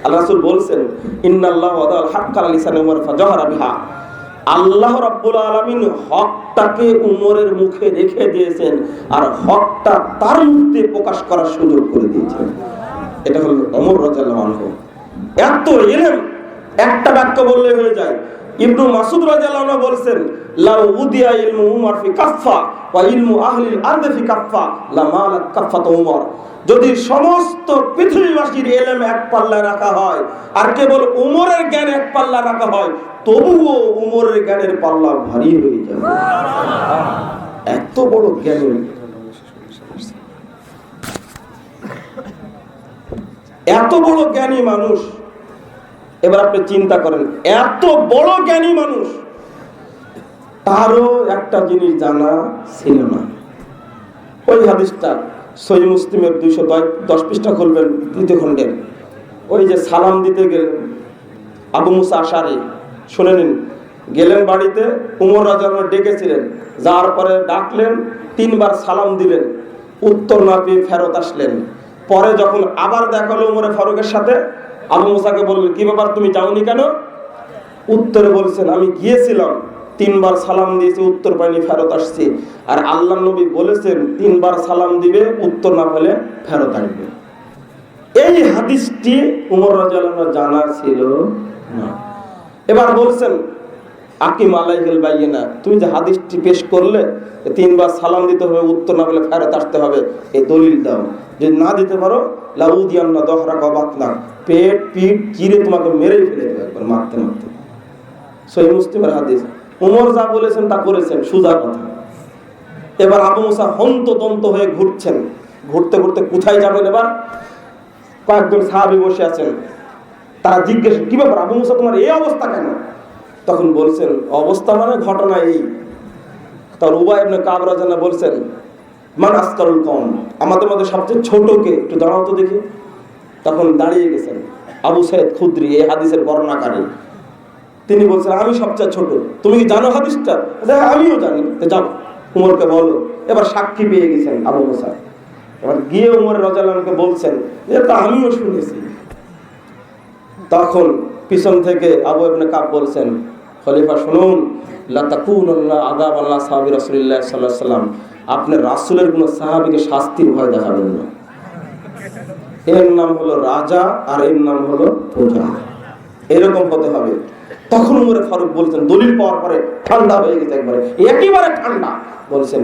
আল্লাহ রাসূল বলছেন, ইন্নাল্লাহু ওয়াদাল হাক্কা আলা লিসানি উমর ফাজাহারা বিহা। আল্লাহ রাব্বুল আলামিন হকটাকে উমরের মুখে রেখে দিয়েছেন আর হকটা তার মধ্যে প্রকাশ করার সুযোগ করে দিয়েছেন। এটা হলো ওমর রাদিয়াল্লাহু আনহু। এত ইলম একটা বাক্য বললে হয়ে যায়। ইবনু মাসউদ রাদিয়াল্লাহু আনহু বলেন, লাউ উদিয়া ইলমু উমর ফি কাফফা ওয়া ইলমু আহলিল আরদি ফি কাফফা লামালাত কাফফাত উমর। যদি সমস্ত পৃথিবীবাসীর ইলম এক পাল্লায় রাখা হয় আর কেবল উমরের জ্ঞান এক পাল্লায় রাখা হয়, তবুও উমরের জ্ঞানের পাল্লা ভারী হয়ে যাবে। এত বড় জ্ঞানী, এত বড় জ্ঞানী মানুষ। এবার আপনি চিন্তা করেন, এত বড় জ্ঞানী মানুষ, তারও একটা জিনিস জানা ছিল না। ওই হাদিসটা সহিহ মুসলিমের 210 পৃষ্ঠা খুলবেন, 3 খণ্ডের। ওই যে সালাম দিতে গেলেন আবু মুসা আশারি, শুনে নিন, গেলেন বাড়িতে, উমর রাদিয়াল্লাহু আনহু ডেকেছিলেন, যাওয়ার পরে ডাকলেন, 3 বার সালাম দিলেন, উত্তর না পেয়ে ফেরত আসলেন। পরে যখন আবার দেখা হলো উমরে ফারুকের সাথে, আবু মুসাকে বললেন, কি ব্যাপার তুমি যাওনি কেন? উত্তরে বলছেন, আমি গিয়েছিলাম, 3 বার সালাম দিয়েছি, উত্তর পাইনি, ফেরত আসছি। আর আল্লাহর নবী বলেছেন 3 বার সালাম দিবে, উত্তর না পেলে ফেরত আসবে। এই হাদিসটি উমর রাদিয়াল্লাহু আনহু জানা ছিল না। এবার বলছেন, আকিম আলাইহিল বাইয়িনা, তুমি যে হাদিসটি পেশ করলে 3 বার সালাম দিতে হবে, উত্তর না পেলে ফেরত আসতে হবে, এই দলিল দাও। যদি না দিতে পারো, লাউদিয়ান্না দহরাকা বাতনা, পেট পিঠ চিরে তোমাকে মেরেই ফেলে দেবে একবার, মারতে মারতে। সহিহ মুসলিমের হাদিস। উমর যা বলেছেন তা করেছেন, সুজা কথা। এবার আবু মুসা হন্তদন্ত হয়ে ঘুরছেন, ঘুরতে ঘুরতে কোথায় যাবেন? এবার কয়েকজন সাহাবী বসে আছেন, তারা জিজ্ঞেস, কি ব্যাপার আবু মুসা, তোমার এই অবস্থা কেন? তখন বলছেন, অবস্থা মানে ঘটনা এই। তখন উবাই ইবনে কাব রাদিয়াল্লাহু আনহু বলছেন, মান আসকারুল কওম, আমাদের মধ্যে সবচেয়ে ছোট কে, একটু দাঁড়াও তো দেখি। তখন দাঁড়িয়ে গেছেন আবু সাইদ খুদরি, এই হাদিসের বর্ণনাকারী। তিনি বলছেন, আমি সবচেয়ে ছোট। তুমি কি জানো হাদিসটা? আমিও জানি। যাও উমরকে বলো। এবার সাক্ষী পেয়ে গেছেন আবু মুসা। এবার গিয়ে উমর রাদিয়াল্লাহু আনহুকে বলছেন, এটা আমিও শুনেছি। তখন পিছন থেকে আবু ইবনে কাব বলছেন, খলিফা শুনুন, লা তাকুনুল্লাহ আযাব আল্লাহ সাহাবী রাসূলুল্লাহ সাল্লাল্লাহু আলাইহি ওয়াসাল্লাম, আপনি রাসূলের কোন সাহাবীকে শাস্তির ভয় দেখাবেন না। এর নাম হলো রাজা আর এর নাম হলো প্রজা, এরকম হতে হবে। তখন উমর ফারুক বলছেন, দলিল পাওয়ার পরে ঠান্ডা হয়ে গেছে, একবারে একেবারে ঠান্ডা। বলছেন,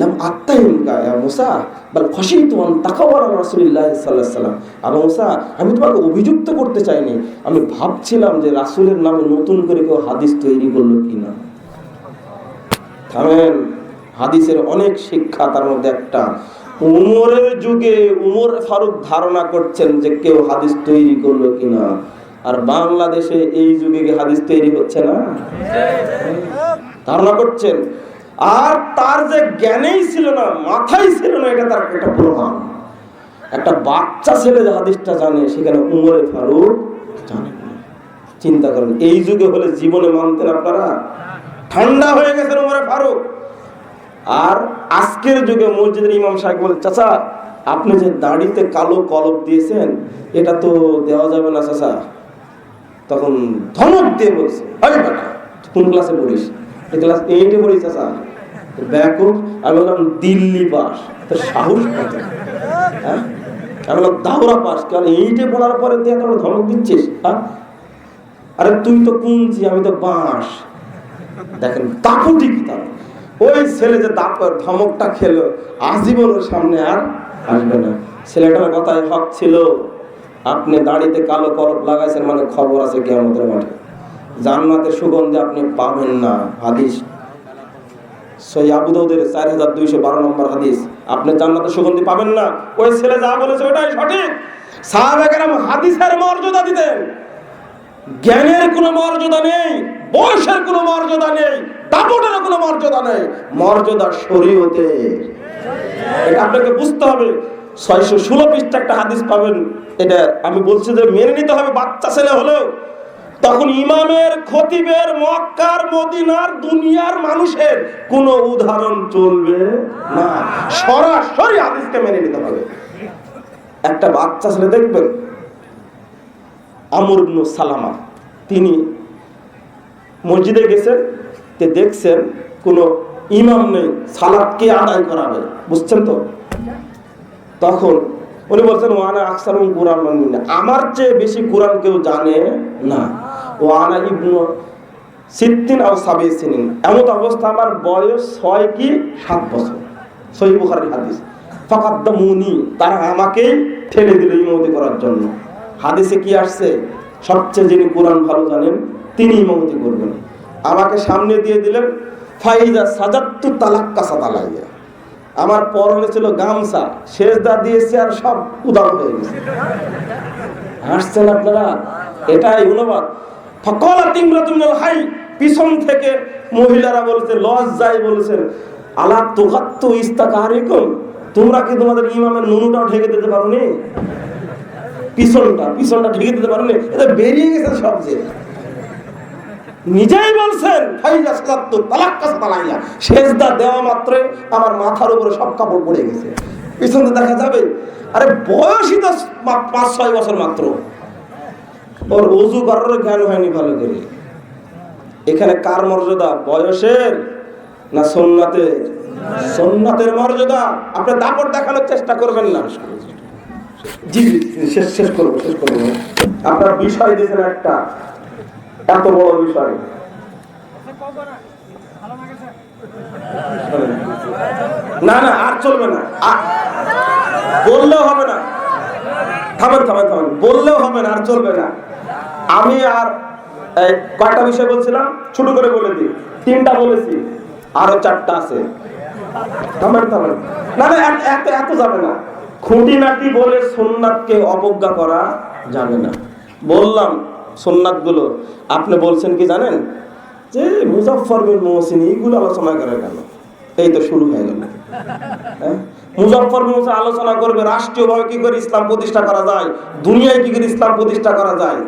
লাম আত্তাহিমকা ইয়া মুসা বাল খাশিতু আন তাকাওয়ারা রাসূলুল্লাহ সাল্লাল্লাহু আলাইহি ওয়াসাল্লাম। আবু মুসা, আমি তোমাকে অভিযুক্ত করতে চাইনি, আমি ভাবছিলাম যে রাসূলের নামে নতুন করে কেউ হাদিস তৈরি করলো কিনা। থামেন, হাদিসের অনেক শিক্ষা, তার মধ্যে একটা, উমরের যুগে উমর ফারুক ধারণা করছেন যে কেউ হাদিস তৈরি করলো কিনা, আর বাংলাদেশে এই যুগে হাদিস তৈরি হচ্ছে না, ধারণা করছেন। আর তার যে জ্ঞানেই ছিল না, মাথায় ছিল না, এটা তার একটা প্রমাণ। একটা বাচ্চা ছেলে যে হাদিসটা জানে, সেখানে উমরে ফারুক জানে না। চিন্তা করেন, এই যুগে হলে জীবনে মানতেন আপনারা? ঠান্ডা হয়ে গেছেন উমরে ফারুক। আর আজকের যুগে মসজিদের ইমাম সাহেব বলে, চাচা আপনি যে দাড়িতে কালো কলব দিয়েছেন, এটা তো দেওয়া যাবে না চাচা। তখন ধমক দিয়ে বলছে, আরে বেটা কোন ক্লাসে পড়িস? ক্লাস 8-এ পড়িস চাচা। ব্যাকুল। আমি বললাম দিল্লি পাস, তোর সাহস কত? হ্যাঁ, আমি বললাম দাওরা পাস, কারণ 8-এ পড়ার পরে দিয়ে তোমরা ধমক দিচ্ছিস? হ্যাঁ, আরে তুই তো কুঞ্চি, আমি তো বাঁশ। দেখেন দাপুটি কিতাব। ওই ছেলে যে ধমকটা খেলো, আজীবন ওর সামনে আর আসবে না। ছেলেটার কথায় হক ছিল। আপনি দাড়িতে কালো কলপ লাগাইছেন মানে খবর আছে কিয়ামতের মাঠে, জান্নাতের সুগন্ধি আপনি পাবেন না। হাদিস সহিহ আবু দাউদের 4212 নম্বর হাদিস, আপনি জান্নাতের সুগন্ধি পাবেন না। ওই ছেলে যা বলেছে ওটাই সঠিক। সাহাবায়ে কেরাম হাদিসের মর্যাদা দিতেন। জ্ঞানের কোনো মর্যাদা নেই, বয়সের কোনো মর্যাদা নেই, দাপটের কোনো মর্যাদা নেই, মর্যাদা শরীয়তে। এটা আপনাকে বুঝতে হবে। 616 পৃষ্ঠা একটা হাদিস পাবেন, এটা আমি বলছি যে মেনে নিতে হবে। বাচ্চা ছেলে হলেও তখন ইমামের, খতিবের, মক্কার, মদিনার, দুনিয়ার মানুষের কোনো উদাহরণ চলবে না, সরাসরি হাদিসকে মেনে নিতে হবে। একটা বাচ্চা ছেলে দেখবেন, আমর ইবনে সালামা, তিনি মসজিদে গেছেন, তে দেখছেন কোনো ইমাম নেই, সালাত কে আদায় করাবে, বুঝছেন তো? তখন উনি বলছেন ওয়ানা আকসারুম কুরআন মানিনা, আমার চেয়ে বেশি কোরআন কেউ জানে না। ওয়ানা ইবনু সিত্তিন আও সাবি সিনিন, এমন অবস্থা আমার বয়স 6 কি 7 বছর। সহিহ বুখারীর হাদিস। ফাকাদ্দামুনি, তারা আমাকেই ঠেলে দিল ইমামতি করার জন্য। হাদিসে কি আসছে? সবচেয়ে যিনি কোরআন ভালো জানেন তিনি ইমামতি করবেন। আমাকে সামনে দিয়ে দিলেন। ফাইজা সাজাত্তু তালাক্কাসাত আলাইয়া, আমার পরনে ছিল গামছা, সেজদা দিয়েছে আর সব উদাও হয়ে গেছে। হাসছেন আপনারা? এটাই অনুবাদ। ফাকালাত ইমরাতুন মিনাল হাই, পিছন থেকে মহিলারা বলেছে, লজ্জায় বলেছেন, আলা তুগাত্তু ইস্তাকারিকুম, তোমরা কি তোমাদের ইমামের নুনুটাও ঢেকে দিতে পারোনি? পিছনটা ঢেকে দিতে পারোনি? এটা বেরিয়ে গেছে সব। যে নিজেই বলছেন ফাইজা সালাত্তু তালাক্কাসাত আলাইয়া, সেজদা দেওয়া মাত্রই আমার মাথার উপরে সব কাপড় পড়ে গেছে। পিছনে দেখা যাবে? আরে বয়সই তো 5-6 বছর মাত্র, ওর ওযু করার জ্ঞান হয়নি ভালো করে। এখানে কার মর্যাদা? বয়সের না সুন্নাতের? সুন্নাতের মর্যাদা। আপনি দাপট দেখানোর চেষ্টা করবেন না। জি শেষ করবো। আপনার বিষয় দিয়েছেন একটা এত বড় বিষয়, না আর চলবে না, বললেও হবে না। থামেন, বললেও হবে না, আর চলবে না। আমি আর কয়টা বিষয় বলছিলাম ছোট করে বলে দিই। 3টা বলেছি, আরো 4টা আছে। থামেন, না এত যাবে না। খুঁটিনাটি বলে সুন্নাতকে অবজ্ঞা করা যাবে না। বললাম সুন্নাত গুলো, আপনি বলছেন কি জানেন? যে মুজাফফর বিন মুহসিন, এইগুলো আলোচনা করে কেন? এই তো শুরু হয়ে গেল। মুজাফফর বিন মুহসিন আলোচনা করবে রাষ্ট্রীয়ভাবে কি করে ইসলাম প্রতিষ্ঠা করা যায়, দুনিয়ায় কি করে ইসলাম প্রতিষ্ঠা করা যায়।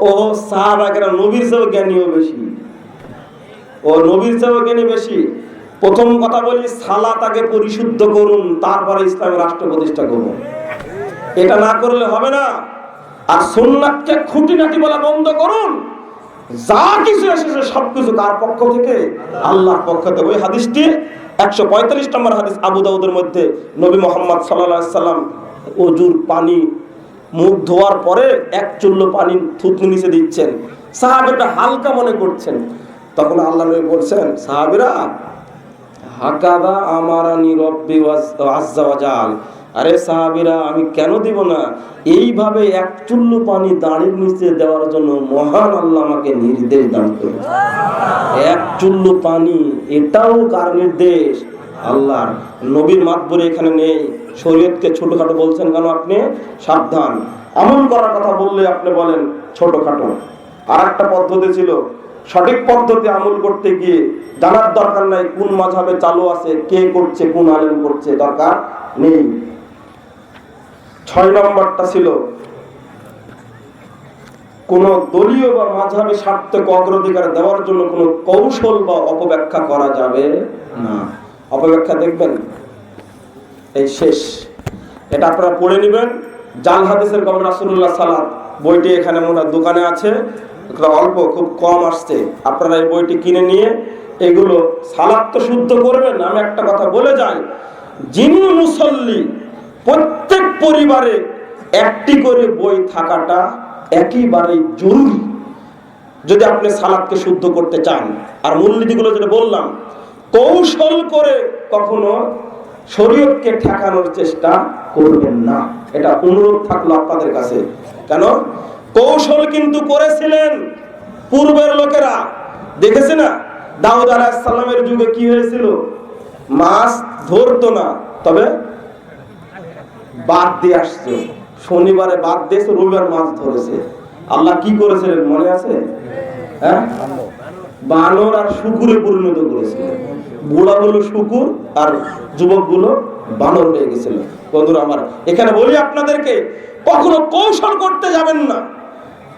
ও সাহাবাকেরা নবীর চেয়েও জ্ঞানীও বেশি, বেশি। প্রথম কথা বলি, সালাত আগে পরিশুদ্ধ করুন, তারপরে ইসলামের রাষ্ট্র প্রতিষ্ঠা করুন। এটা না করলে হবে না। আর সুন্নাতকে খুঁটিনাটি বলা বন্ধ করুন। যা কিছু এসেছে সবকিছু কার পক্ষ থেকে? আল্লাহর পক্ষ থেকে। ওই হাদিসটি 145 নম্বর হাদিস আবু দাউদের মধ্যে, নবী মুহাম্মদ সাল্লাল্লাহু আলাইহি সাল্লাম ওযুর পানি, মুখ ধোয়ার পরে 1 চুল্লু পানি থুতনি নিচে দিচ্ছেন, সাহাবীরা হালকা মনে করছেন। তখন আল্লাহ নবী বলছেন, সাহাবীরা হাকাদা আমারানি রব্বি আযজা ওয়া জাল, আরে সাহাবীরা আমি কেন দিব না, এইভাবে 1 চুল্লু পানি দাঁড়ির নিচে দেওয়ার জন্য মহান আল্লাহ আমাকে নির্দেশ দান করেছেন। 1 চুল্লু পানি, এটাও কার নির্দেশ? আল্লাহর। নবীর মাতবরে এখানে নেই। শরীয়তকে ছোটখাটো বলছেন কেন আপনি? সাবধান। আমল করার কথা বললে আপনি বলেন ছোটখাটো। আর একটা পদ্ধতি ছিল, সঠিক পদ্ধতি আমল করতে গিয়ে জানার দরকার নাই কোন মাযহাবে চালু আছে, কে করছে, কোন আলেম করছে, দরকার নেই। 6 নম্বরটা ছিল, কোন দলীয় বা মাযহাবী স্বার্থকে অগ্রাধিকার দেওয়ার জন্য কোন কৌশল বা অপব্যাখ্যা করা যাবে না। অপব্যাখ্যা দেখবেন এই শেষ, এটা আপনারা পড়ে নেবেন। জাল হাদিসের কবর রাসূলুল্লাহ সাল্লাল্লাহু বইটি এখানে মনে দোকানে আছে, অল্প খুব কম আসছে। আপনারা এই বইটি কিনে নিয়ে এগুলো সালাত তো শুদ্ধ করবেন। আমি একটা কথা বলে যাই, যিনি মুসল্লি প্রত্যেক পরিবারে একটি করে বই থাকাটা একেবারেই জরুরি, যদি আপনি সালাতকে শুদ্ধ করতে চান। আর মূলনীতিগুলো যেটা বললাম, কৌশল করে কখনো শরীয়তকে ঠেকানোর চেষ্টা করবেন না, এটা অনুরোধ থাকলো আপনাদের কাছে। কেন? কৌশল কিন্তু করেছিলেন পূর্বের লোকেরা, দেখেছে না? দাউদ আলাইহিস সালামের যুগে কি হয়েছিল? মাছ ধরতো না, তবে বাদ দিয়ে আসছে। শনিবারে বাদ দিয়েছে, রবিবার মাছ ধরেছে। আল্লাহ কি করেছিলেন মনে আছে? হ্যাঁ, বানর আর শুকুরে পরিণত করেছিলেন। বুড়া গুলো শুকুর আর যুবক গুলো বানর হয়ে গেছিল। বন্ধুরা আমার, এখানে বলি আপনাদেরকে, কখনো কৌশল করতে যাবেন না।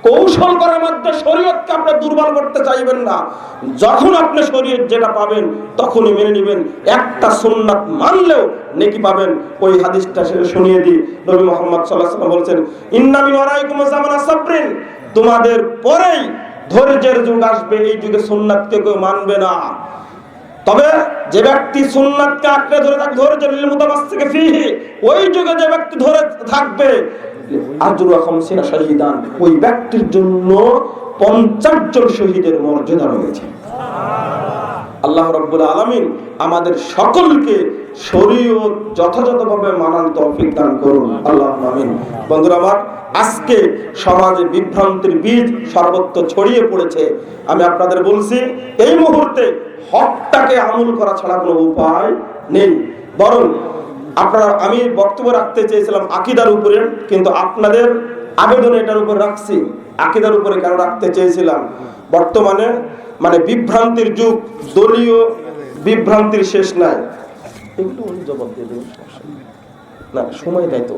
কৌশল করার মধ্যে শরীয়তকে আপনি দুর্বল করতে চাইবেন না। যখন আপনি শরীয়ত যেটা পাবেন তখনই মেনে নেবেন। একটা সুন্নাত মানলেও নেকি পাবেন। ওই হাদিসটা শুনিয়ে দিই। নবী মুহাম্মদ সাল্লাল্লাহু আলাইহি ওয়াসাল্লাম বলেছেন, ইন্না মিন ওয়ারাইকুম জামানা সাবরিন, তোমাদের পরেই ধৈর্যের যুগ আসবে। এই যুগে সুন্নাতকে কেউ মানবে না। তবে যে ব্যক্তি সুন্নাতকে আঁকড়ে ধরে থাকবে, ধৈর্যের মুতামাসসিক ফিহি, ওই যুগে যে ব্যক্তি ধরে থাকবে, আজরু 50 শহীদান, ওই ব্যক্তির জন্য 50 জন শহীদের মর্যাদা রয়েছে। আল্লাহ রাব্বুল আলামিন আমাদের সকলকে শরীয়ত যথাযথভাবে মানার তৌফিক দান করুন, আল্লাহুম্মা আমিন। বন্ধুরা আমার, আজকে সমাজে বিভ্রান্তির বীজ সর্বত্র ছড়িয়ে পড়েছে। আমি আপনাদের বলছি, এই মুহূর্তে হকটাকে আমল করা ছাড়া কোনো উপায় নেই। বরং আমি বক্তব্য রাখতে চেয়েছিলাম আকীদার উপরে, কিন্তু আপনাদের আবেদন এটার উপর রাখছি। আকীদার উপরে কেন রাখতে চেয়েছিলাম, বর্তমানে মানে বিভ্রান্তির যুগ, দলীয় বিভ্রান্তির শেষ নাই। এগুলো উনি জবাব দিয়ে দেবেন, না সময় দেয় তো।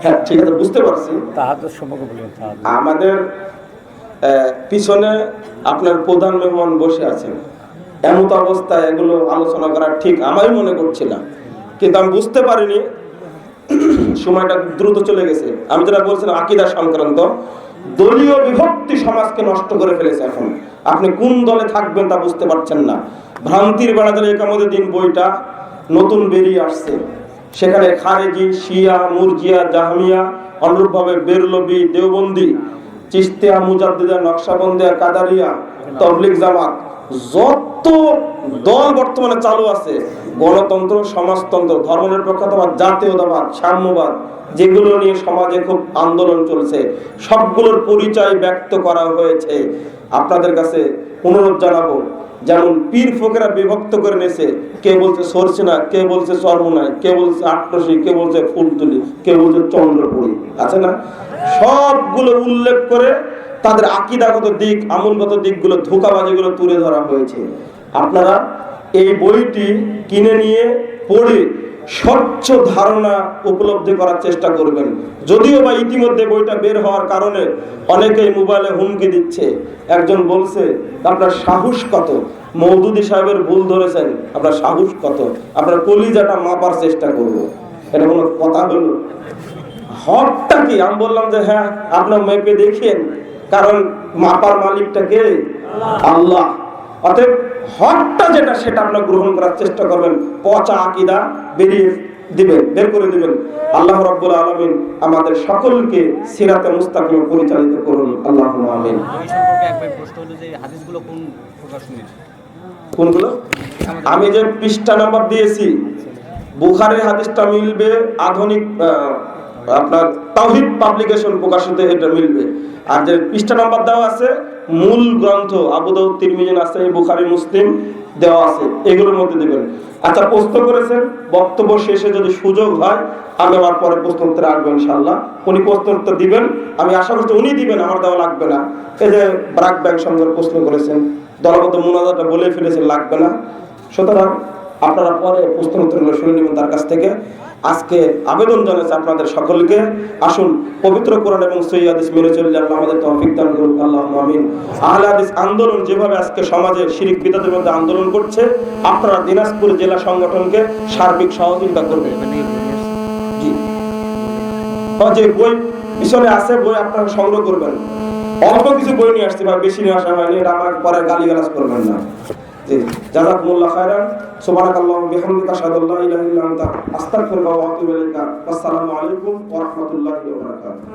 হ্যাঁ ঠিক আছে, বুঝতে পারছি। আমাদের পিছনে আপনার প্রধান মেহমান বসে আছেন, এমত অবস্থায় এগুলো আলোচনা করা ঠিক আমি মনে করছিলাম, কিন্তু আমি বুঝতে পারিনি, সময়টা দ্রুত চলে গেছে। আমি যেটা বলছিলাম আকীদা সংক্রান্ত, দলীয় বিভক্তি সমাজকে নষ্ট করে ফেলেছে। এখন আপনি কোন দলে থাকবেন তা বুঝতে পারছেন না। ভ্রান্তির বেড়াজালে একামতের দিন বইটা নতুন বেরিয়ে আসছে, সেখানে খারেজি, শিয়া, মুরজিয়া, জাহমিয়া, অনুরূপভাবে বেরলভী, দেওবন্দি, চিশতিয়া, মুজাদ্দিদা, নকশবন্দিয়া, কাদারিয়া, তাবলীগ জামাত, যত দল বর্তমানে চালু আছে, গণতন্ত্র, সমাজতন্ত্র, ধর্মনিরপেক্ষতাবাদ, জাতীয়তাবাদ, সাম্যবাদ, যেগুলো নিয়ে সমাজে খুব আন্দোলন চলছে, সবগুলোর পরিচয় ব্যক্ত করা হয়েছে। আপনাদের কাছে অনুরোধ জানাবো, যেমন পীর ফকিরা বিভক্ত করে নিয়েছে, কে বলছে সরসিনা, কে বলছে চরমোনাই, কে বলছে আটরশি, কে বলছে ফুলতুলি, কে বলছে চন্দ্রপুরী, আছে না? সবগুলো উল্লেখ করে তাদের আকীদাগত দিক, আমলগত দিকগুলো, ধোঁকাবাজিগুলো তুলে ধরা হয়েছে। আপনারা এই বইটি কিনে নিয়ে পড়ে স্বচ্ছ ধারণা উপলব্ধি করার চেষ্টা করবেন। যদিও বা ইতিমধ্যে বইটা বের হওয়ার কারণে অনেকেই মোবাইলে হুমকি দিচ্ছে। একজন বলছে, আপনার সাহস কত? মওদুদী সাহেবের ভুল ধরেছেন, আপনার সাহস কত? আপনার কলিজাটা মাপার চেষ্টা করব। এটা কোনো কথা হলো? হকটা কি? আমি বললাম যে হ্যাঁ, আপনার মেপে দেখেন, কারণ মাপার মালিকটা কে? আল্লাহ। অতএব হকটা যেটা, সেটা আপনার গ্রহণ করার চেষ্টা করবেন। পচা আকীদা বের করে দিবেন। আল্লাহ রাব্বুল আলামিন আমাদের সকলকে সিরাতে মুস্তাকিমে পরিচালিত করুন, আল্লাহুম্মা আমিন। কোনগুলো? আমি যে পৃষ্ঠা নাম্বার দিয়েছি, বুখারীর হাদিসটা মিলবে আধুনিক আপনার তাওহীদ পাবলিকেশন প্রকাশিত, এটা মিলবে। আর যে পৃষ্ঠা নাম্বার দেওয়া আছে মূল গ্রন্থ আবু দাউদ, তিরমিজি, নাসাঈ, বুখারী, মুসলিম দেওয়া আছে, এগুলোর মধ্যে দিবেন। আচ্ছা, প্রশ্ন করেছেন, বক্তব্য শেষে যদি সুযোগ হয় আমি আমার পরে প্রশ্ন উত্তরে আসবো ইনশাআল্লাহ। উনি প্রশ্ন উত্তর দিবেন, আমি আশা করছি উনি দিবেন, আমার দেওয়া লাগবে না। এই যে ব্রাক ব্যাংক সংঘের প্রশ্ন করেছেন, দলগত মুনাজাটা বলে ফেলেছেন, লাগবে না। সুতরাং আপনারা পরে প্রশ্ন উত্তরগুলো শুনে নেবেন তার কাছ থেকে। আজকে আবেদন জানাচ্ছি আপনাদের সকলকে, আসুন পবিত্র কোরআন এবং সহিহ হাদিস মেনে চলে আল্লাহ আমাদের তৌফিক দান করুন, আল্লাহুম্মা আমিন। আহলে হাদিস আন্দোলন যেভাবে আজকে সমাজে শিরক বিদআতের মধ্যে আন্দোলন করছে, আপনারা দিনাজপুর জেলা সংগঠনকে সার্বিক সহযোগিতা করবেন। জি, যে বই পিছনে আছে, বই আপনারা সংগ্রহ করবেন। অল্প কিছু বই নিয়ে আসছে, বা বেশি নিয়ে আসা হয়নি, এটা আমার পরে গালিগালাজ করবেন না। জি, জাযাকুমুল্লাহ খায়রান। সুবহানাকাল্লাহু বিহামদিকা আশহাদু আল্লা ইলাহা ইল্লা আনতা আস্তাগফিরুকা ওয়া আতুবু ইলাইকা। আসসালামু আলাইকুম ওয়া রাহমাতুল্লাহি ওয়া বারাকাতুহু।